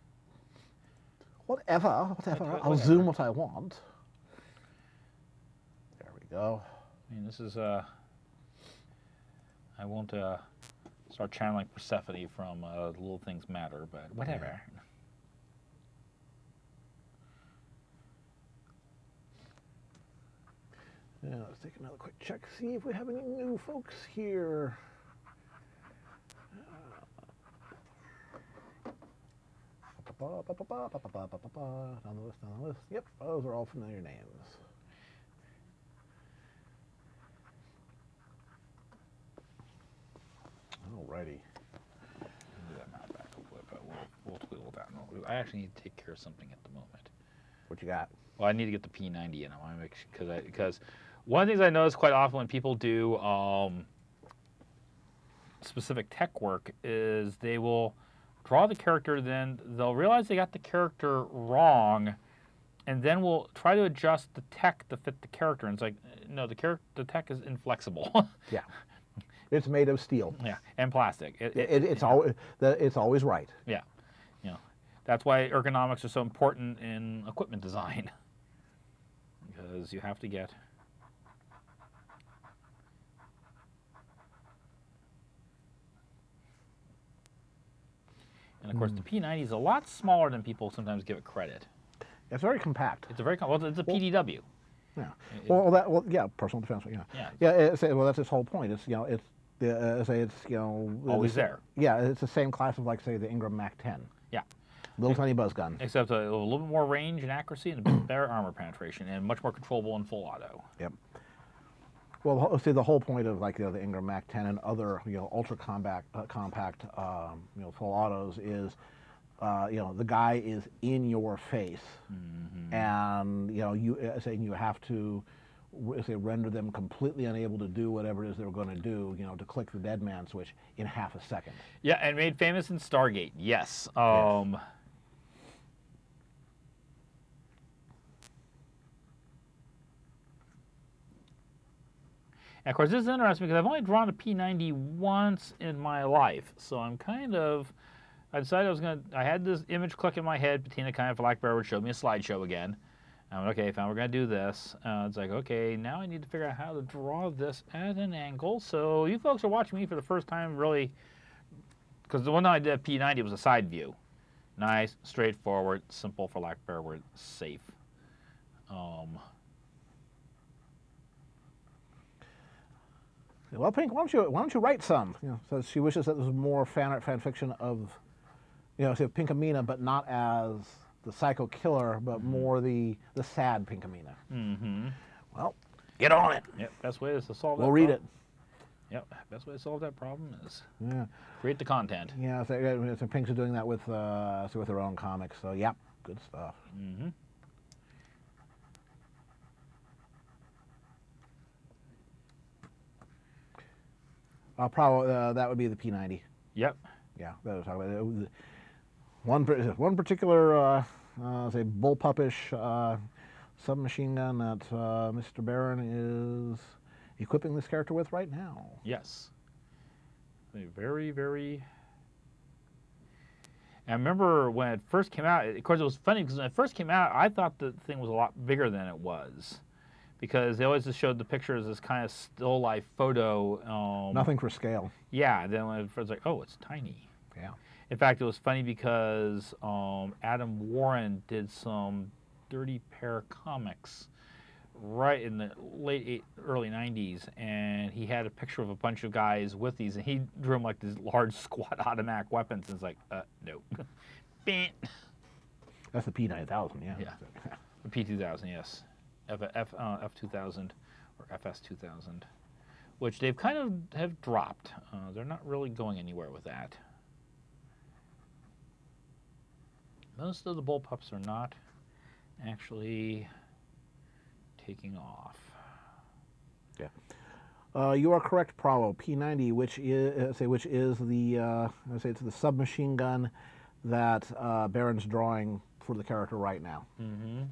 Whatever. I'll zoom what I want. There we go. I mean, this is, I won't start channeling Persephone from Little Things Matter, but whatever. Yeah, let's take another quick check, see if we have any new folks here. Down the list. Yep, those are all familiar names. Alrighty. Do that mount back a flip, but we'll twiddle that. I actually need to take care of something at the moment. What you got? Well, I need to get the P90 in. I want to make sure because one of the things I notice quite often when people do specific tech work is they will draw the character, then they'll realize they got the character wrong, and then we'll try to adjust the tech to fit the character. And it's like, no, the tech is inflexible. Yeah. It's made of steel. Yeah, and plastic. It's always right. Yeah, you know, that's why ergonomics are so important in equipment design, because you have to get. And of course, the P90 is a lot smaller than people sometimes give it credit. It's very compact. It's a very well, it's a PDW. Yeah. Well, yeah, personal defense. Yeah. Yeah. Well, that's its whole point. It's it's always there. Yeah, it's the same class of, like, say, the Ingram Mac 10. Yeah. Little tiny buzz gun. Except a little bit more range and accuracy and a bit better armor penetration and much more controllable in full auto. Yep. Well, see, the whole point of, like, the Ingram Mac 10 and other ultra compact full autos is the guy is in your face, and you have to render them completely unable to do whatever it is they're going to do, to click the dead man switch in half a second. Yeah, and made famous in Stargate. Yes. Yes. And of course, this is interesting because I've only drawn a P90 once in my life, so I'm kind of. I decided I had this image click in my head. Patina kind of Blackbear would show me a slideshow again. I went, okay, fine, we're going to do this. It's like, okay, now I need to figure out how to draw this at an angle. So you folks are watching me for the first time, really, because the one I did at P90 was a side view. Nice, straightforward, simple, for lack of a better word, safe. Well, Pink, why don't you write some? So she wishes that there was more fan fiction of, say, Pinkamena, but not as the psycho killer, but more the sad Pinkamena. Mm-hmm. Well, get on it. Yep, best way is to solve that We'll read it. Yep, best way to solve that problem is Yeah. create the content. Yeah, so Pinks are doing that with their own comics. So, yep, good stuff. Mm-hmm. Probably that would be the P90. Yep. Yeah, that was talking about one particular say bullpupish submachine gun that Mr. Baron is equipping this character with right now. Yes. Very, very. And I remember when it first came out. Of course, it was funny because when it first came out, I thought the thing was a lot bigger than it was, because they always just showed the picture as this kind of still life photo. Nothing for scale. Yeah. Then when it was like, oh, it's tiny. Yeah. In fact, it was funny because Adam Warren did some Dirty Pair comics right in the early 90s, and he had a picture of a bunch of guys with these, and he drew them like these large squat automatic weapons, and it's like, no. That's the P9000, yeah. Yeah. The P2000, yes. F2000 or FS2000, which they've kind of have dropped. They're not really going anywhere with that. Most of the bullpups are not actually taking off. Yeah. You are correct, Bravo. P90, which is the it's the submachine gun that Baron's drawing for the character right now. Mm-hmm.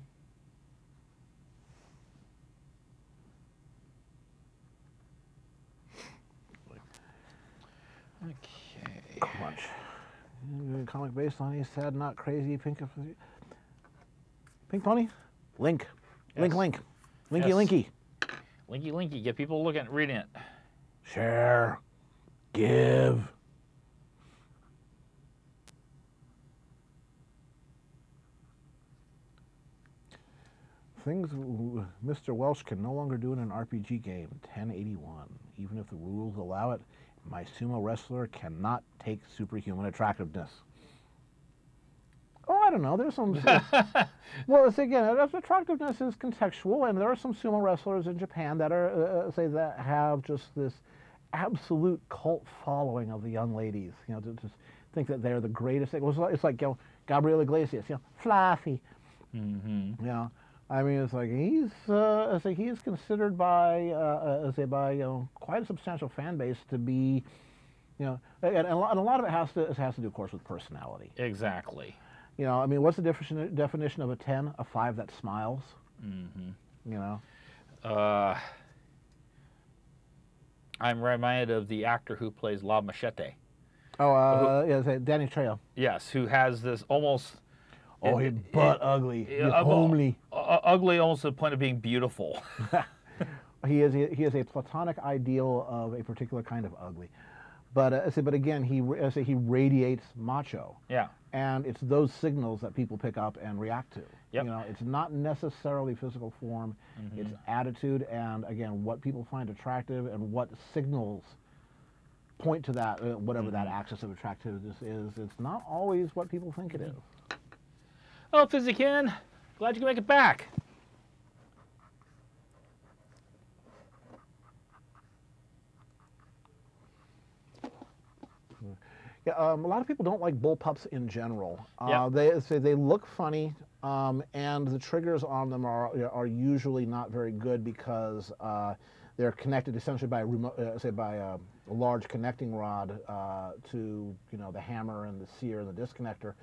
Okay. Crunch. Comic based on a sad, not crazy Pink Pony? Link. Yes. Link. Linky Yes. Linky. Linky Linky. Get people looking, reading it. Share. Give. Things Mr. Welsh can no longer do in an RPG game. 1081. Even if the rules allow it, my sumo wrestler cannot take superhuman attractiveness. Oh, I don't know. There's some. Well, it's, again, attractiveness is contextual, and there are some sumo wrestlers in Japan that are that have just this absolute cult following of the young ladies. You know, to just think that they're the greatest. It's like, you know, Gabriel Iglesias, you know, fluffy. Mm-hmm. You know, I mean, it's like he is considered by by you know, quite a substantial fan base to be, you know, and a lot of it has to do, of course, with personality. Exactly. You know, I mean, what's the definition of a 10? A 5 that smiles. Mm-hmm. You know. I'm reminded of the actor who plays La Machete. Oh, yeah, Danny Trejo. Yes, who has this almost. Oh, he's butt ugly. He's homely. Ugly, almost to the point of being beautiful. He is a platonic ideal of a particular kind of ugly, but again, he radiates macho. Yeah. And it's those signals that people pick up and react to. Yep. You know, it's not necessarily physical form, it's attitude, and again, what people find attractive and what signals point to that, whatever that axis of attractiveness is. It's not always what people think it is. Oh, Fizzykin, glad you can make it back. Yeah, a lot of people don't like bullpups in general. Yeah. They say they look funny, and the triggers on them are usually not very good because they're connected essentially by a large connecting rod to, you know, the hammer and the sear and the disconnector,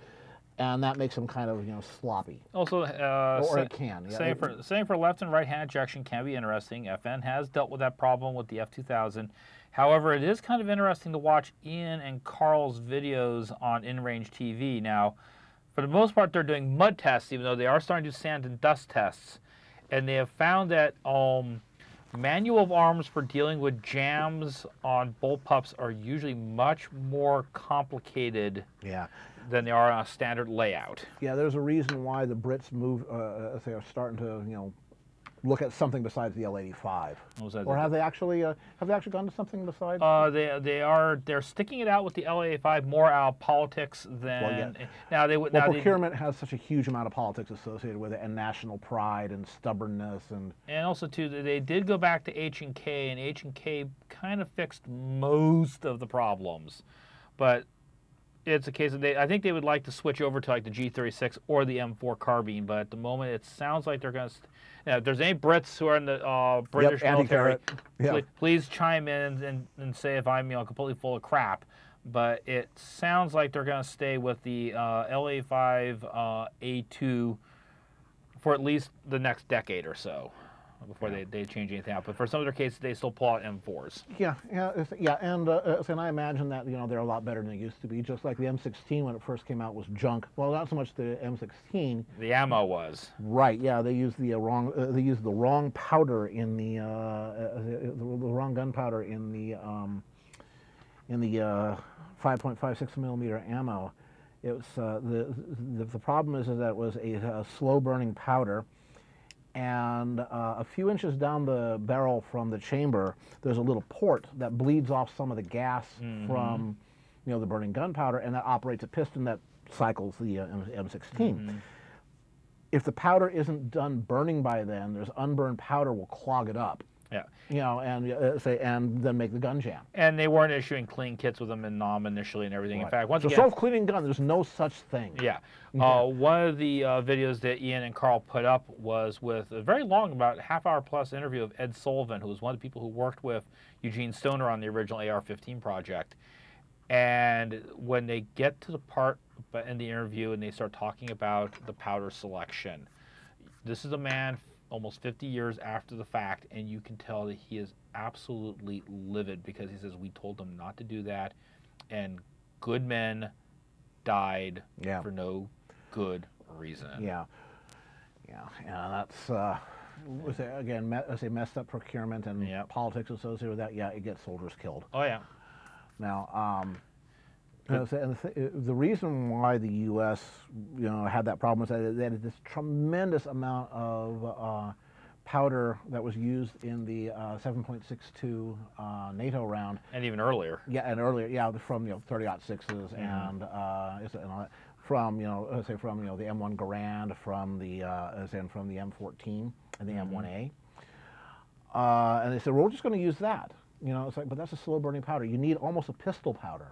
and that makes them kind of, you know, sloppy. Also, or it can. Yeah. Same for left and right hand ejection can be interesting. FN has dealt with that problem with the F2000. However, it is kind of interesting to watch Ian and Carl's videos on in-range TV. Now, for the most part, they're doing mud tests, even though they are starting to do sand and dust tests. And they have found that manual of arms for dealing with jams on bullpups are usually much more complicated than they are on a standard layout. Yeah, there's a reason why the Brits they are starting to, you know, look at something besides the L85. Or have they actually gone to something besides? They're sticking it out with the L85 more out of politics than procurement has such a huge amount of politics associated with it, and national pride and stubbornness, and also too, they did go back to H&K, and H&K kind of fixed most of the problems, but it's a case of I think they would like to switch over to like the G36 or the M4 carbine, but at the moment it sounds like they're going to. If there's any Brits who are in the British military, please chime in and say if I'm, you know, completely full of crap. But it sounds like they're going to stay with the LA5 A2 for at least the next decade or so before they change anything out. But for some of their cases, they still pull out M4s. And I imagine that, you know, they're a lot better than they used to be. Just like the M16 when it first came out was junk. Well, not so much the M16. The ammo was right. Yeah, they used the wrong powder in the wrong gunpowder in the 5.56 millimeter ammo. It was the problem is that it was a slow burning powder. And a few inches down the barrel from the chamber, there's a little port that bleeds off some of the gas from, you know, the burning gunpowder, and that operates a piston that cycles the M16. If the powder isn't done burning by then, there's unburned powder will clog it up. Yeah. You know, and then make the gun jam. And they weren't issuing clean kits with them in NOM initially and everything. Right. In fact, once again, self-cleaning gun, there's no such thing. Yeah. One of the videos that Ian and Carl put up was with a very long, about half-hour plus interview of Ed Sullivan, who was one of the people who worked with Eugene Stoner on the original AR-15 project. And when they get to the part in the interview and they start talking about the powder selection, this is a man almost 50 years after the fact, and you can tell that he is absolutely livid because he says, we told them not to do that, and good men died for no good reason. Yeah, that's, again, messed up procurement and politics associated with that. Yeah, it gets soldiers killed. Oh, yeah. Now, the reason why the U.S. you know had that problem was that they had this tremendous amount of powder that was used in the 7.62 NATO round, and even earlier. Yeah, and earlier, yeah, from, you know, 30-06s and from, you know, from, you know, the M1 Garand, from the M14 and the M1A, and they said, well, we're just going to use that. You know, it's like, but that's a slow burning powder. You need almost a pistol powder,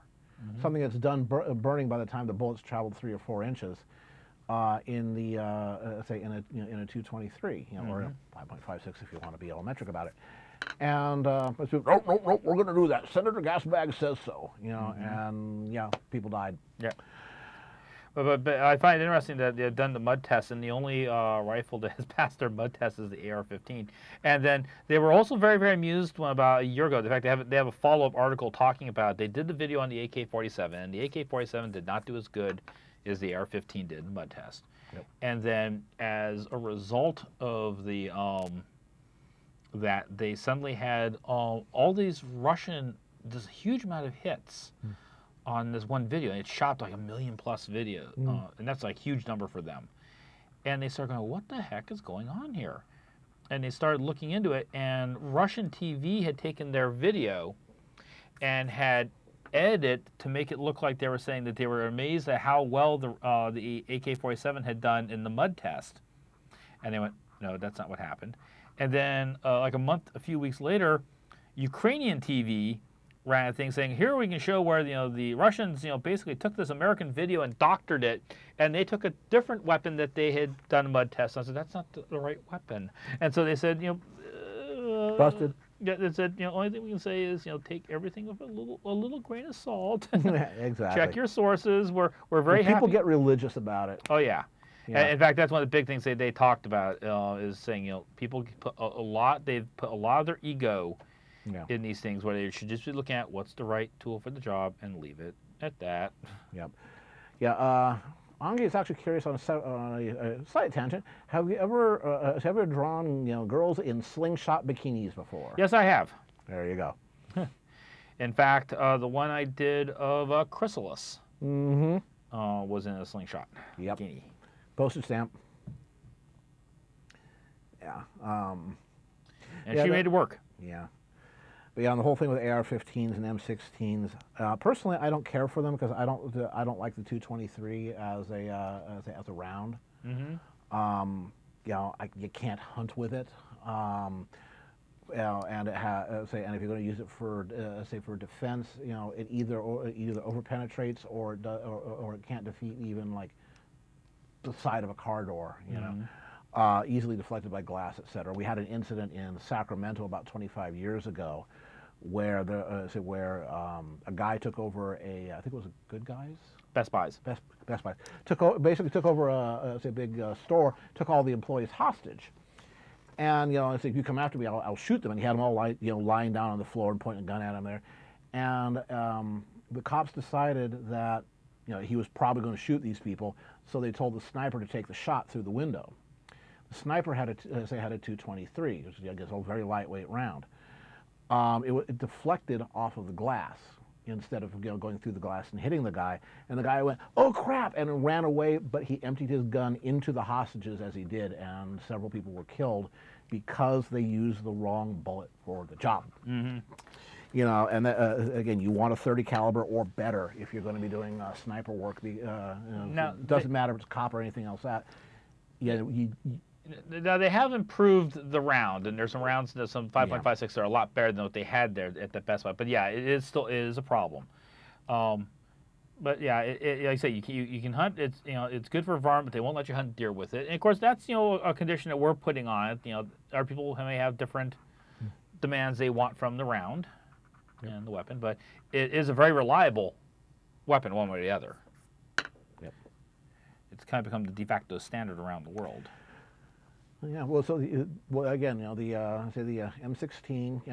something that's done burning by the time the bullets traveled 3 or 4 inches. In the say in a in a 223, you know, or a 5.56 if you want to be elementary about it. And nope, we're going to do that. Senator Gasbag says so. You know, and yeah, people died. Yeah. But I find it interesting that they've done the mud test, and the only rifle that has passed their mud test is the AR-15. And then they were also very, very amused when about a year ago. In fact, they have a follow-up article talking about it. They did the video on the AK-47, and the AK-47 did not do as good as the AR-15 did in the mud test. Yep. And then as a result of the that they suddenly had all these this huge amount of hits on this one video, and it shot like 1 million+ videos, and that's like a huge number for them. And they started going, what the heck is going on here? And they started looking into it, and Russian TV had taken their video and had edited to make it look like they were saying that they were amazed at how well the AK-47 had done in the mud test. And they went, no, that's not what happened. And then like a few weeks later, Ukrainian TV ran a thing saying, here we can show where the Russians basically took this American video and doctored it, and they took a different weapon that they had done a mud test. And I said, that's not the right weapon. And so they said, Busted. Yeah, they said, only thing we can say is, take everything with a little grain of salt. Exactly. Check your sources. We're very happy. People happy. get religious about it. Oh yeah. Yeah. In fact, that's one of the big things they talked about is saying, people put they've put a lot of their ego in these things, where they should just be looking at what's the right tool for the job and leave it at that. Yep. Yeah. Angi is actually curious on a slight tangent. Have you ever drawn girls in slingshot bikinis before? Yes, I have. There you go. In fact, the one I did of Chrysalis was in a slingshot bikini. Postage stamp. Yeah. And she made it work. Yeah. But yeah, on the whole thing with AR-15s and M16s, personally, I don't care for them because I don't like the 223 as a round. You can't hunt with it. And and if you're going to use it for say for defense, it either overpenetrates or it can't defeat even like the side of a car door. Easily deflected by glass, etc. We had an incident in Sacramento about 25 years ago, where a guy took over I think it was a Good Guys? Best Buys. Best Buys. Basically took over a big store, took all the employees hostage. And I said, if you come after me, I'll shoot them. And he had them all lying down on the floor and pointing a gun at him there. And the cops decided that he was probably going to shoot these people, so they told the sniper to take the shot through the window. The sniper had a 223, which is, I guess, a very lightweight round. It deflected off of the glass instead of going through the glass and hitting the guy. And the guy went, "Oh crap!" and ran away. But he emptied his gun into the hostages as he did, and several people were killed because they used the wrong bullet for the job. And again, you want a 30 caliber or better if you're going to be doing sniper work. Now, it doesn't matter if it's cop or anything else. Now they have improved the round, and there's some rounds, some 5.56 that are a lot better than what they had there at the Best Buy. But yeah, it is a problem. But yeah, like I say, you can hunt. It's good for varmint, but they won't let you hunt deer with it. And of course, that's a condition that we're putting on it. Our people may have different demands they want from the round and the weapon, but it is a very reliable weapon, one way or the other. Yep. It's kind of become the de facto standard around the world. Yeah, well, again, the M16,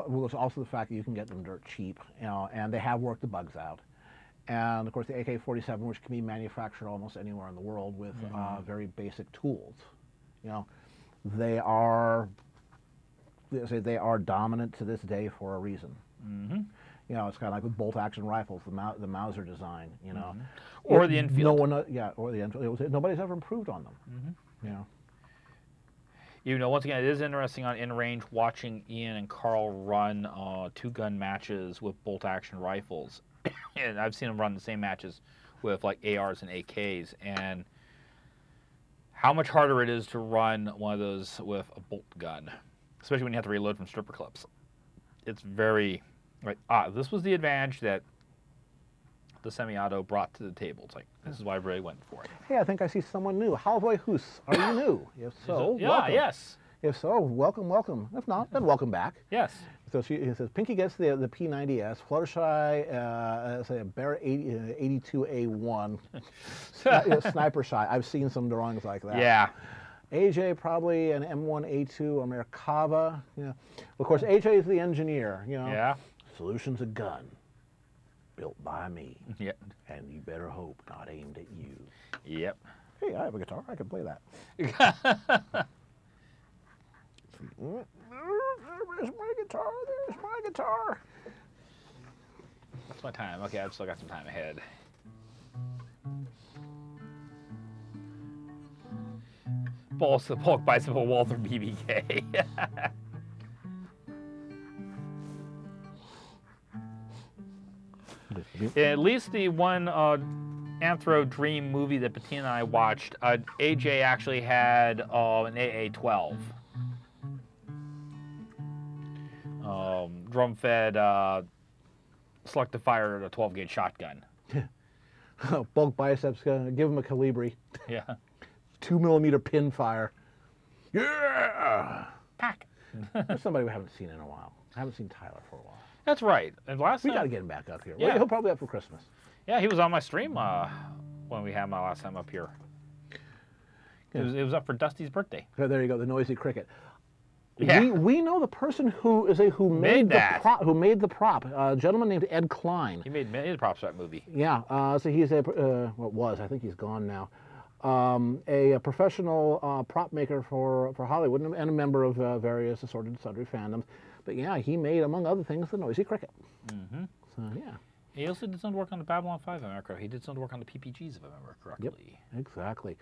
was also the fact that you can get them dirt cheap, and they have worked the bugs out, and of course the AK-47, which can be manufactured almost anywhere in the world with very basic tools, they are dominant to this day for a reason. It's kind of like with bolt-action rifles, the Mauser design, or the Enfield. Or the Enfield. Nobody's ever improved on them. Once again, it is interesting on in-range watching Ian and Carl run two-gun matches with bolt-action rifles. And I've seen them run the same matches with like ARs and AKs, and how much harder it is to run one of those with a bolt gun, especially when you have to reload from stripper clips. it's very like this was the advantage that the semi-auto brought to the table. It's like this is why I really went for it. Hey, I think I see someone new. How voy hus? Are you new? If so, Yeah, welcome. yes. If so, welcome, welcome. If not, then welcome back. Yes. So it says Pinky gets the P90S, Fluttershy, say a Barrett 82A1, Sniper Shy. I've seen some drawings like that. Yeah. AJ probably an M1A2 or Merkava. Yeah. Of course, AJ is the engineer. You know. Yeah. Solution's a gun built by me. Yep. And you better hope not aimed at you. Yep. Hey, I have a guitar. I can play that. There's my guitar. There's my guitar. What's my time? Okay, I've still got some time ahead. Bulk bicycle Walther BBK. At least the one Anthro Dream movie that Bettina and I watched, AJ actually had an AA-12. Drum-fed selective fire at a 12-gauge shotgun. Bulk biceps, give him a Calibri. Yeah. 2mm pin fire. Yeah! Pack. There's somebody we haven't seen in a while. I haven't seen Tyler for a while. That's right. And last We time, got to get him back up here. Yeah. He'll probably up for Christmas. yeah, he was on my stream when we had my last time up here. It was up for Dusty's birthday. So there you go, the noisy cricket. Yeah. We know the person who made that. the prop. A gentleman named Ed Klein. He made the props for that movie. Yeah. So he's I think he's gone now. A professional prop maker for Hollywood and a member of various assorted and sundry fandoms. But yeah, he made, among other things, the noisy cricket. Mm-hmm. So yeah. He also did some work on the Babylon 5, if I remember correctly. He did some work on the PPGs, if I remember correctly. Yep, exactly.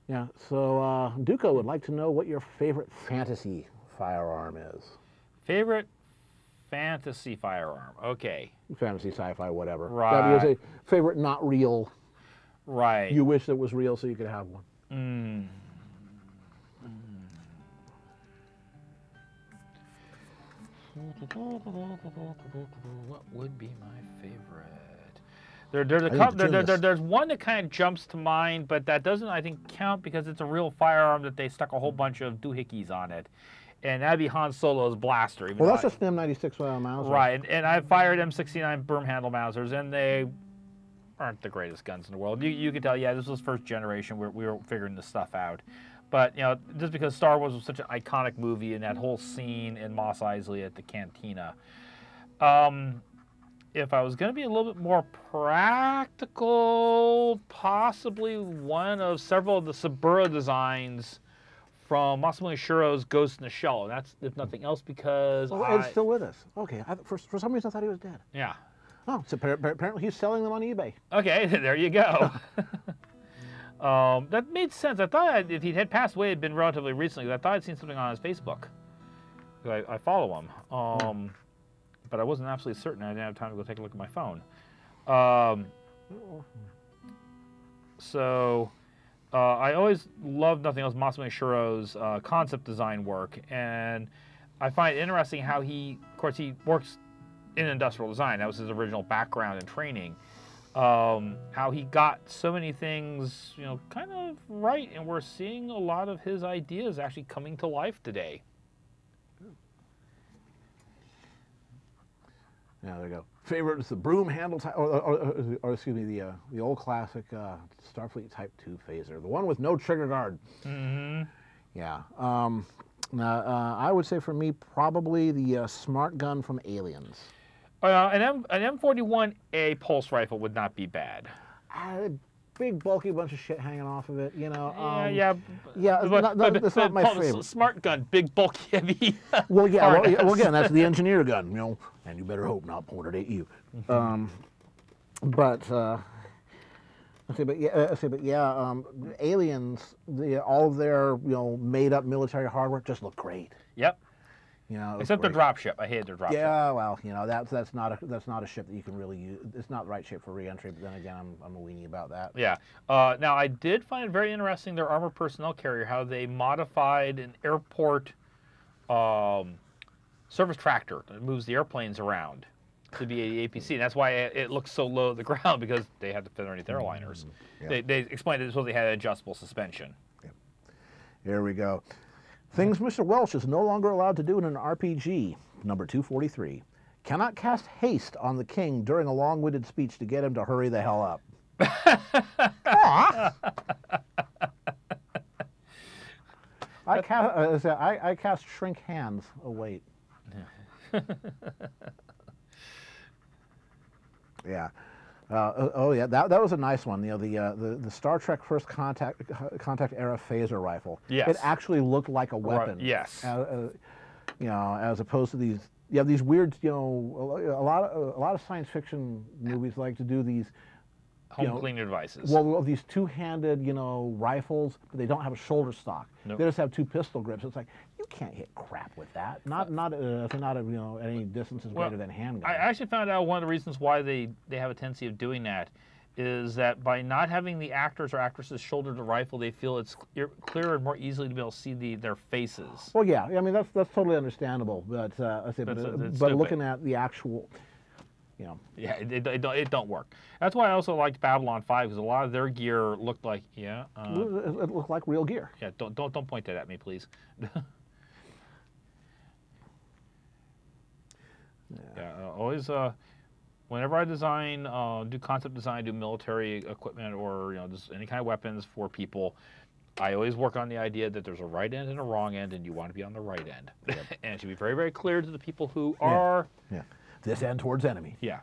Yeah, so Duco would like to know what your favorite fantasy firearm is. Favorite fantasy firearm? Okay. Fantasy, sci-fi, whatever. Right. That is a favorite not real. Right. You wish it was real so you could have one. What would be my favorite? There's one that kind of jumps to mind, but that doesn't, I think, count because it's a real firearm that they stuck a whole bunch of doohickeys on it. And that'd be Han Solo's blaster. Well, that's just an M96 Mauser. Right, and I fired M69 berm handle Mausers, and they aren't the greatest guns in the world. You can tell, yeah, this was first generation where we were figuring this stuff out. But, you know, just because Star Wars was such an iconic movie and that whole scene in Mos Eisley at the cantina, if I was going to be a little bit more practical, possibly one of several of the Saburo designs from Masamune Shiro's Ghost in the Shell. And that's, if nothing else, because Ed's still with us. Okay, for some reason I thought he was dead. Yeah. Oh, so apparently he's selling them on eBay. Okay, there you go. That made sense. I thought if he had passed away, it had been relatively recently. I thought I'd seen something on his Facebook. I follow him. But I wasn't absolutely certain. I didn't have time to go take a look at my phone. I always loved nothing else Masamune Shiro's concept design work, and I find it interesting how he works in industrial design. That was his original background and training. How he got so many things, you know, kind of right, and we're seeing a lot of his ideas actually coming to life today. Yeah, there you go. Favorite is the broom handle type, or excuse me, the old classic Starfleet Type 2 phaser, the one with no trigger guard. Mm-hmm. Yeah. I would say for me probably the smart gun from Aliens. An M41A pulse rifle would not be bad. Big bulky bunch of shit hanging off of it, you know. Yeah. That's not my favorite. Smart gun, big bulky heavy. Well, yeah. Well, again, that's the engineer gun, you know, and you better hope not pointed at you. Aliens, all of their made up military hardware just look great. Yep. You know, except their dropship. I hate their dropship. Yeah, well, you know, that's not a ship that you can really use. It's not the right shape for re-entry. But then again, I'm a weenie about that. Yeah. Now I did find it very interesting their armored personnel carrier, how they modified an airport surface tractor that moves the airplanes around to be a APC. And that's why it looks so low to the ground, because they have to fit underneath airliners. Yeah. They explained it so they had adjustable suspension. Yeah. Here we go. Things Mr. Welsh is no longer allowed to do in an RPG. Number 243. Cannot cast haste on the king during a long-winded speech to get him to hurry the hell up. I cast shrink hands. Oh, wait. Yeah. Oh yeah, that was a nice one. You know, the Star Trek First Contact era phaser rifle. Yes. It actually looked like a weapon. Right. Yes. You know, as opposed to these. You have these weird. You know, a lot of science fiction movies like to do these. Home cleaner devices. Well, these two-handed, you know, rifles, but they don't have a shoulder stock. Nope. They just have two pistol grips. It's like you can't hit crap with that. Not you know, any distances greater than handgun. I actually found out one of the reasons why they have a tendency of doing that is that by not having the actors or actresses shoulder the rifle, they feel it's clearer and more easily to be able to see their faces. Well, yeah, I mean that's totally understandable, but but looking at the actual. You know. Yeah, it don't work. That's why I also liked Babylon 5, because a lot of their gear looked like it looked like real gear. Yeah, don't point that at me, please. Always whenever I design, do concept design, do military equipment, or you know just any kind of weapons for people, I always work on the idea that there's a right end and a wrong end, and you want to be on the right end. Yep. And it should be very, very clear to the people who are. Yeah. This end towards enemy. Yeah.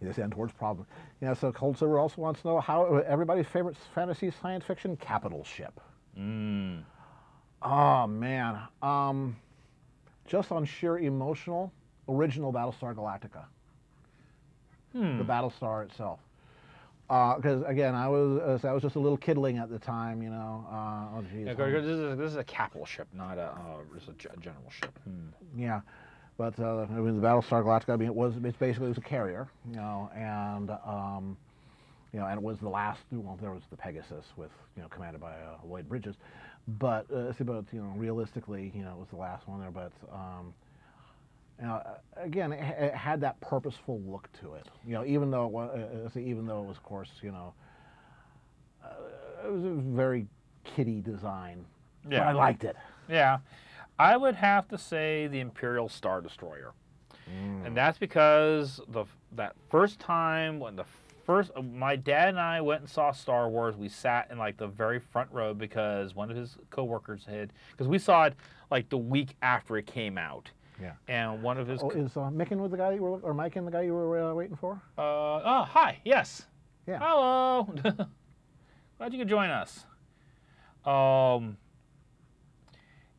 This end towards problem. You know, so Cold Silver also wants to know how everybody's favorite fantasy science fiction capital ship. Oh man, just on sheer emotional, original Battlestar Galactica. The Battlestar itself. Because again, I was just a little kidling at the time, you know. Oh geez. Yeah, this is a capital ship, not just a general ship. Yeah. But I mean, the Battlestar Galactica. I mean, it was a carrier, you know, and you know, and it was the last. Well, there was the Pegasus with, you know, commanded by Lloyd Bridges, but you know, realistically, you know, it was the last one there. But you know, again, it had that purposeful look to it. You know, even though it was, of course, you know, it was a very kiddie design. Yeah, but I liked it. Yeah. I would have to say the Imperial Star Destroyer, and that's because that first time when my dad and I went and saw Star Wars, we sat in like the very front row because one of his coworkers because we saw it like the week after it came out. Yeah. And one of his is Micken with the guy or Mike and the guy you were waiting for? Hi, yes. Yeah. Hello. Glad you could join us.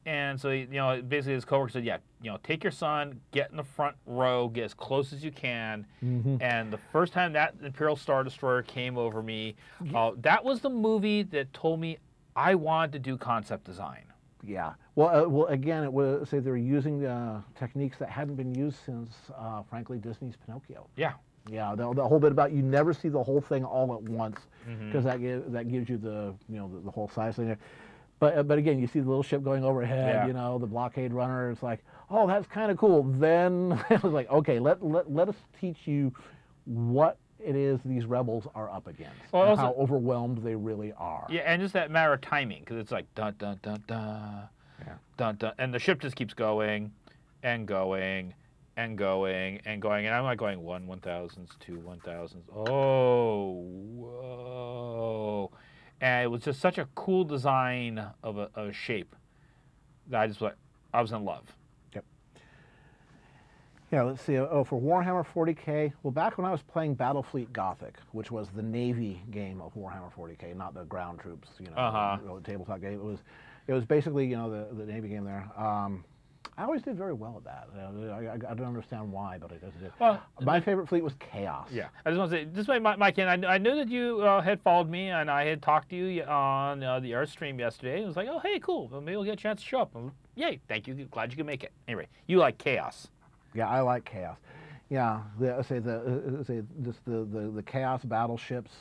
And so, you know, basically his coworker said, yeah, you know, take your son, get in the front row, get as close as you can. And the first time that Imperial Star Destroyer came over me, that was the movie that told me I wanted to do concept design. Yeah. Well, again, it was they were using techniques that hadn't been used since, frankly, Disney's Pinocchio. Yeah. Yeah, the whole bit about you never see the whole thing all at once, because that gives you the whole size thing there. But again, you see the little ship going overhead, you know, the blockade runner. It's like, oh, that's kind of cool. Then it was like, okay, let us teach you what it is these rebels are up against, and also, how overwhelmed they really are. Yeah, and just that matter of timing, because it's like dun dun dun dun, dun dun, and the ship just keeps going, and going, and going, and going, and I'm like going 1,000s, 2 1,000s. Oh, whoa. And it was just such a cool design of a shape that I was in love. Yep. Yeah, let's see. Oh, for Warhammer 40K, well, back when I was playing Battlefleet Gothic, which was the Navy game of Warhammer 40K, not the ground troops, you know, tabletop game. It was basically, you know, the Navy game there. I always did very well at that. I don't understand why, but I just did. Well, my favorite fleet was Chaos. Yeah, I just want to say, this way, Mike, and I knew that you had followed me, and I had talked to you on the art stream yesterday. It was like, oh, hey, cool. Well, maybe we'll get a chance to show up. Yay, thank you. Glad you could make it. Anyway, you like Chaos. Yeah, I like Chaos. Yeah, the Chaos battleships.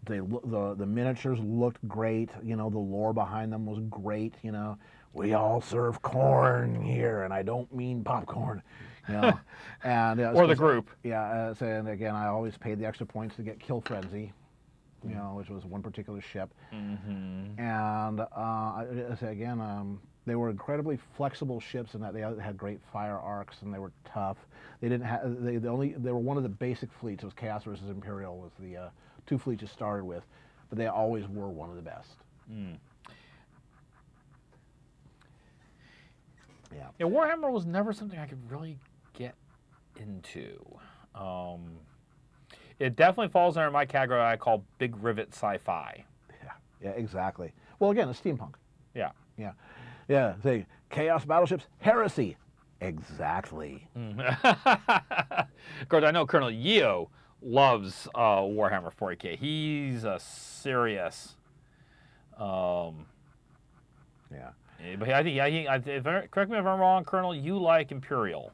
The miniatures looked great. You know, the lore behind them was great. You know. we all serve corn here, and I don't mean popcorn. You know, and Or the group. Yeah, and again, I always paid the extra points to get Kill Frenzy, you know, which was one particular ship. Mm-hmm. And I say again, they were incredibly flexible ships in that they had great fire arcs and they were tough. They didn't have they were one of the basic fleets. It was Chaos versus Imperial was the two fleets you started with, but they always were one of the best. Mm. Yeah. Yeah, Warhammer was never something I could really get into. It definitely falls under my category I call big rivet sci-fi. Yeah, exactly. Well, again, it's steampunk. Yeah. Yeah. Yeah, say, Chaos battleships, heresy. Exactly. Of course, I know Colonel Yeo loves Warhammer 40K. He's a serious... Yeah. But I think correct me if I'm wrong, Colonel, you like Imperial.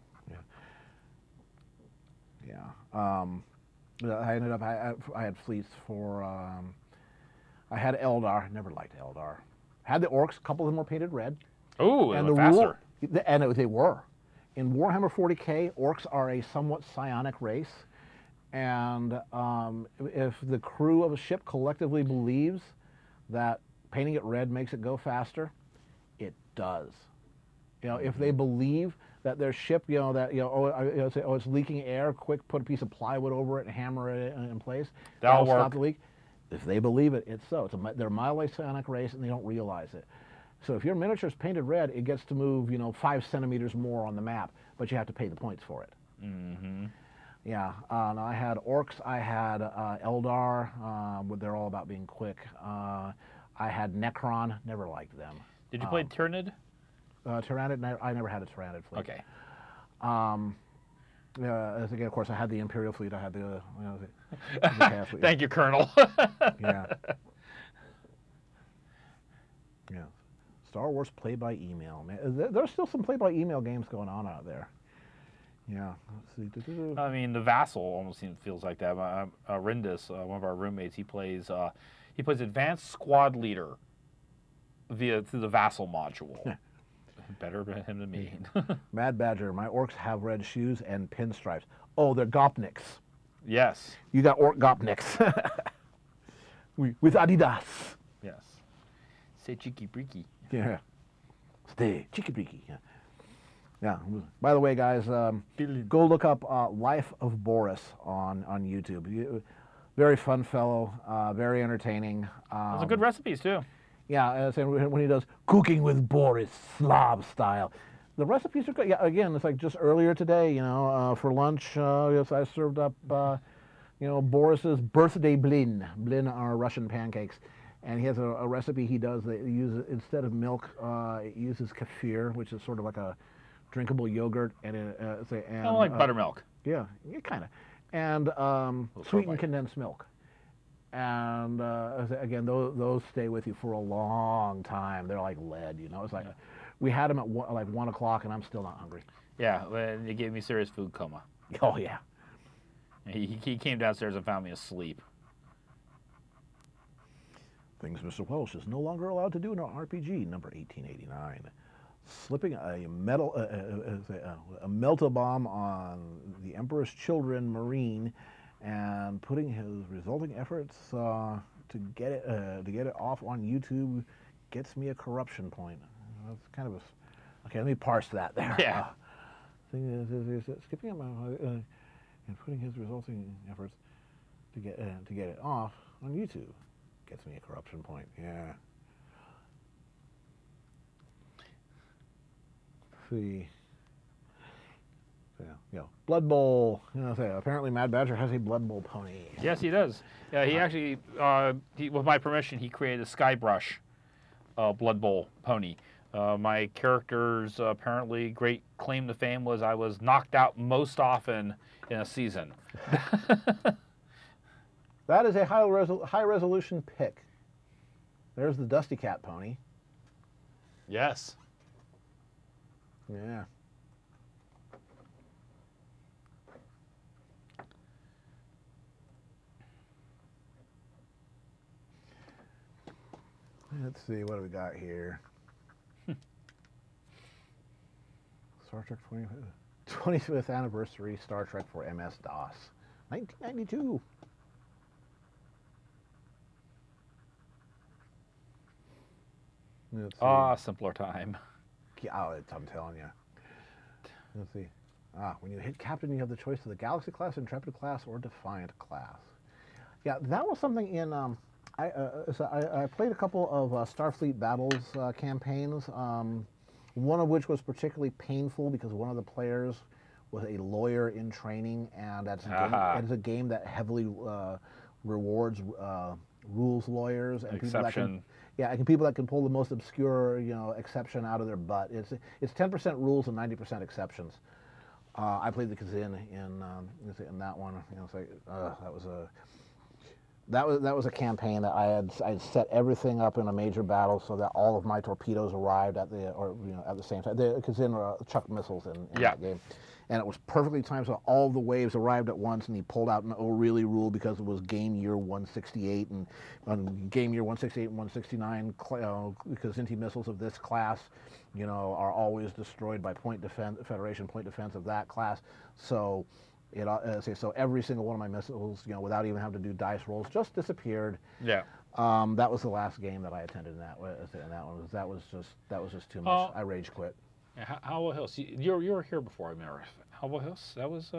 Yeah. I ended up, I had fleets for, I had Eldar, never liked Eldar. Had the orcs, a couple of them were painted red. Ooh, and the faster. They were. In Warhammer 40K, orcs are a somewhat psionic race. And if the crew of a ship collectively believes that painting it red makes it go faster, it does. You know, if they believe that their ship, it's leaking air, quick, put a piece of plywood over it and hammer it in place. That'll work. Stop the leak. If they believe it, it's so. They're a mildly psionic race and they don't realize it. So if your miniature's painted red, it gets to move, 5 centimeters more on the map, but you have to pay the points for it. Mm-hmm. Yeah, I had orcs, I had Eldar, they're all about being quick. I had Necron, never liked them. Did you play Tyrannid? Tyrannid, I never had a Tyrannid fleet. Okay. Again, of course, I had the Imperial fleet, I had the Chaos fleet. Thank you, Colonel. Yeah. Yeah. Star Wars play by email. Man, there's still some play by email games going on out there. Yeah. Let's see. I mean, the Vassal almost feels like that. Rindis, one of our roommates, he plays Advanced Squad Leader through the Vassal module. Better than him than me. Mad Badger, my orcs have red shoes and pinstripes. Oh, they're Gopniks. Yes. You got orc Gopniks. With Adidas. Yes. Say cheeky breaky. Yeah. Stay cheeky breaky. Yeah. Yeah. By the way, guys, go look up Life of Boris on YouTube. Very fun fellow, very entertaining. Those are good recipes too. Yeah, when he does cooking with Boris, Slav style. The recipes are good. Yeah, again, it's like just earlier today, for lunch, yes, I served up, Boris's birthday blin. Blin are Russian pancakes. And he has a recipe he does that uses, instead of milk, it uses kefir, which is sort of like a drinkable yogurt. And kind of like buttermilk. Yeah, kind of. And sweetened condensed milk. And again, those stay with you for a long time. They're like lead, It's like we had them at 1 o'clock, and I'm still not hungry. Yeah, it gave me serious food coma. Oh yeah. He came downstairs and found me asleep. Things Mr. Welsh is no longer allowed to do in an RPG, number 1889. Slipping a melt-a-bomb on the Emperor's Children Marine and putting his resulting efforts to get it off on YouTube gets me a corruption point. That's kind of a... Okay, let me parse that there. Yeah. Skipping and putting his resulting efforts to get it off on YouTube gets me a corruption point. Yeah. See. Yeah, Blood Bowl. Apparently Mad Badger has a Blood Bowl pony. Yes, he does. Yeah, he actually, with my permission, he created a Skybrush Blood Bowl pony. My character's apparently great claim to fame was I was knocked out most often in a season. That is a high resolution pick. There's the Dusty Cat pony. Yes. Yeah. Let's see, what do we got here? Star Trek 25th anniversary Star Trek for MS-DOS, 1992. Simpler time. Yeah, I'm telling you. Let's see. When you hit Captain, you have the choice of the Galaxy class, Intrepid class, or Defiant class. Yeah, that was something in. I played a couple of Starfleet Battles campaigns. One of which was particularly painful because one of the players was a lawyer in training, and that's a game that heavily rewards rules lawyers and Exception. people that can pull the most obscure exception out of their butt. It's 10% rules and 90% exceptions. I played the Kazin in that one. That was a campaign that I had set everything up in a major battle so that all of my torpedoes arrived at the same time. The Kazin chucked missiles in that game, and it was perfectly timed so all the waves arrived at once. And he pulled out an O'Reilly rule because it was game year 168, and on game year 168 and 169, Kazinti missiles of this class, are always destroyed by Federation point defense of that class. So. So every single one of my missiles, without even having to do dice rolls, just disappeared. Yeah. That was the last game that I attended in that one. That was just too much. I rage quit. Yeah, Howell Hills. You were here before, I remember. Howell Hills. That was.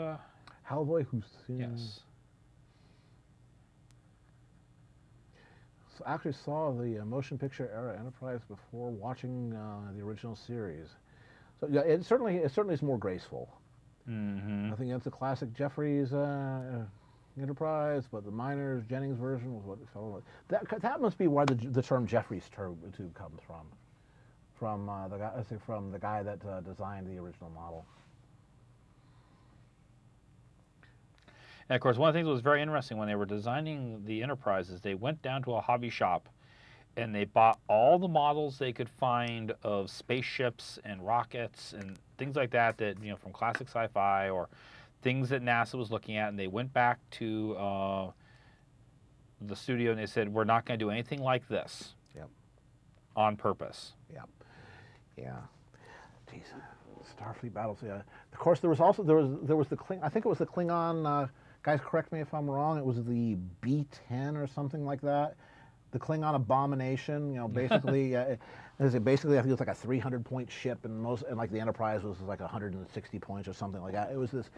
Howell Hills. Yes. So I actually saw the motion picture era Enterprise before watching the original series. So yeah, it certainly is more graceful. Mm-hmm. Nothing against the classic Jeffries Enterprise, but the Miners Jennings version was what it felt like. That must be why the term Jeffries tube comes from the guy that designed the original model. And of course, one of the things that was very interesting when they were designing the Enterprise is they went down to a hobby shop and they bought all the models they could find of spaceships and rockets and things like that from classic sci-fi or things that NASA was looking at, and they went back to the studio and they said, we're not going to do anything like this. Yep. On purpose. Yep. Yeah. Jeez. Starfleet battles. Yeah. Of course, there was the I think it was the Klingon. Guys, correct me if I'm wrong. It was the B-10 or something like that. The Klingon abomination, basically, basically I think it was like a 300-point ship, and like the Enterprise was like 160 points or something like that. It was this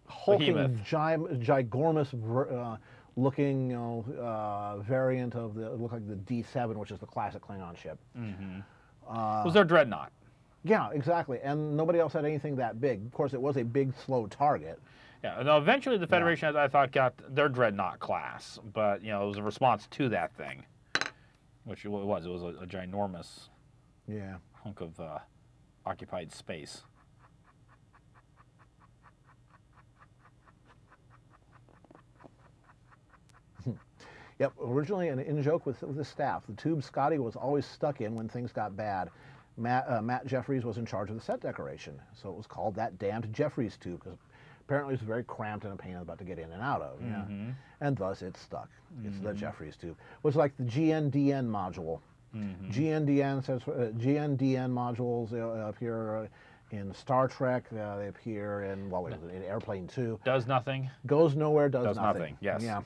hulking, ginormous looking variant of looked like the D7, which is the classic Klingon ship. Mm-hmm. Was their dreadnought? Yeah, exactly. And nobody else had anything that big. Of course, it was a big, slow target. Yeah, no, eventually the Federation, I thought, got their dreadnought class, but it was a response to that thing, which it was. It was a ginormous hunk of occupied space. Yep, originally an in-joke with the staff. The tube Scotty was always stuck in when things got bad. Matt Jeffries was in charge of the set decoration, so it was called that damned Jeffries tube, because apparently it's very cramped and a pain about to get in and out of. Yeah. Mm-hmm. And thus it's stuck. It's the Jeffries tube. It was like the GNDN module. Mm-hmm. GNDN modules appear in Star Trek. They appear in, in Airplane 2. Does nothing. Goes nowhere, does nothing. Yes. Yeah.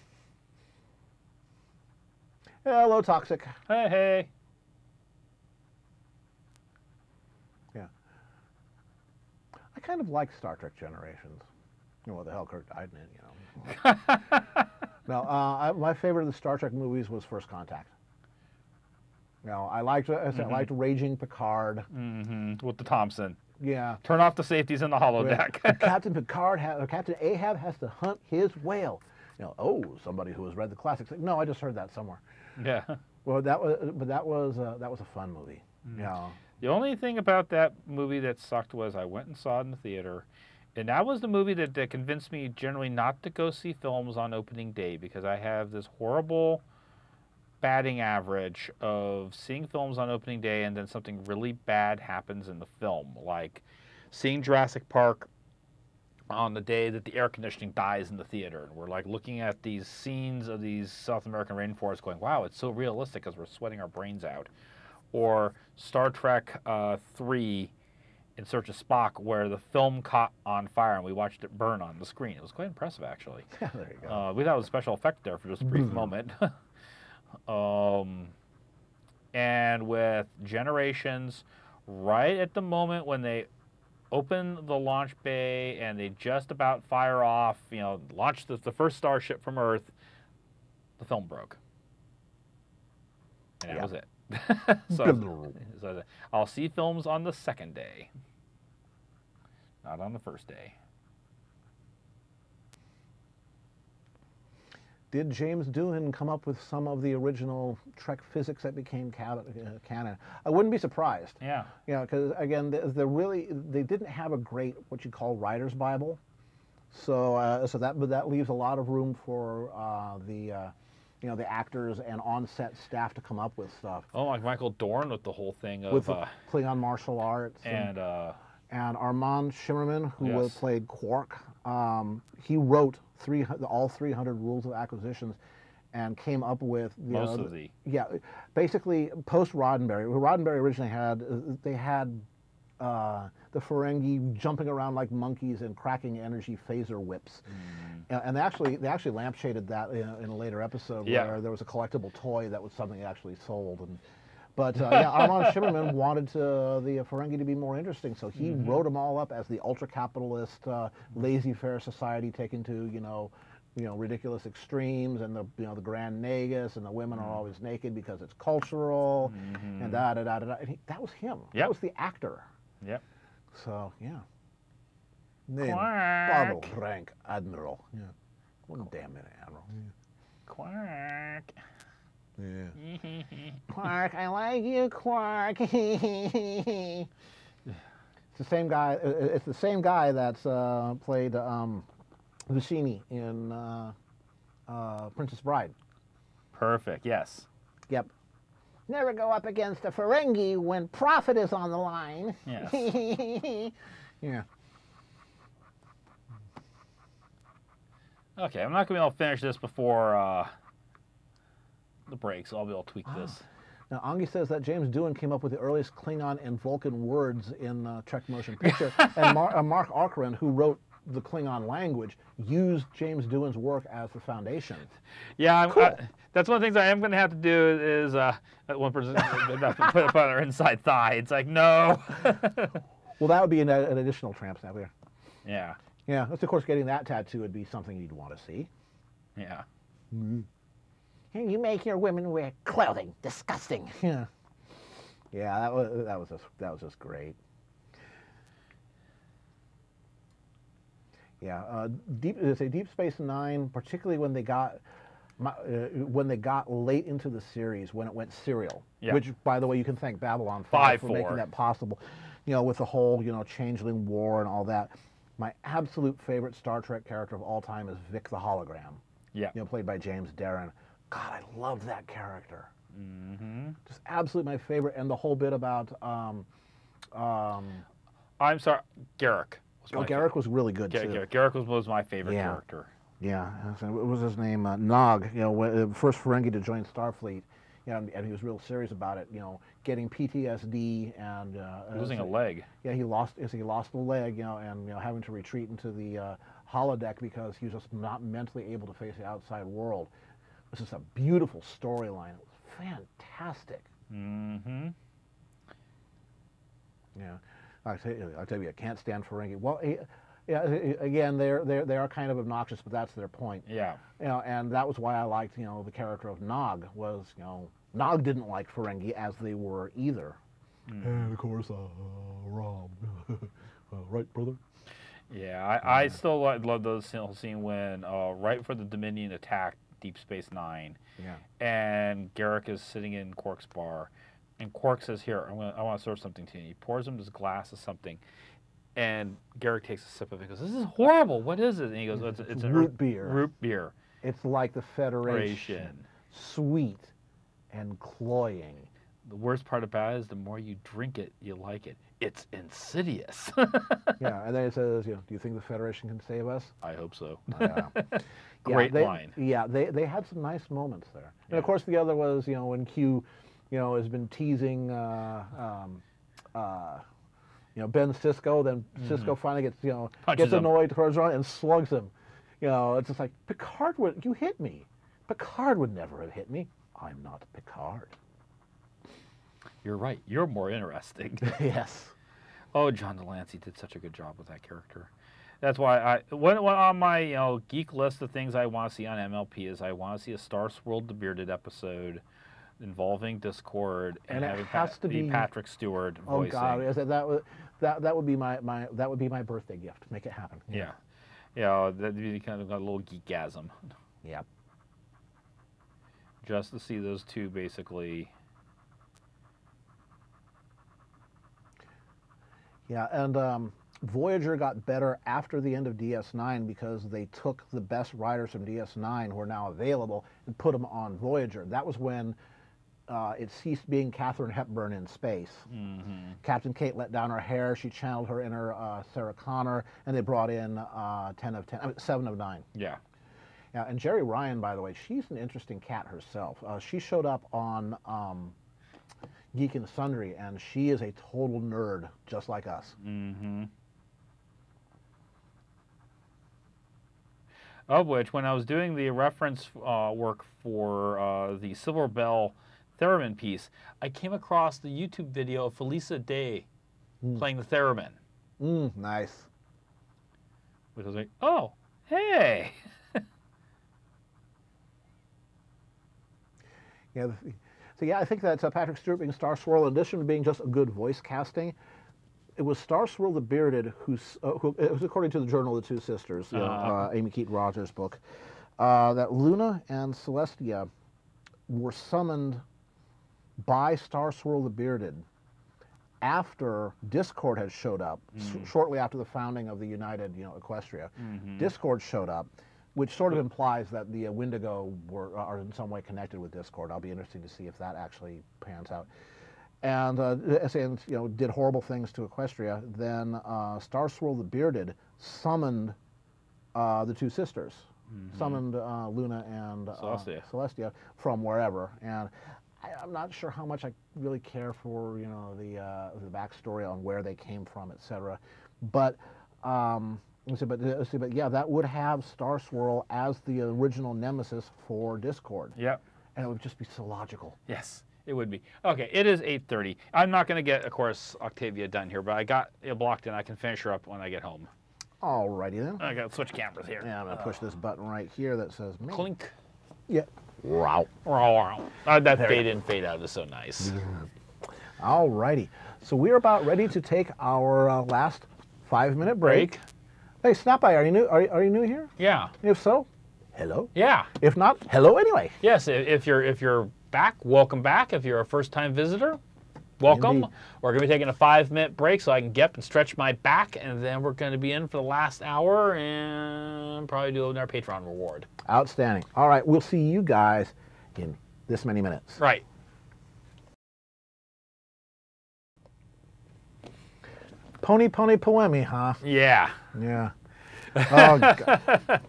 Hello, Toxic. Hey, hey. Yeah. I kind of like Star Trek Generations. What the hell, Kirk died in it, No, my favorite of the Star Trek movies was First Contact. I liked Raging Picard. Mm-hmm. With the Thompson. Yeah. Turn off the safeties in the holodeck. Captain Ahab has to hunt his whale. Somebody who has read the classics. No, I just heard that somewhere. Yeah. Well, that was a fun movie. Mm. Yeah. The only thing about that movie that sucked was I went and saw it in the theater. And that was the movie that convinced me generally not to go see films on opening day, because I have this horrible batting average of seeing films on opening day and then something really bad happens in the film. Like seeing Jurassic Park on the day that the air conditioning dies in the theater. And we're like looking at these scenes of these South American rainforests going, wow, it's so realistic because we're sweating our brains out. Or Star Trek 3 in Search of Spock, where the film caught on fire and we watched it burn on the screen. It was quite impressive, actually. Yeah, there you go. We thought it was a special effect there for just a brief moment. And with Generations, right at the moment when they open the launch bay and they just about fire off, launch the first starship from Earth, the film broke. And that was it. so I'll see films on the second day, not on the first day. Did James Doohan come up with some of the original Trek physics that became canon? I wouldn't be surprised. Yeah. Because again, they didn't have a great what you call writer's Bible, so that leaves a lot of room for the actors and on-set staff to come up with stuff. Oh, like Michael Dorn with the whole thing of with Klingon martial arts and Armand Shimmerman, who played Quark. He wrote all 300 rules of acquisitions, and came up with most of the basically post Roddenberry. Roddenberry originally had the Ferengi jumping around like monkeys and cracking energy phaser whips, and they actually lampshaded that in a later episode where there was a collectible toy that was something that actually sold. But Armand Shimmerman wanted the Ferengi to be more interesting, so he wrote them all up as the ultra-capitalist, laissez-faire society taken to ridiculous extremes, and the Grand Nagus, and the women are always naked because it's cultural, and da da da da. And that was him. That was the actor. Yep. So name Bottle Rank Admiral. Yeah. One damn minute, Admiral. Yeah. Quark. Yeah. Quark, I like you, Quark. It's the same guy. It's the same guy that's played Lucini in Princess Bride. Perfect. Yes. Yep. Never go up against a Ferengi when profit is on the line. Yes. Yeah. Okay, I'm not going to be able to finish this before the break, so I'll be able to tweak this. Now, Angi says that James Doohan came up with the earliest Klingon and Vulcan words in Trek Motion Picture, and Mark Arkaran, who wrote the Klingon language, used James Doohan's work as the foundation. Yeah, cool. That's one of the things I am going to have to do is one person put it up on their inside thigh. It's like, no. Well, that would be an additional tramp stamp there. Yeah. Yeah, that's of course getting that tattoo would be something you'd want to see. Yeah. You make your women wear clothing. Disgusting. Yeah. Yeah, that was just great. Yeah, Deep Space Nine, particularly when they got late into the series, when it went serial, which, by the way, you can thank Babylon 5 for making that possible. With the whole Changeling War and all that. My absolute favorite Star Trek character of all time is Vic the Hologram. Yeah. Played by James Darren. God, I love that character. Just absolutely my favorite, and the whole bit about. I'm sorry, Garrick. Garrick was really good too. Garrick was my favorite character. Yeah, what was his name? Nog. First Ferengi to join Starfleet. And he was real serious about it. Getting PTSD and losing a leg. Yeah, he lost a leg. And having to retreat into the holodeck because he was just not mentally able to face the outside world. It was just a beautiful storyline. It was fantastic. Yeah, I tell you, I can't stand Ferengi. Well, again, they are kind of obnoxious, but that's their point. Yeah. And that was why I liked the character of Nog was Nog didn't like Ferengi as they were either. And of course, Rom, right, brother? Yeah, I still love those scene when right before the Dominion attacked Deep Space Nine. Yeah. And Garrick is sitting in Quark's bar, and Quark says, "Here, I want to serve something to you." He pours him this glass of something. And Garrick takes a sip of it and goes, "This is horrible. What is it?" And he goes, it's a root beer. Root beer. It's like the Federation. Sweet and cloying. The worst part about it is the more you drink it, you like it. It's insidious. Yeah, and then it says, do you think the Federation can save us? I hope so. Yeah. Great line. Yeah, they had some nice moments there. And of course the other was, when Q, has been teasing Ben Sisko. Then Sisko finally gets, Punches gets him. annoyed, turns around and slugs him. It's just like, Picard you hit me. Picard would never have hit me. I'm not Picard. You're right. You're more interesting. Yes. Oh, John Delancey did such a good job with that character. That's why when on my geek list of things I want to see on MLP is I want to see a Star Swirled the Bearded episode involving Discord and it having has to be Patrick Stewart Oh voicing. God, that would be my birthday gift. Make it happen. Yeah, that'd be kind of a little geekgasm. Yep. Just to see those two basically. Yeah, and Voyager got better after the end of DS9 because they took the best writers from DS9 who are now available and put them on Voyager. That was when it ceased being Katharine Hepburn in space. Mm-hmm. Captain Kate let down her hair. She channeled her inner Sarah Connor, and they brought in 7 of 9. Yeah. Yeah, and Jerry Ryan, by the way, she's an interesting cat herself. She showed up on Geek and Sundry, and she is a total nerd, just like us. Mm-hmm. Of which, when I was doing the reference work for the Silver Bell theremin piece, I came across the YouTube video of Felisa Day playing the theremin. Nice. Which was like, oh, hey. Yeah. So yeah, I think that Patrick Stewart being Star Swirl, in addition to being just a good voice casting, it was Star Swirl the Bearded who it was according to the Journal of the Two Sisters, Amy Keaton Rogers' book, that Luna and Celestia were summoned by Star Swirl the Bearded after Discord had showed up, shortly after the founding of the United, Equestria. Discord showed up, which sort of implies that the Wendigo are in some way connected with Discord. I'll be interested to see if that actually pans out. And did horrible things to Equestria. Then Star Swirl the Bearded summoned the two sisters, summoned Luna and Celestia from wherever. And I'm not sure how much I really care for the backstory on where they came from, etc. But but yeah, that would have Star Swirl as the original nemesis for Discord. Yep. And it would just be so logical. Yes, it would be. Okay, it is 8:30. I'm not going to get, of course, Octavia done here, but I got it blocked and I can finish her up when I get home. Alrighty then. I got to switch cameras here. Yeah, I'm going to push this button right here that says me. Clink. Yeah. Wow. That fade in, fade out is so nice. Alrighty. So we're about ready to take our last 5-minute break. Hey, Snap Eye, are you new? Are you new here? Yeah. If so, hello. Yeah. If not, hello anyway. Yes. If you're back, welcome back. If you're a first-time visitor, welcome. Indeed. We're going to be taking a 5-minute break so I can get up and stretch my back, and then we're going to be in for the last hour and probably do our Patreon reward. Outstanding. All right, we'll see you guys in this many minutes. Right. Pony Poemi, huh? Yeah. Yeah. Oh, God.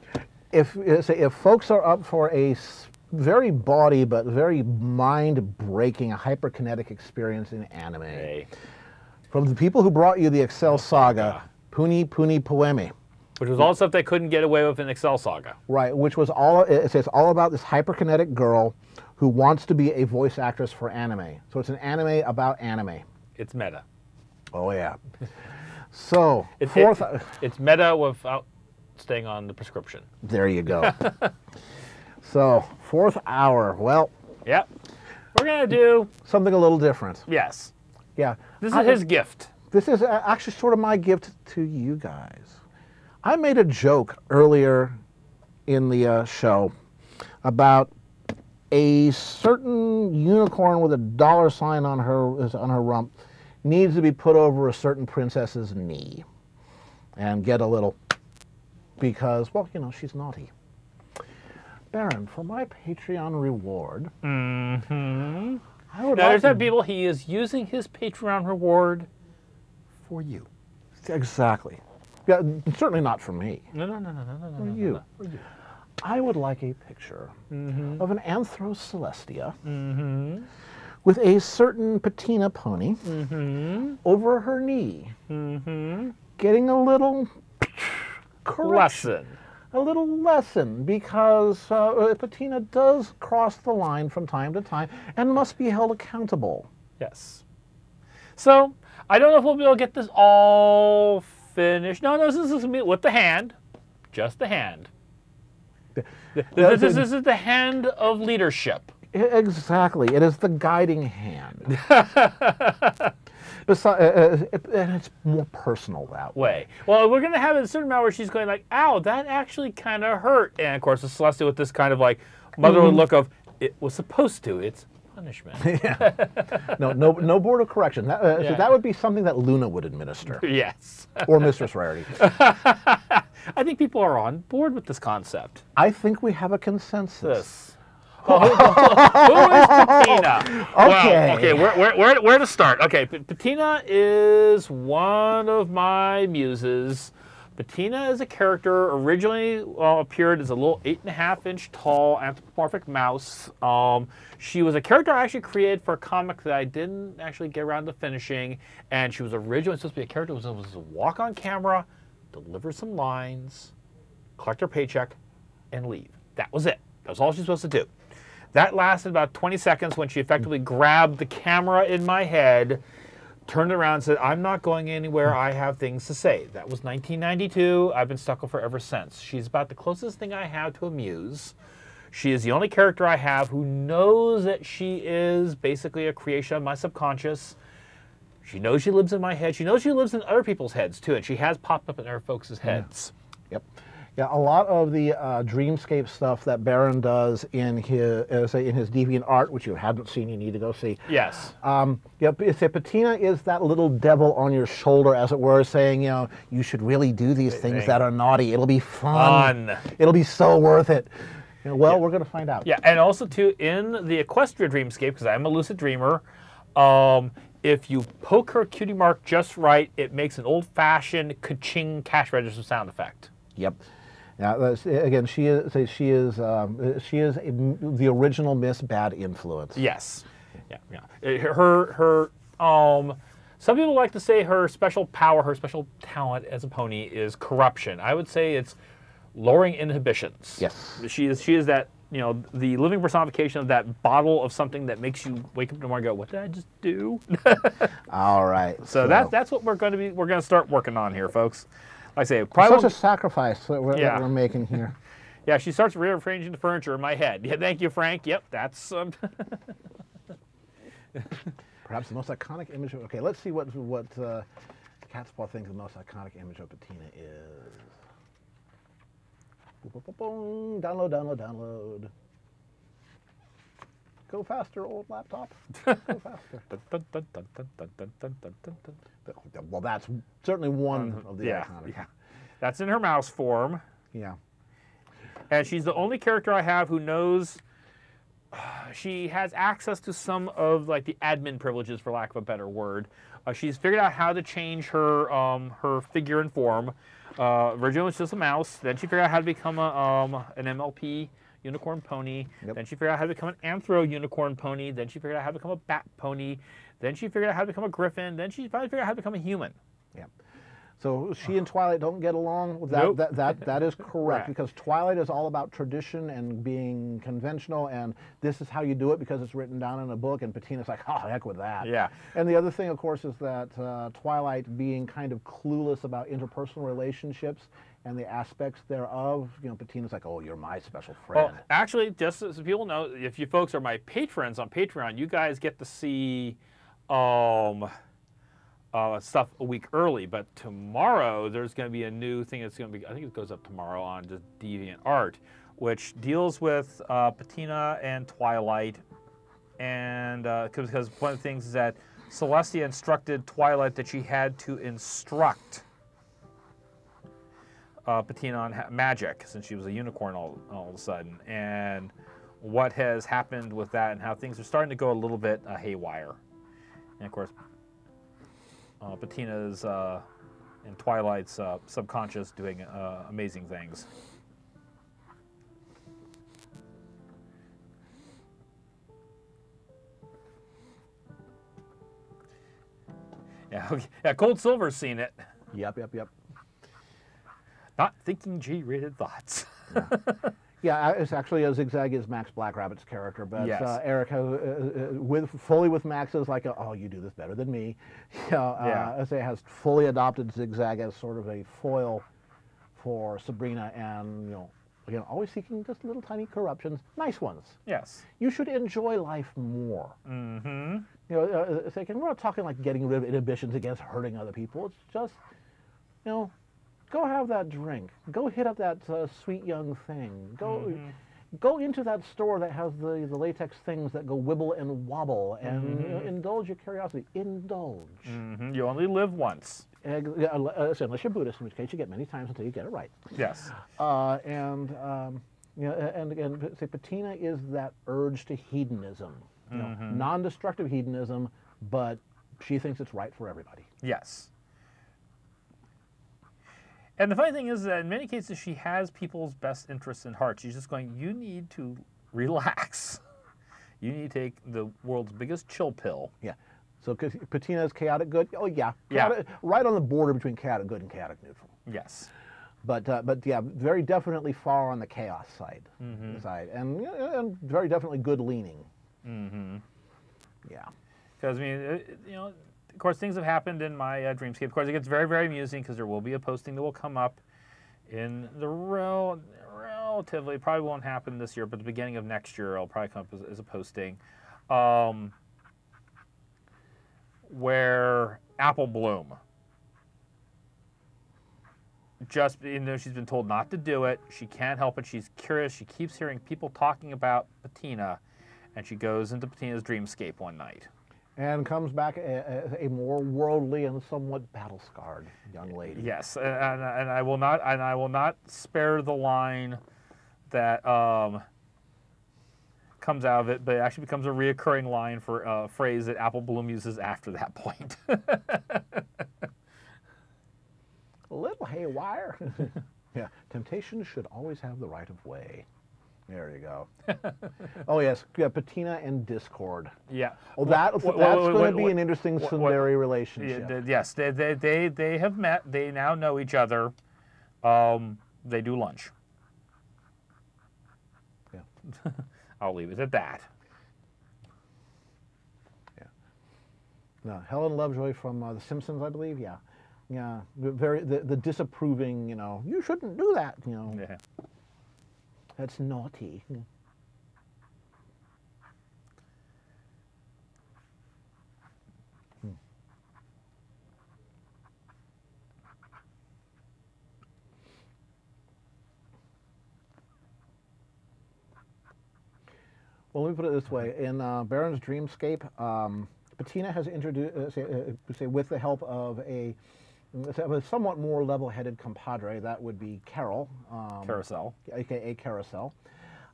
If folks are up for a very bawdy but very mind-breaking hyperkinetic experience in anime, from the people who brought you the Excel Saga, Puni Poemi. Which was all stuff they couldn't get away with in Excel Saga. Right, which was it's all about this hyperkinetic girl who wants to be a voice actress for anime. So it's an anime about anime. It's meta. Oh, yeah. So, it's meta without staying on the prescription. There you go. So, 4th hour. Well. Yep. We're going to do something a little different. Yes. Yeah. This is his gift. This is actually sort of my gift to you guys. I made a joke earlier in the show about a certain unicorn with a $sign on her rump needs to be put over a certain princess's knee and get a little, because, well, she's naughty. Baron, for my Patreon reward, I would there's that people, he is using his Patreon reward for you. Exactly. Yeah, certainly not for me. No. For you. I would like a picture of an Anthro Celestia with a certain patina pony Mm-hmm. over her knee, Mm-hmm. getting a little correction. Lesson. A little lesson, because patina does cross the line from time to time and must be held accountable. Yes. So, I don't know if we'll be able to get this all finished. No, this is going to be with the hand. Just the hand. This is the hand of leadership. Exactly. It is the guiding hand. And it's more personal that way. Well, we're going to have a certain amount where she's going like, ow, that actually kind of hurt. And, of course, the Celestia with this kind of like motherly look of, it was supposed to. It's punishment. Yeah. No board of correction. So that would be something that Luna would administer. Yes. Or Mistress Rarity. I think people are on board with this concept. I think we have a consensus. Who is Patina? Okay. Well, okay, where to start? Okay, Patina is one of my muses. Patina is a character originally appeared as a little 8.5-inch tall anthropomorphic mouse. She was a character I actually created for a comic that I didn't actually get around to finishing, and she was originally supposed to be a character who was to walk on camera, deliver some lines, collect her paycheck, and leave. That was it. That was all she was supposed to do. That lasted about 20 seconds when she effectively grabbed the camera in my head, turned around and said, I'm not going anywhere, I have things to say. That was 1992. I've been stuck with her ever since. She's about the closest thing I have to a muse. She is the only character I have who knows that she is basically a creation of my subconscious. She knows she lives in my head. She knows she lives in other people's heads, too, and she has popped up in other folks' heads. Yep. Yeah, a lot of the dreamscape stuff that Baron does in his deviant art, which you haven't seen, you need to go see. Yes. Patina is that little devil on your shoulder, as it were, saying, you know, you should really do these things that are naughty. It'll be fun. It'll be so worth it. You know, well, we're going to find out. Yeah, and also, too, in the Equestria dreamscape, because I'm a lucid dreamer, if you poke her cutie mark just right, it makes an old-fashioned ka-ching cash register sound effect. Yep. Now, again, she is the original Miss Bad Influence. Yes. Yeah. Some people like to say her special power, her special talent as a pony is corruption. I would say it's lowering inhibitions. Yes. She is that, you know, the living personification of that bottle of something that makes you wake up in the morning and go, what did I just do? All right. So that's what we're going to start working on here, folks. Like I say, probably such a sacrifice that we're making here. Yeah, she starts rearranging the furniture in my head. Yeah, thank you, Frank. Yep, that's. Perhaps the most iconic image of. Okay, let's see what Catspaw thinks the most iconic image of Patina is. Boom, download. Go faster, old laptop. Go faster. Well, that's certainly one of the iconic. Yeah, that's in her mouse form. Yeah. And she's the only character I have who knows. She has access to some of like the admin privileges, for lack of a better word. She's figured out how to change her her figure and form. Originally, it was just a mouse. Then she figured out how to become an MLP unicorn pony. Yep. Then she figured out how to become an anthro unicorn pony. Then she figured out how to become a bat pony. Then she figured out how to become a griffin. Then she finally figured out how to become a human. Yeah. So she and Twilight don't get along. Nope. That is correct, because Twilight is all about tradition and being conventional, and this is how you do it because it's written down in a book, and Patina's like, oh, heck with that. Yeah. And the other thing, of course, is that Twilight being kind of clueless about interpersonal relationships and the aspects thereof, you know, Patina's like, oh, you're my special friend. Well, actually, just so people know, if you folks are my patrons on Patreon, you guys get to see stuff a week early, but tomorrow there's going to be a new thing that's going to be, I think it goes up tomorrow on just Deviant Art, which deals with Patina and Twilight, and because one of the things is that Celestia instructed Twilight that she had to instruct Patina on magic, since she was a unicorn all of a sudden, and what has happened with that and how things are starting to go a little bit haywire. And of course, Patina's and Twilight's subconscious doing amazing things. Yeah, okay. Yeah, Cold Silver's seen it. Yep. Not thinking G-rated thoughts. Yeah, it's actually as zigzag as Max Blackrabbit's character, but Yes. Eric has fully with Max is like, oh, you do this better than me. Yeah. As it has fully adopted zigzag as sort of a foil for Sabrina, and again, always seeking just little tiny corruptions, nice ones. Yes. You should enjoy life more. Mm-hmm. We're not talking like getting rid of inhibitions against hurting other people. It's just, go have that drink. Go hit up that sweet young thing. Go into that store that has the latex things that go wibble and wobble, and indulge your curiosity. Indulge. Mm-hmm. You only live once. Unless you're Buddhist, in which case you get many times until you get it right. Yes. And again, say patina is that urge to hedonism, non-destructive hedonism, but she thinks it's right for everybody. Yes. And the funny thing is that in many cases she has people's best interests in heart. She's just going, you need to relax. You need to take the world's biggest chill pill. Yeah. So patina is chaotic good. Oh yeah. Yeah. Right on the border between chaotic good and chaotic neutral. Yes. But yeah, very definitely far on the chaos side, and very definitely good leaning. Mm-hmm. Yeah. Because I mean, of course, things have happened in my dreamscape. Of course, it gets very, very amusing because there will be a posting that will come up in the relatively, probably won't happen this year, but the beginning of next year, it'll probably come up as a posting, where Apple Bloom, just, she's been told not to do it. She can't help it. She's curious. She keeps hearing people talking about Patina, and she goes into Patina's dreamscape one night. And comes back a more worldly and somewhat battle-scarred young lady. Yes, and I will not spare the line that comes out of it, but it actually becomes a reoccurring line for a phrase that Apple Bloom uses after that point. A little haywire. Yeah, temptation should always have the right of way. There you go. Oh yes, yeah, patina and discord. Yeah. Oh, that's going to be an interesting tsundere relationship. Yes, they have met. They now know each other. They do lunch. Yeah. I'll leave it at that. Yeah. No, Helen Lovejoy from The Simpsons, I believe. Yeah. Yeah. The disapproving. You shouldn't do that. Yeah. That's naughty. Well, let me put it this way. In Baron's Dreamscape, Patina has introduced, say, with the help of a somewhat more level-headed compadre, that would be Carol. Carousel. AKA Carousel.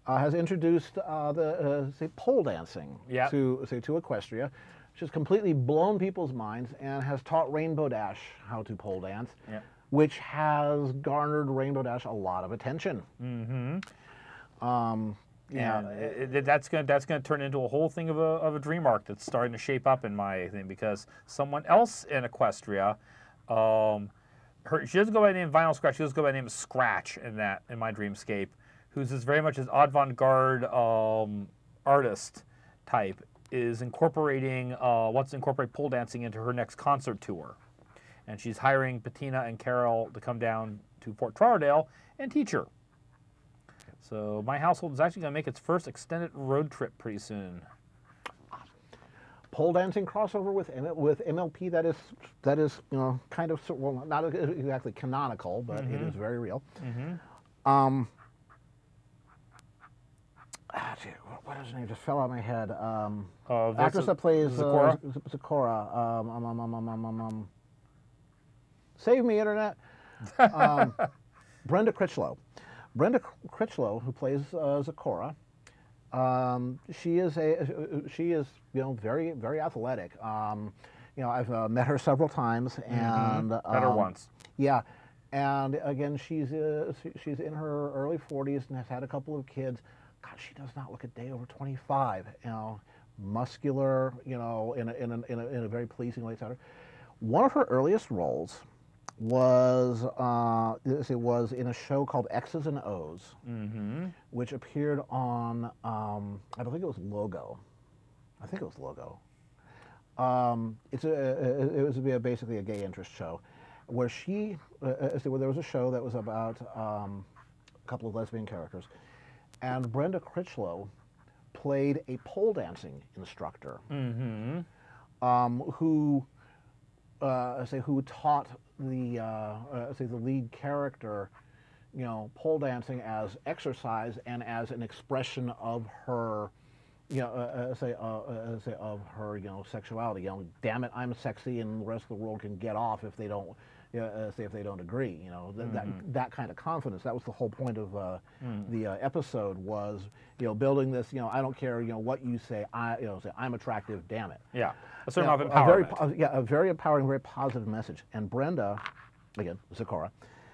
Has introduced say, pole dancing to Equestria, which has completely blown people's minds and has taught Rainbow Dash how to pole dance, which has garnered Rainbow Dash a lot of attention. Mm-hmm. That's going to turn into a whole thing of a dream arc that's starting to shape up in my thing, because someone else in Equestria, she doesn't go by the name Vinyl Scratch, she doesn't go by the name of Scratch in my Dreamscape, who's very much an avant-garde artist type, is incorporating, wants to incorporate pole dancing into her next concert tour. And she's hiring Patina and Carol to come down to Fort Trotterdale and teach her. So my household is actually going to make its first extended road trip pretty soon. Pole dancing crossover with MLP that is kind of, well, not exactly canonical, but it is very real. What is her name? Just fell out of my head. Actress that plays Zecora. Save me, internet. Brenda Critchlow. Brenda Critchlow, who plays Zecora. She is very, very athletic. I've met her several times, and met her once. Yeah, and again, she's in her early 40s and has had a couple of kids. God, she does not look a day over 25. Muscular, in a very pleasing way. One of her earliest roles was in a show called X's and O's, which appeared on I think it was Logo. I think it was Logo. It was basically a gay interest show, where where there was a show that was about a couple of lesbian characters, and Brenda Critchlow played a pole dancing instructor who taught the lead character, pole dancing as exercise and as an expression of her, of her, sexuality. Damn it, I'm sexy, and the rest of the world can get off if they don't, if they don't agree. That kind of confidence. That was the whole point of the episode, was building this. I don't care what you say. Say I'm attractive. Damn it. Yeah, a certain amount of empowerment. A very empowering, very positive message. And Brenda, again, Zecora,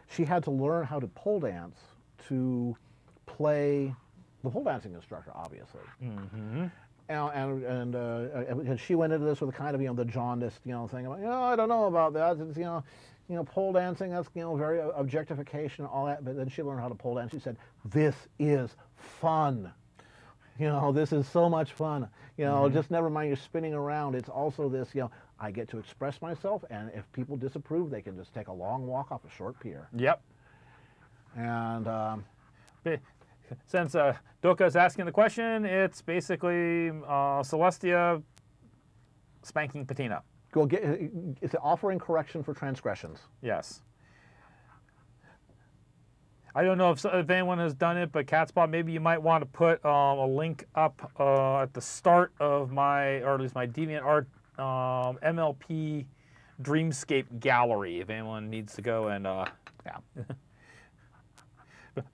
she had to learn how to pole dance to play the pole dancing instructor, obviously. And she went into this with a kind of the jaundiced thing about I don't know about that. It's, pole dancing, that's very objectification and all that. But then she learned how to pole dance. She said, "This is fun. This is so much fun. Just never mind you're spinning around. It's also this. I get to express myself, and if people disapprove, they can just take a long walk off a short pier." Yep. And since Doka is asking the question, it's basically Celestia spanking Patina. It's offering correction for transgressions. Yes. I don't know if anyone has done it, but Catspot, maybe you might want to put a link up at the start of or at least my DeviantArt MLP Dreamscape gallery, if anyone needs to go and, yeah.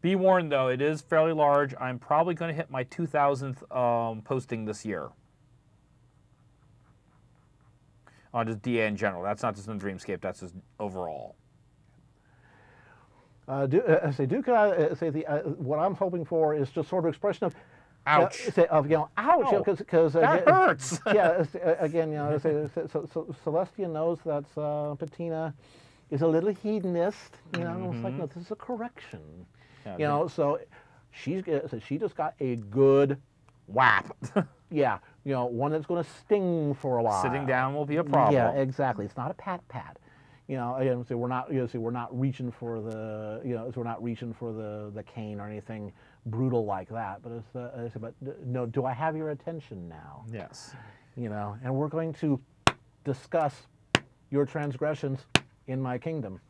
Be warned, though, it is fairly large. I'm probably going to hit my 2,000th posting this year. On just DA in general. That's not just in Dreamscape, that's just overall. What I'm hoping for is just sort of expression of ouch. Ouch, because that hurts. Yeah, again, Celestia knows that Patina is a little hedonist. It's like, no, this is a correction. Yeah, so she just got a good whap. Yeah, one that's going to sting for a while. Sitting down will be a problem. Yeah, exactly. It's not a pat. So we're not reaching for the we're not reaching for the cane or anything brutal like that. But no, do I have your attention now? Yes. And we're going to discuss your transgressions in my kingdom.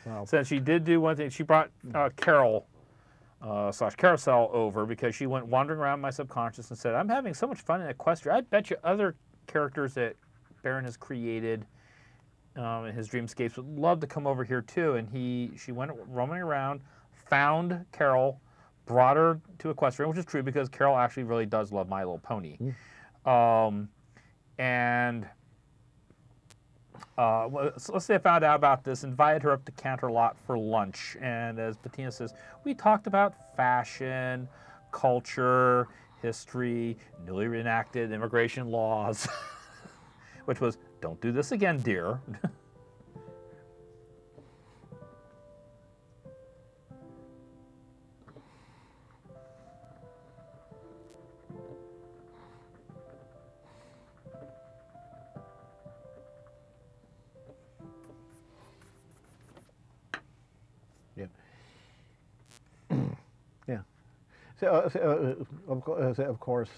So she did do one thing. She brought Carol / Carousel over because she went wandering around my subconscious and said, "I'm having so much fun in Equestria. I bet you other characters that Baron has created in his dreamscapes would love to come over here too." And she went roaming around, found Carol, brought her to Equestria, which is true because Carol actually really does love My Little Pony. So let's say I found out about this, invited her up to Canterlot for lunch, and as Patina says, we talked about fashion, culture, history, newly reenacted immigration laws, which was, don't do this again, dear. Of course,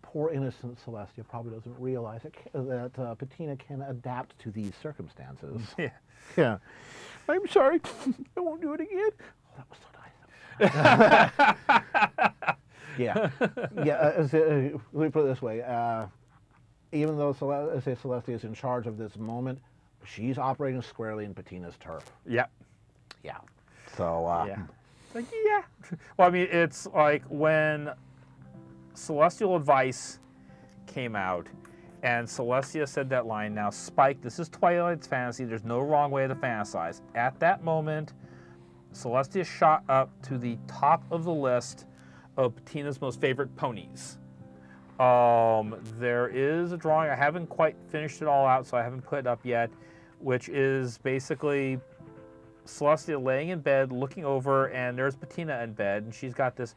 poor innocent Celestia probably doesn't realize that Patina can adapt to these circumstances. Yeah. I'm sorry. I won't do it again. Oh, that was so nice. Yeah. Let me put it this way. Even though Celestia is in charge of this moment, she's operating squarely in Patina's turf. Yep. Yeah. So, yeah. Like, yeah. Well, I mean, it's like when Celestial Advice came out and Celestia said that line, now, Spike, this is Twilight's fantasy. There's no wrong way to fantasize. At that moment, Celestia shot up to the top of the list of Patina's most favorite ponies. There is a drawing. I haven't quite finished it all out, so I haven't put it up yet, which is basically Celestia laying in bed, looking over, and there's Bettina in bed, and she's got this,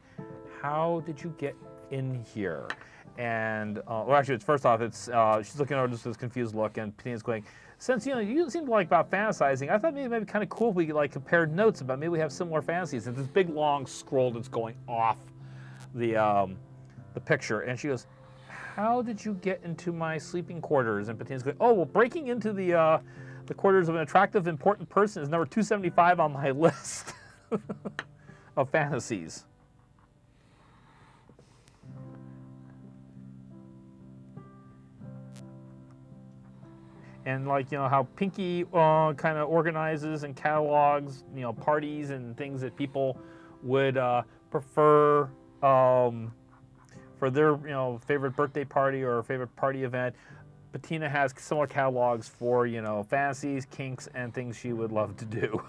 how did you get in here? And, well, actually, it's first off, it's she's looking over just with this confused look, and Bettina's going, since, you seem to like about fantasizing, I thought maybe it'd be kind of cool if we could, like, compare notes about maybe we have similar fantasies. And this big, long scroll that's going off the picture, and she goes, how did you get into my sleeping quarters? And Bettina's going, oh, well, breaking into the quarters of an attractive, important person is number 275 on my list of fantasies. And like, how Pinky kind of organizes and catalogs, parties and things that people would prefer for their, favorite birthday party or favorite party event. Bettina has similar catalogs for, fantasies, kinks, and things she would love to do.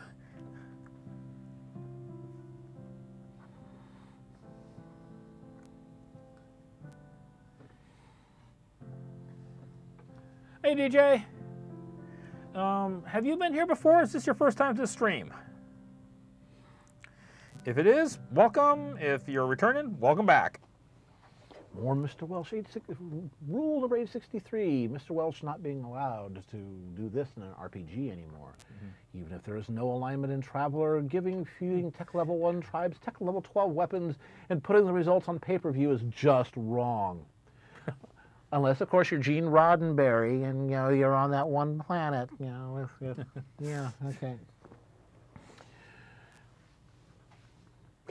Hey, DJ. Have you been here before? Is this your first time to stream? If it is, welcome. If you're returning, welcome back. More Mr. Welch. Rule number 863, Mr. Welch not being allowed to do this in an RPG anymore. Even if there is no alignment in Traveler, fusing Tech Level 1 tribes, Tech Level 12 weapons, and putting the results on pay-per-view is just wrong. Unless, of course, you're Gene Roddenberry and, you're on that one planet, yeah, okay.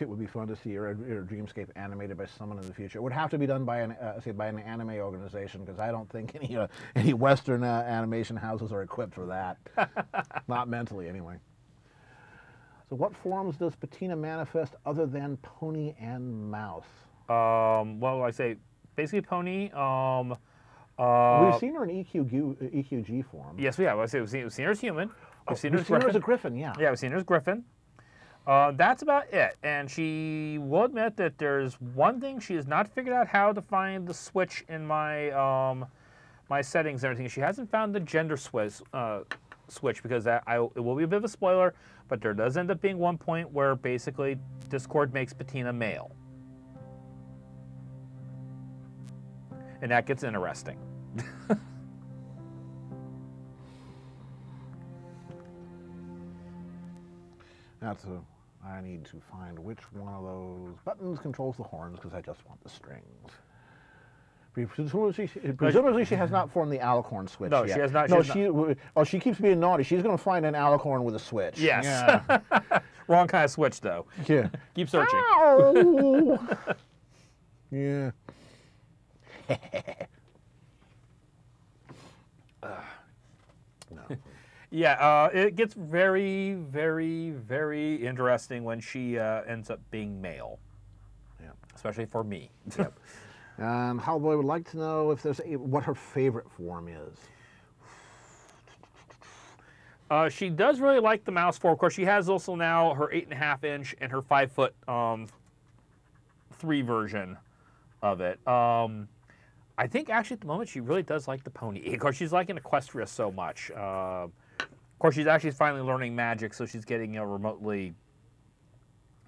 It would be fun to see your Dreamscape animated by someone in the future. It would have to be done by an anime organization, because I don't think any Western animation houses are equipped for that. Not mentally, anyway. So what forms does Bettina manifest other than pony and mouse? Well, I say basically pony. We've seen her in EQG form. Yes, we have. We've seen her as human. We've seen her as a griffin, yeah. Yeah, we've seen her as griffin. That's about it. And she will admit that there's one thing she has not figured out how to find the switch in my my settings and everything. She hasn't found the gender switch because it will be a bit of a spoiler, but there does end up being one point where basically Discord makes Bettina male. And that gets interesting. I need to find which one of those buttons controls the horns, because I just want the strings. Presumably she has not formed the alicorn switch yet. No, she has not. She keeps being naughty. She's going to find an alicorn with a switch. Yes. Yeah. Wrong kind of switch, though. Yeah. Keep searching. Yeah. No. Yeah, it gets very, very, very interesting when she ends up being male. Yeah. Especially for me. Yep. And Howlboy would like to know if there's what her favorite form is. She does really like the mouse form. Of course, she has also now her 8.5-inch and her 5'3" version of it. I think actually at the moment she really does like the pony. Of course, she's liking Equestria so much. Of course, she's actually finally learning magic, so she's getting remotely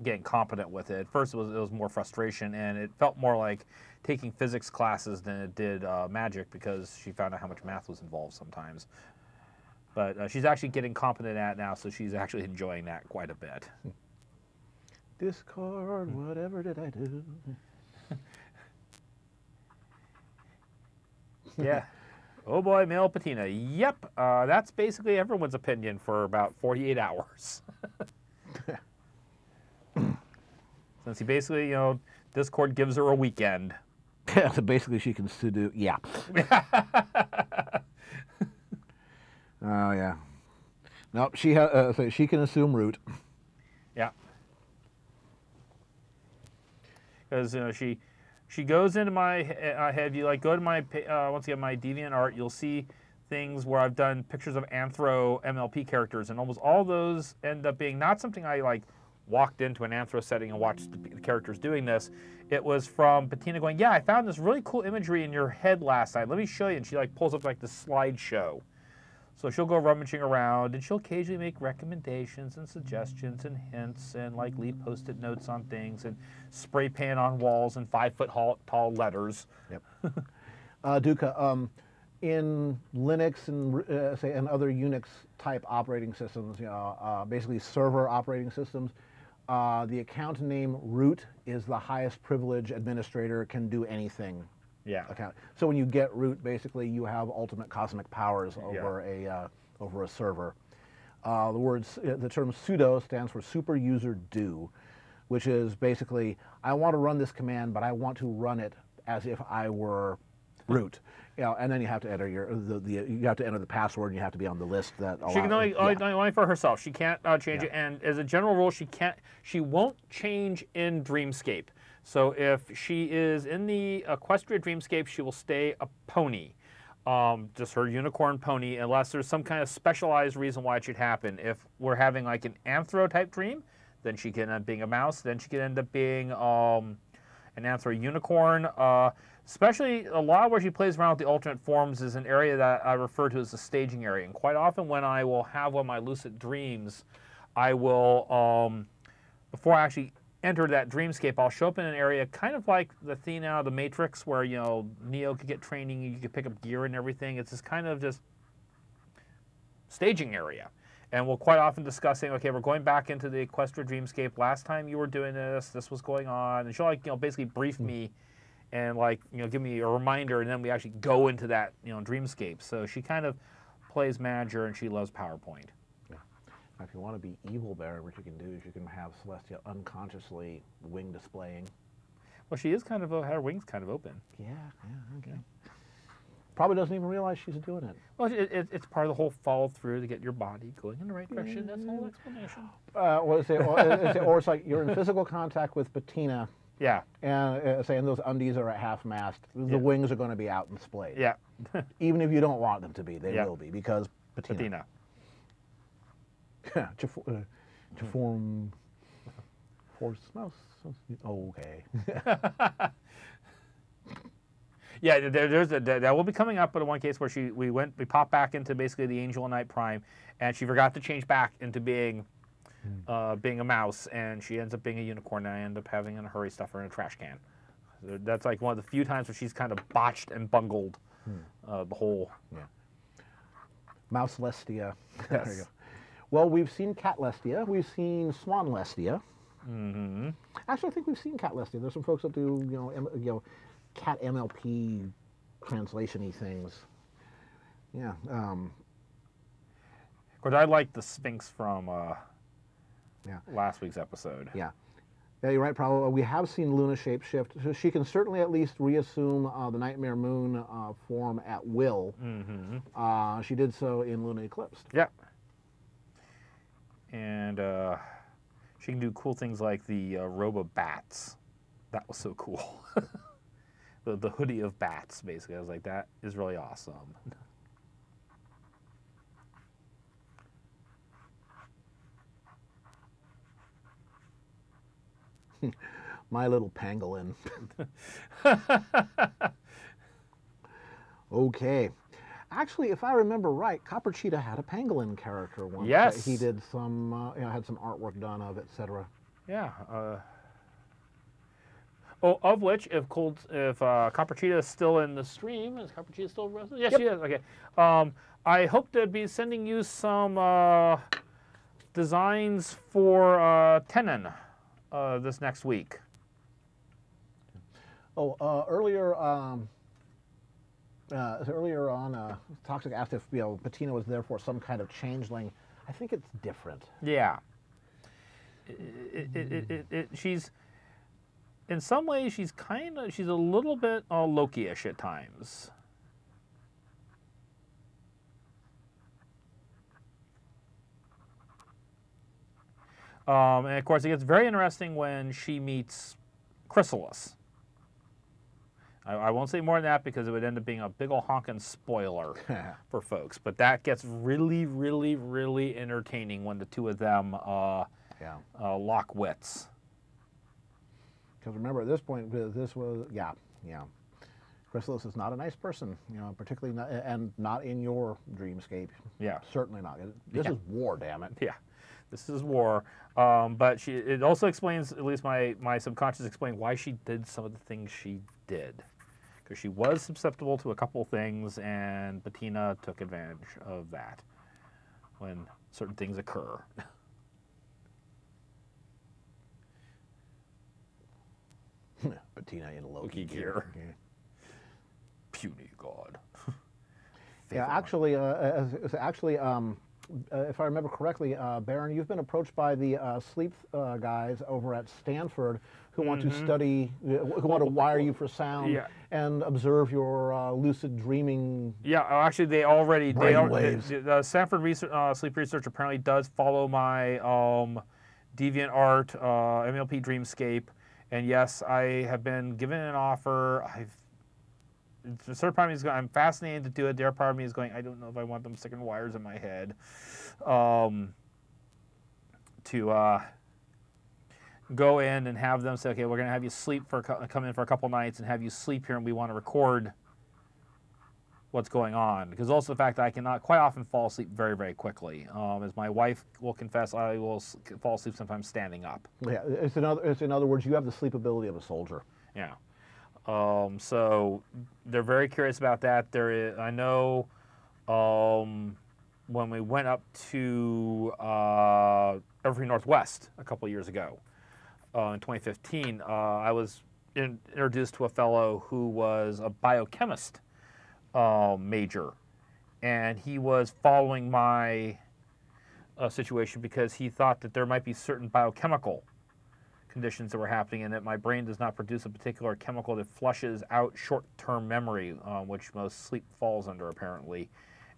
getting competent with it. At first, it was more frustration, and it felt more like taking physics classes than it did magic, because she found out how much math was involved sometimes. But she's actually getting competent at it now, so she's actually enjoying that quite a bit. Discord, whatever did I do? Yeah. Oh boy, male patina. Yep. That's basically everyone's opinion for about 48 hours. Since he basically, Discord gives her a weekend. Yeah, so basically she can do, yeah. Oh, yeah. Nope, she so she can assume root. Yeah. Because, she goes into my head. If you go to my once again my DeviantArt, you'll see things where I've done pictures of Anthro MLP characters, and almost all those end up being not something I walked into an Anthro setting and watched the characters doing this, it was from Bettina going, yeah, I found this really cool imagery in your head last night. Let me show you. And she like pulls up like this slideshow. So she'll go rummaging around, and she'll occasionally make recommendations and suggestions and hints and like leave Post-it notes on things and spray paint on walls in 5-foot tall letters. Yep. Duca, in Linux and say and other Unix type operating systems, basically server operating systems, the account name root is the highest privilege administrator can do anything. Yeah. Account. So when you get root, basically you have ultimate cosmic powers over a server. The term sudo stands for super user do, which is basically I want to run this command, but I want to run it as if I were root. And then you have to enter you have to enter the password, and you have to be on the list that allows. She can only for herself. She can't change it, and as a general rule, she won't change in Dreamscape. So if she is in the Equestria Dreamscape, she will stay a pony, just her unicorn pony, unless there's some kind of specialized reason why it should happen. If we're having like an Anthro type dream, then she can end up being a mouse. Then she can end up being an Anthro unicorn. Especially a lot where she plays around with the alternate forms is an area that I refer to as the staging area. And quite often when I will have one of my lucid dreams, I will, before I actually enter that dreamscape, I'll show up in an area kind of like the Athena out of the Matrix where, Neo could get training, you could pick up gear and everything. It's this kind of just staging area. And we'll quite often discussing, okay, we're going back into the Equestria Dreamscape. Last time you were doing this was going on. And she'll like, basically brief me and like, give me a reminder, and then we actually go into that, dreamscape. So she kind of plays manager, and she loves PowerPoint. Yeah. Now, if you want to be evil, Baron, what you can do is you can have Celestia unconsciously wing displaying. Well, she is kind of, her wing's kind of open. Yeah, okay. Probably doesn't even realize she's doing it. Well, it's part of the whole follow through to get your body going in the right direction. That's the whole explanation. Or it's like you're in physical contact with Bettina. Yeah. And saying those undies are at half mast, the wings are going to be out and displayed. Yeah. Even if you don't want them to be, they will be, because Bettina. To form force mouse. Oh, okay. Yeah, that will be coming up, but in one case where we popped back into basically the Angel and Knight Prime, and she forgot to change back into being a mouse, and she ends up being a unicorn, and I end up having in a hurry stuff her in a trash can. That's like one of the few times where she's kind of botched and bungled the whole. Yeah. Mouse Lestia. Yes. There you go. Well, we've seen Cat Lestia. We've seen Swan Lestia. Mm-hmm. Actually, I think we've seen Cat Lestia. There's some folks that do, cat MLP translation-y things. Yeah. Of course, I like the Sphinx from last week's episode. Yeah. Yeah, you're right, probably. We have seen Luna shapeshift. So she can certainly at least reassume the Nightmare Moon form at will. Mm-hmm. She did so in Luna Eclipsed. Yeah. And she can do cool things like the Robo-Bats. That was so cool. the hoodie of bats, basically. I was like, that is really awesome. My little pangolin. Okay. Actually, if I remember right, Copper Cheetah had a pangolin character once. Yes. He did some, had some artwork done of, etc. Yeah. Of which, if Copper Cheetah is still in the stream, is Copper Cheetah still present? Yes, she is. Okay. I hope to be sending you some designs for Tenon this next week. Oh, earlier on, Toxic asked if Bettina was therefore some kind of changeling. I think it's different. Yeah. She's in some ways she's a little bit Loki-ish at times. And of course, it gets very interesting when she meets Chrysalis. I won't say more than that because it would end up being a big ol' honkin' spoiler for folks. But that gets really, really, really entertaining when the two of them Yeah. Lockwitz. Because remember, at this point, this was, yeah. Chrysalis is not a nice person, particularly not, and not in your dreamscape. Yeah. Certainly not. This is war, damn it. Yeah, this is war. But it also explains, at least my subconscious explained why she did some of the things she did. Because she was susceptible to a couple things, and Bettina took advantage of that when certain things occur. Bettina in Loki gear. Yeah. Puny god. Yeah, actually, if I remember correctly, Baron, you've been approached by the sleep guys over at Stanford who want to study, who want to wire you for sound and observe your lucid dreaming. Yeah, actually, they already waves. The Stanford sleep research apparently does follow my DeviantArt MLP Dreamscape, and yes, I have been given an offer. A certain part of me is going, I'm fascinated to do it. The other part of me is going, I don't know if I want them sticking wires in my head. To go in and have them say, okay, we're going to have you sleep come in for a couple nights and have you sleep here, and we want to record what's going on. Because also the fact that I cannot quite often fall asleep very, very quickly. As my wife will confess, I will fall asleep sometimes standing up. Yeah, it's in other words, you have the sleepability of a soldier. Yeah. So they're very curious about that. I know when we went up to Evergreen Northwest a couple years ago, in 2015, I was introduced to a fellow who was a biochemist major, and he was following my situation because he thought that there might be certain biochemical conditions that were happening and that my brain does not produce a particular chemical that flushes out short-term memory, which most sleep falls under apparently.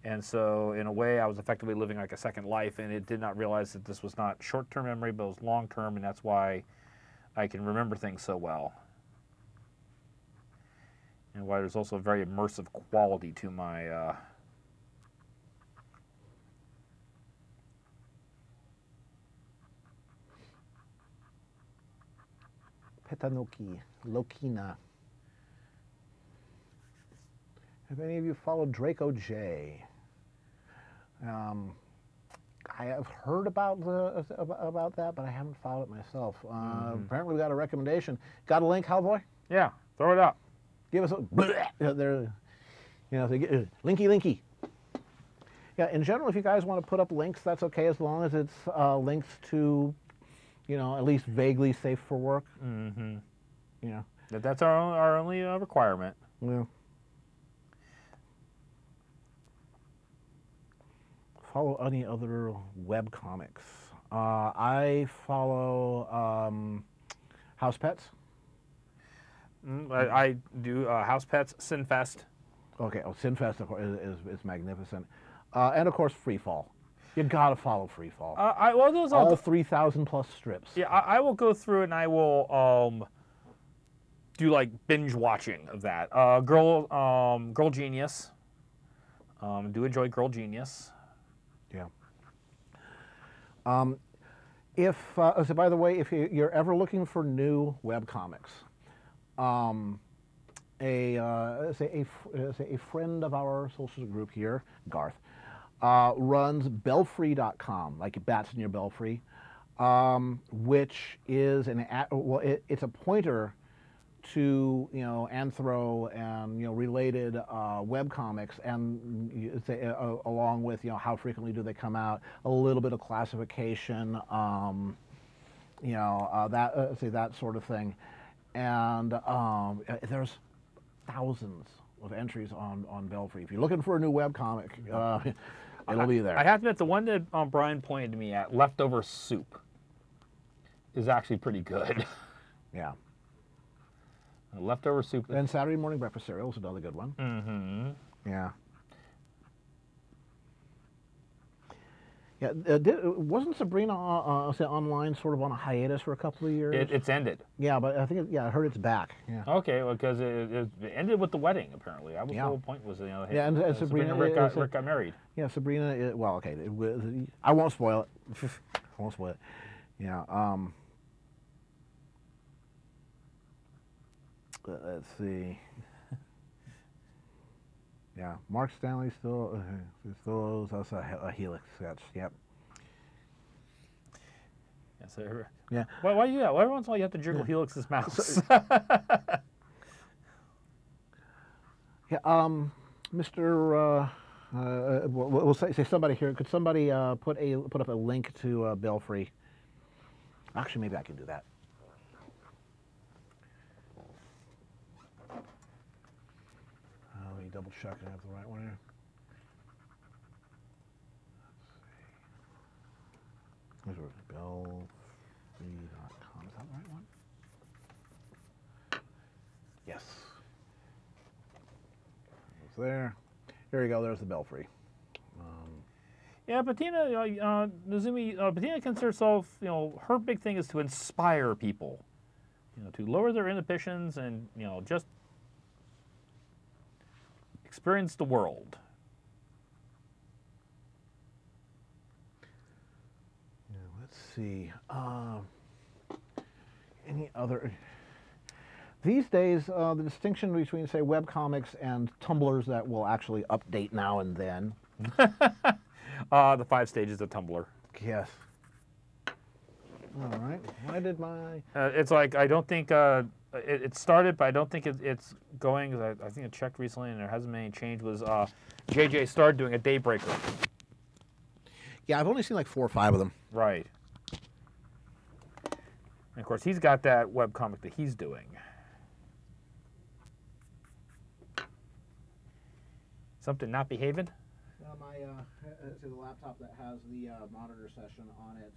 And so in a way I was effectively living like a second life, and it did not realize that this was not short-term memory but it was long-term, and that's why I can remember things so well. And why there's also a very immersive quality to my Petanoki, Lokina. Have any of you followed Draco J? I have heard about that, but I haven't followed it myself. Apparently, we got a recommendation. Got a link, Hellboy? Yeah, throw it up. Give us a there. Linky. Yeah, in general, if you guys want to put up links, that's okay, as long as it's links to, at least vaguely safe for work. Mm-hmm. Yeah. That's our only requirement. Yeah. Follow any other web comics. I follow House Pets. I do House Pets, Sinfest. Okay, Sinfest of course, is magnificent. And of course, Freefall. You gotta follow Freefall. All 3,000 plus strips. Yeah, I will go through and I will do like binge watching of that. Girl Genius. Do enjoy Girl Genius. Yeah. So by the way, if you're ever looking for new web comics, a friend of our social group here, Garth, runs belfry.com, like bats in your belfry, which is it's a pointer to anthro and related web comics, and along with how frequently do they come out, a little bit of classification, that sort of thing, and there's thousands of entries on Belfry. If you're looking for a new web comic, it'll be there. I have to admit, the one that Brian pointed to me at, Leftover Soup, is actually pretty good. Yeah. Leftover Soup. And Saturday Morning Breakfast Cereal is another good one. Mm-hmm. Yeah. Yeah. Wasn't Sabrina online sort of on a hiatus for a couple of years? It's ended. Yeah, but I think I heard it's back. Yeah. Okay, well, because it ended with the wedding apparently. The whole point was and Sabrina Rick got married. Yeah, Sabrina. Well, okay. I won't spoil it. I won't spoil it. Yeah. Let's see. Yeah, Mark Stanley still owes us a Helix sketch. Yep. Yeah, so, Yeah. why you? Every once in a while you have to jiggle Helix's mouse. Yeah. Mr. We'll say somebody here. Could somebody put up a link to Belfry? Actually, maybe I can do that. Let me double check and have the right one here. Let's see. There's belfry.com. Is that the right one? Yes. It's there. Here you go. There's the Belfry. Yeah, Bettina, Nozumi, Bettina considers herself, her big thing is to inspire people, to lower their inhibitions and, just experience the world. Yeah, let's see. Any other? These days, the distinction between, say, webcomics and Tumblrs that will actually update now and then. The 5 stages of Tumblr. Yes. All right. Why did my... it's like, I don't think it started, but I don't think it's going, because I think it checked recently and there hasn't been any change, was JJ started doing a Daybreaker. Yeah, I've only seen like 4 or 5 of them. Right. And of course, he's got that webcomic that he's doing. Something not behaving? The laptop that has the monitor session on it.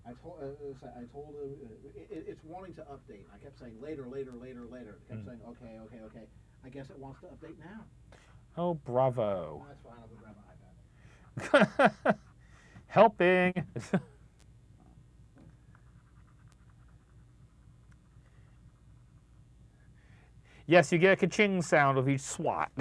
I told him it's wanting to update. I kept saying later. It kept saying okay. I guess it wants to update now. Oh, bravo! Oh, that's fine. I'll go grab my iPad. Helping. Yes, you get a ka-ching sound of each swat.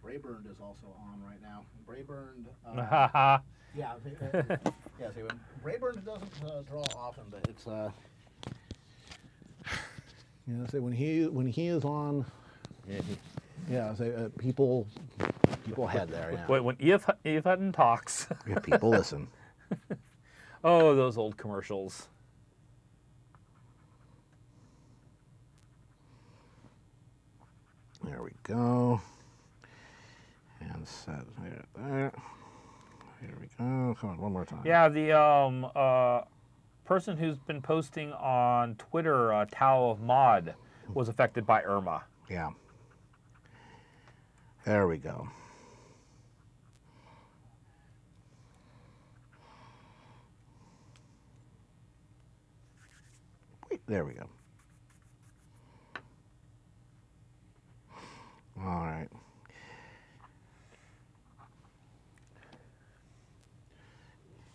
Brayburned is also on right now. Brayburned. Yeah. See, when Brayburned doesn't draw often, but it's say when he is on. People head there. Yeah. Wait, when Eve Hutton talks. Yeah, people listen. Oh, those old commercials. There we go. And set there. Here we go. Come on, one more time. Yeah, the person who's been posting on Twitter, Tao of Mod, was affected by Irma. Yeah. There we go. Wait, there we go. All right.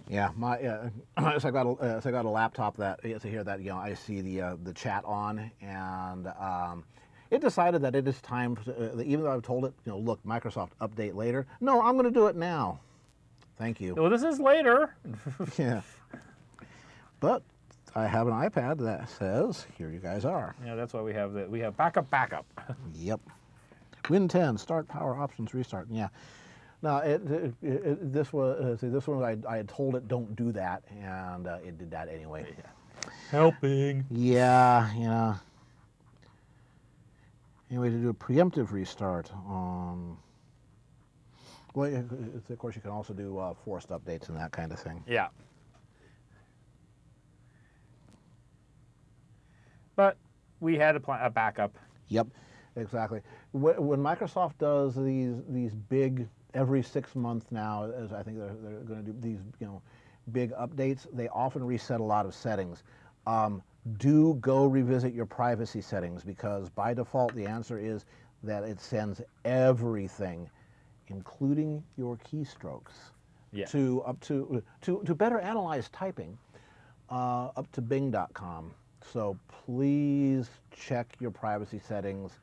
Yeah, my so I got a laptop that so here that I see the chat on, and it decided that it is time even though I've told it look, Microsoft update later. No, I'm going to do it now. Thank you. Well, this is later. Yeah, but I have an iPad that says here you guys are. Yeah, that's why we have backup. Yep. Win 10, start power options restart. Yeah. Now, this one I had told it don't do that, and it did that anyway. Helping. Yeah. Anyway, to do a preemptive restart. Well, of course, you can also do forced updates and that kind of thing. Yeah. But we had a backup. Yep, exactly. When Microsoft does these big every 6 months now, as I think they're going to do these big updates, they often reset a lot of settings. Do go revisit your privacy settings, because by default the answer is that it sends everything, including your keystrokes, Yeah. to better analyze typing, up to Bing.com. So please check your privacy settings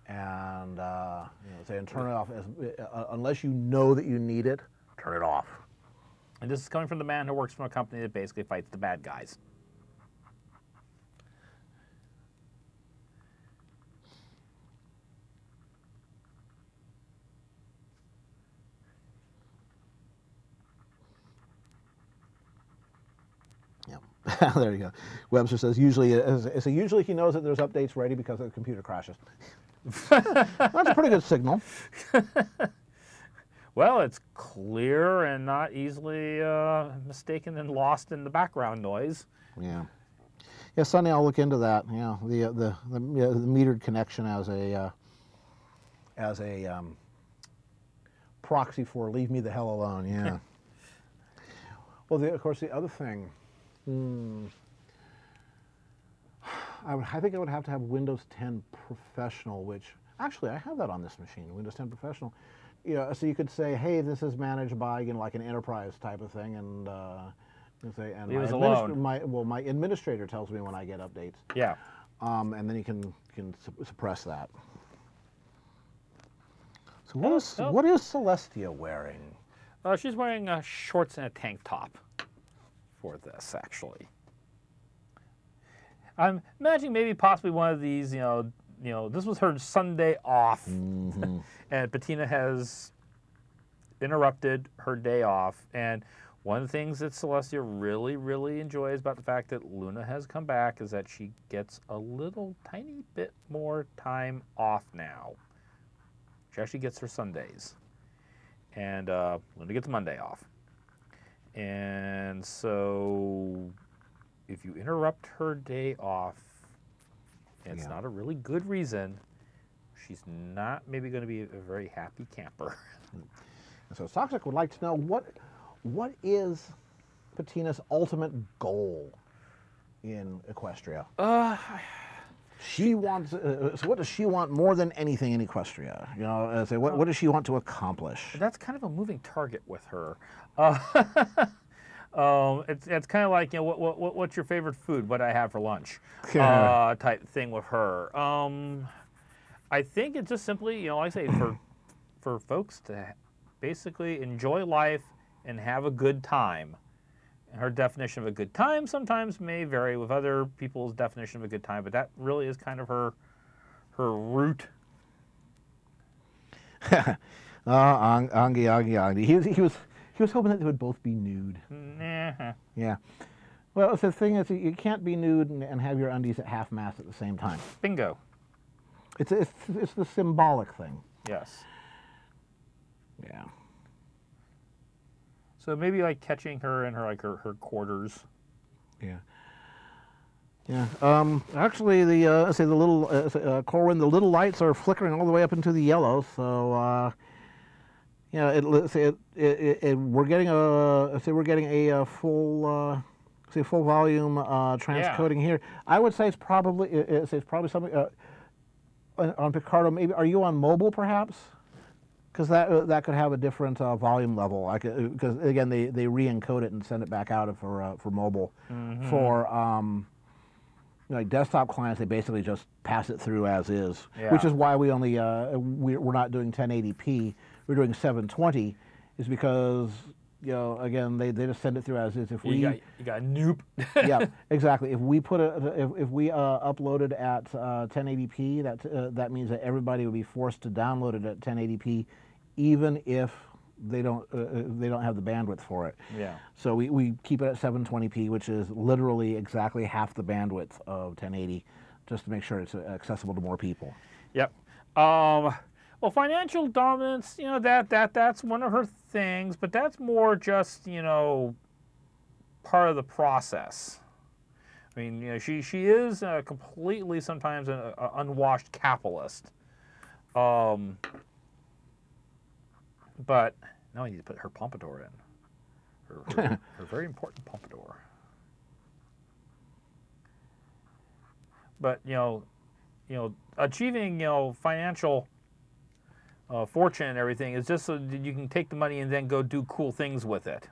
and and turn it off unless you know that you need it. Turn it off. And this is coming from the man who works for a company that basically fights the bad guys. Yeah, there you go. Webster says usually he knows that there's updates ready because the computer crashes. That's a pretty good signal. Well, it's clear and not easily mistaken and lost in the background noise. Yeah. Yeah, Sonny, I'll look into that. Yeah, the metered connection as a proxy for leave me the hell alone. Yeah. Well, of course, the other thing. I think I would have to have Windows 10 Professional, which actually I have that on this machine, Windows 10 Professional. So you could say, hey, this is managed by like an enterprise type of thing, and say, and my administrator tells me when I get updates. Yeah. And then you can suppress that. So what is Celestia wearing? She's wearing shorts and a tank top for this, actually. I'm imagining maybe possibly one of these, this was her Sunday off, and Bettina has interrupted her day off. And one of the things that Celestia really, really enjoys about the fact that Luna has come back is that she gets a little tiny bit more time off now. She actually gets her Sundays. And Luna gets Monday off. And so if you interrupt her day off, and it's not a really good reason, she's not maybe going to be a very happy camper. And so Toxic would like to know what is Bettina's ultimate goal in Equestria? She wants. So what does she want more than anything in Equestria? What does she want to accomplish? That's kind of a moving target with her. It's kind of like, what's your favorite food? What do I have for lunch? Type thing with her. I think it's just simply, like I say, for folks to basically enjoy life and have a good time. And her definition of a good time sometimes may vary with other people's definition of a good time, but that really is kind of her root. Angi. He was hoping that they would both be nude. Yeah. Well, the thing is, you can't be nude and have your undies at half-mast at the same time. Bingo. It's the symbolic thing. Yes. Yeah. So maybe like catching her in her quarters. Yeah. Yeah. Actually, the little Corwin, the little lights are flickering all the way up into the yellow. So we're getting a full full volume transcoding here. I would say it's probably something on Picardo. Maybe are you on mobile perhaps? Because that could have a different volume level. Because again they re-encode it and send it back out for mobile. For like desktop clients, they basically just pass it through as is, which is why we only we're not doing 1080p. We're doing 720, is because again they just send it through as is. If you got nope. Yeah, exactly. If we uploaded at 1080p, that means that everybody would be forced to download it at 1080p, even if they don't have the bandwidth for it. Yeah. So we keep it at 720p, which is literally exactly half the bandwidth of 1080, just to make sure it's accessible to more people. Yep. Well, financial dominance, that's one of her things, but that's more just, part of the process. I mean, she is completely sometimes an unwashed capitalist. But now I need to put her pompadour in. Her very important pompadour. But achieving financial fortune and everything is just so that you can take the money and then go do cool things with it.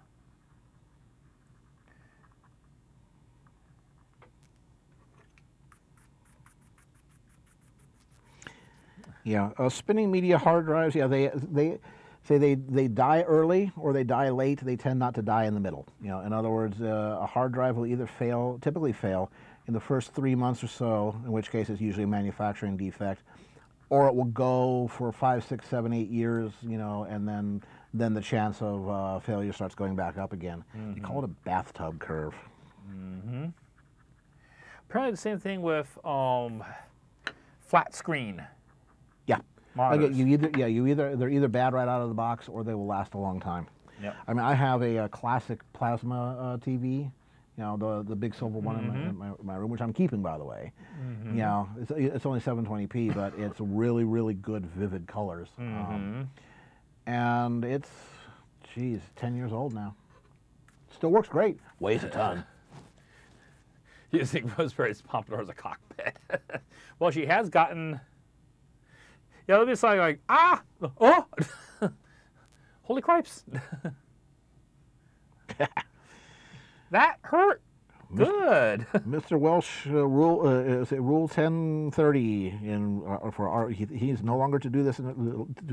Yeah, spinning media hard drives. Yeah, they say they die early or they die late. They tend not to die in the middle. In other words, a hard drive will either typically fail in the first 3 months or so, in which case it's usually a manufacturing defect, or it will go for 5, 6, 7, 8 years. And then the chance of failure starts going back up again. You call it a bathtub curve. Apparently, the same thing with flat screen. Yeah. Monitors. They're either bad right out of the box or they will last a long time. Yep. I mean, I have a classic plasma TV, the big silver one in my room, which I'm keeping, by the way. It's only 720p, but it's really, really good, vivid colors. And it's, 10 years old now. Still works great. Weighs a ton. You just think Rosemary's Pompadour is a cockpit. Well, she has gotten... Yeah, let me say like, oh, holy cripes. That hurt. Good. Mr. Welsh, rule 1030 he's no longer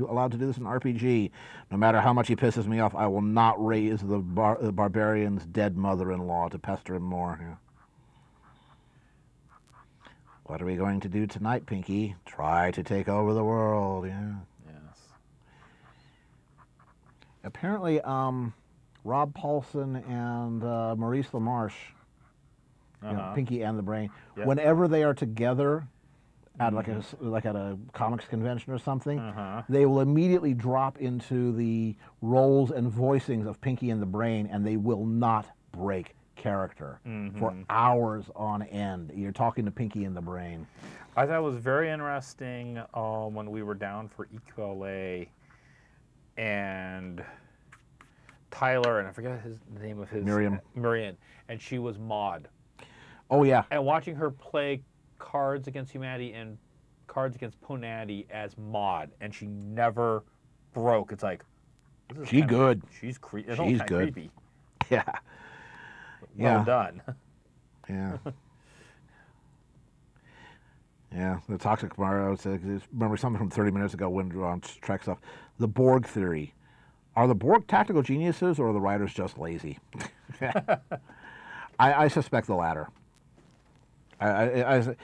allowed to do this in RPG. No matter how much he pisses me off, I will not raise the barbarian's dead mother-in-law to pester him more. Yeah. What are we going to do tonight, Pinky? Try to take over the world. Yeah. Yes. Apparently, Rob Paulson and Maurice LaMarche, Pinky and the Brain, whenever they are together at like at a comics convention or something, they will immediately drop into the roles and voicings of Pinky and the Brain, and they will not break character for hours on end. You're talking to Pinky and the Brain. I thought it was very interesting when we were down for EQLA and Tyler, and I forget the name of his... Miriam, and she was Maud. Oh, yeah. And watching her play Cards Against Humanity and Cards Against Ponanity as Maud, and she never broke. It's like... She's good. She's good. Creepy. Yeah. Well done. Yeah. Yeah, the Toxic Mario, remember something from 30 minutes ago when we were on Trek stuff, the Borg theory. Are the Borg tactical geniuses or are the writers just lazy? I suspect the latter. They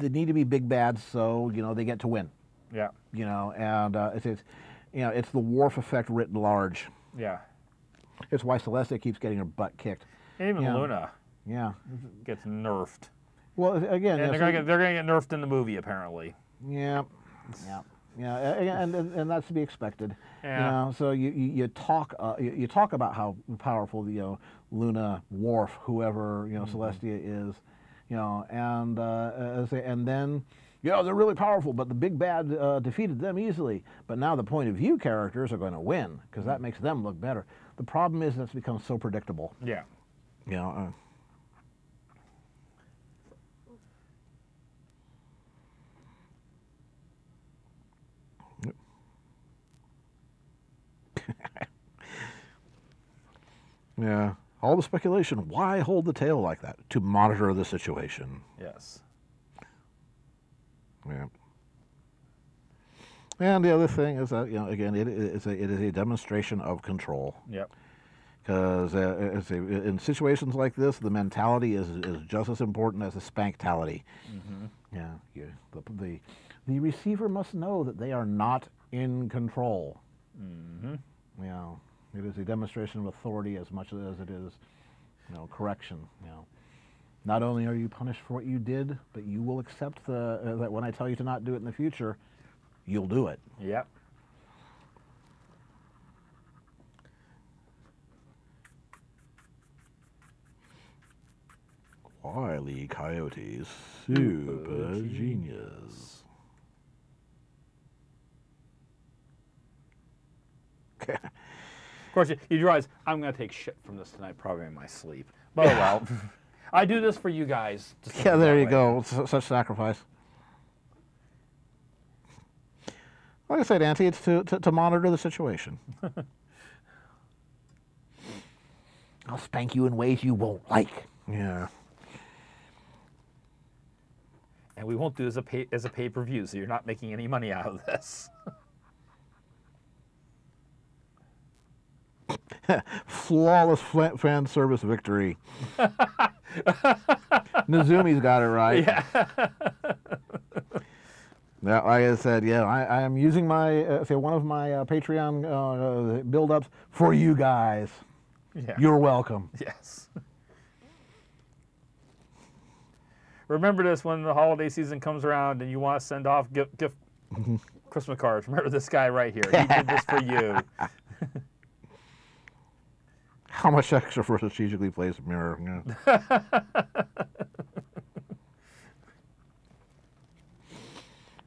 need to be big bads so, they get to win. Yeah. And it's the Worf effect written large. Yeah. It's why Celestia keeps getting her butt kicked. And even Luna. Yeah. Gets nerfed. Well, again, and they're gonna get nerfed in the movie apparently. Yeah. And that's to be expected. Yeah. So you talk about how powerful Luna, Worf, whoever Celestia is, and then they're really powerful, but the big bad defeated them easily. But now the point of view characters are going to win because that makes them look better. The problem is that's become so predictable. Yeah. Yeah. All the speculation. Why hold the tail like that? To monitor the situation. Yes. Yeah. And the other thing is that, again, it is a demonstration of control. Yep. Because in situations like this, the mentality is just as important as the spanktality. Yeah. The receiver must know that they are not in control. It is a demonstration of authority as much as it is, correction. Not only are you punished for what you did, but you will accept that when I tell you to not do it in the future, you'll do it. Yep. Wile E. Coyote's super genius. Of course, you realize I'm going to take shit from this tonight, probably in my sleep. But oh well. I do this for you guys. Yeah, there you go. Such sacrifice. Like I said, Auntie, it's to monitor the situation. I'll spank you in ways you won't like. Yeah. And we won't do it as a pay-per-view, so you're not making any money out of this. Flawless fan service victory. Nazumi's got it right. Yeah. Yeah, like I said, yeah, I am using my one of my Patreon build-ups for you guys. Yeah. You're welcome. Yes. Remember this when the holiday season comes around and you want to send off gift Christmas cards. Remember this guy right here. He did this for you. How much extra for a strategically placed mirror? Yeah.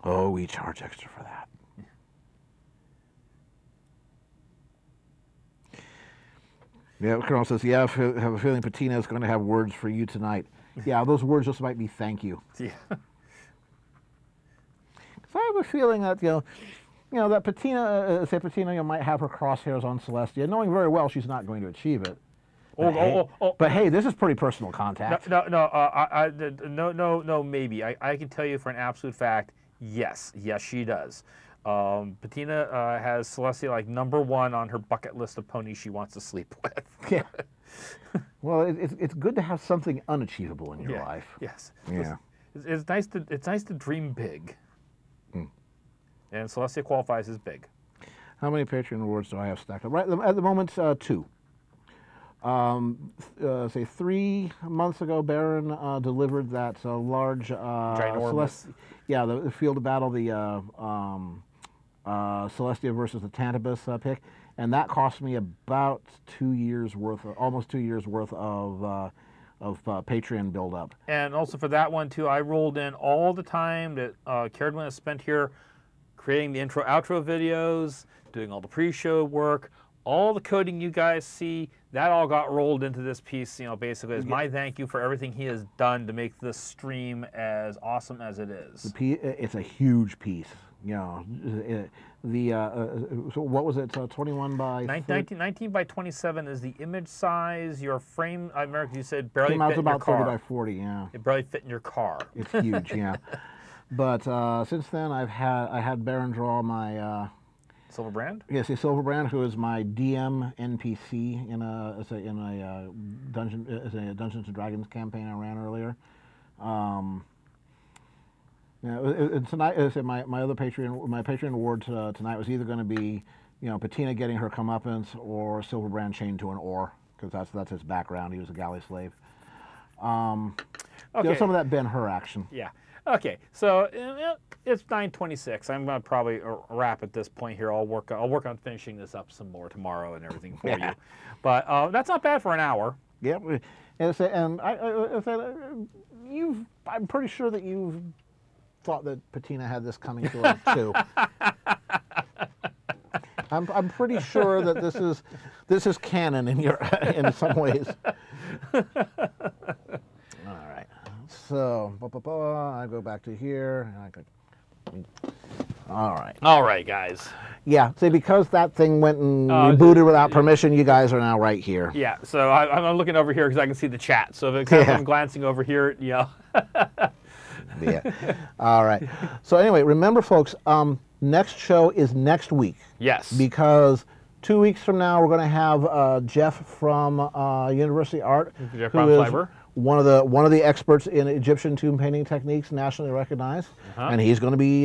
Oh, we charge extra for that. Yeah, Colonel says, yeah, I have a feeling Patina is going to have words for you tonight. Yeah, those words just might be thank you. Yeah. So I have a feeling that, that Patina, Patina might have her crosshairs on Celestia, knowing very well she's not going to achieve it. But hey, this is pretty personal contact. No, maybe. I can tell you for an absolute fact, yes, she does. Patina has Celestia like #1 on her bucket list of ponies she wants to sleep with. Yeah. Well, it's good to have something unachievable in your life. Yes. Yeah. It's nice to dream big. And Celestia qualifies as big. How many Patreon awards do I have stacked up? Right at the moment, 2. Say 3 months ago, Baron delivered that large ginormous. The field of battle, the Celestia versus the Tantabus pick, and that cost me about 2 years worth, almost 2 years worth of Patreon build-up. And also for that one too, I rolled in all the time that Caradwin has spent here creating the intro outro videos, doing all the pre-show work, all the coding you guys see, that all got rolled into this piece, basically as my thank you for everything he has done to make this stream as awesome as it is. It's a huge piece. So what was it? 21 by 19 by 27 is the image size. Your frame, I remember you said barely came out fit in about your car. 30 by 40. Yeah. It barely fit in your car. It's huge. Yeah. But since then, I had Baron draw my Silverbrand. Yes, a Silverbrand, who is my DM NPC in a Dungeons and Dragons campaign I ran earlier. Tonight, my other Patreon award tonight was either going to be, Patina getting her comeuppance or Silverbrand chained to an oar, because that's his background. He was a galley slave. Okay. Some of that Ben-Hur action. Yeah. Okay. So it's 9:26. I'm gonna probably wrap at this point here. I'll work on finishing this up some more tomorrow and everything for you. But that's not bad for an hour. Yeah. And I'm pretty sure that you've thought that Patina had this coming to her too. I'm pretty sure that this is canon in some ways. All right. So I go back to here. All right. All right, guys. Yeah. See, because that thing went and rebooted without permission, you guys are now right here. Yeah. So I'm looking over here because I can see the chat. So if I'm glancing over here, Yeah. All right. So anyway, remember, folks, next show is next week. Yes. Because 2 weeks from now, we're going to have Jeff from University Art, Jeff who is Fiber. one of the experts in Egyptian tomb painting techniques, nationally recognized, and he's going to be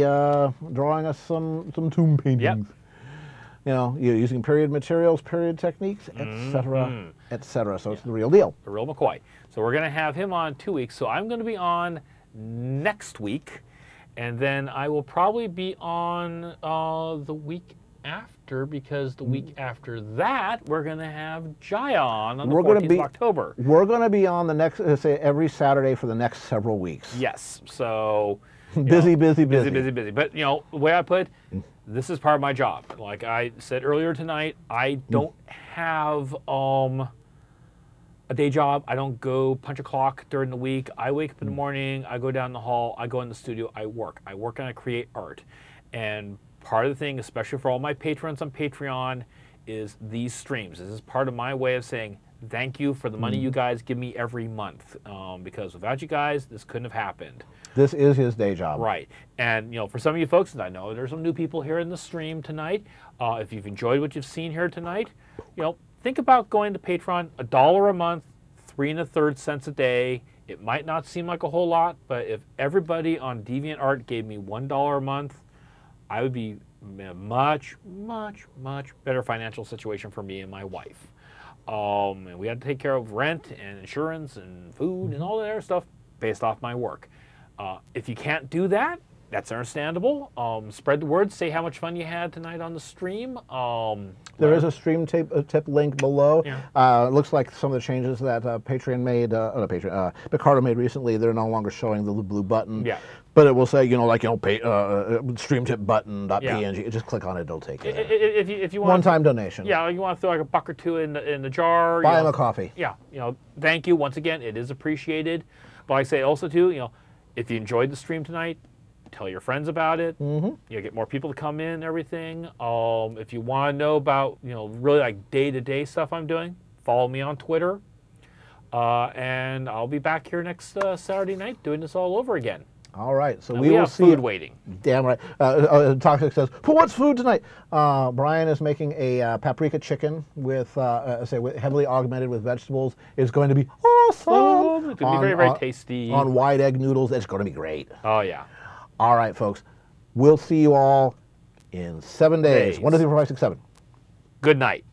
drawing us some tomb paintings. Yep. Using period materials, period techniques, etc., etc. So it's the real deal. The real McCoy. So we're going to have him on 2 weeks. So I'm going to be on next week, and then I will probably be on the week after, because the week after that we're going to have Jaya on the 14th of October. We're going to be on the next, every Saturday for the next several weeks. Yes. So busy. But the way I put it, this is part of my job. Like I said earlier tonight, I don't have a day job. I don't go punch a clock during the week. I wake up in the morning, I go down the hall, I go in the studio, I work. I work and I create art. And part of the thing, especially for all my patrons on Patreon, is these streams. This is part of my way of saying thank you for the money you guys give me every month. Because without you guys, this couldn't have happened. This is his day job. Right. And, you know, for some of you folks, and I know there's some new people here in the stream tonight, if you've enjoyed what you've seen here tonight, you know, think about going to Patreon, $1 a month, 3 1/3 cents a day. It might not seem like a whole lot, but if everybody on DeviantArt gave me $1 a month, I would be in a much, much, much better financial situation for me and my wife. And we had to take care of rent and insurance and food and all that other stuff based off my work. If you can't do that, that's understandable. Spread the word. Say how much fun you had tonight on the stream. There is a stream tip link below. Yeah. It looks like some of the changes that Patreon made, Picardo made recently, they're no longer showing the blue button. Yeah. But it will say, you know, like, you know, stream tip button.png. Just click on it, it'll take you there. If you want One-time donation. Yeah, you want to throw like a buck or two in the jar. Buy him a coffee. Yeah, you know, thank you once again. It is appreciated. But I say also too, you know, if you enjoyed the stream tonight, tell your friends about it. You get more people to come in and everything. If you want to know about, you know, really like day-to-day stuff I'm doing, follow me on Twitter. And I'll be back here next Saturday night doing this all over again. All right, so And we we will have see. food waiting. Damn right. Toxic says, "For what's food tonight?" Brian is making a paprika chicken with heavily augmented with vegetables. It's going to be awesome. It's going to be very, very tasty. On white egg noodles. It's going to be great. Oh, yeah. All right, folks. We'll see you all in 7 days. 1, 2, 3, 4, 5, 6, 7. Good night.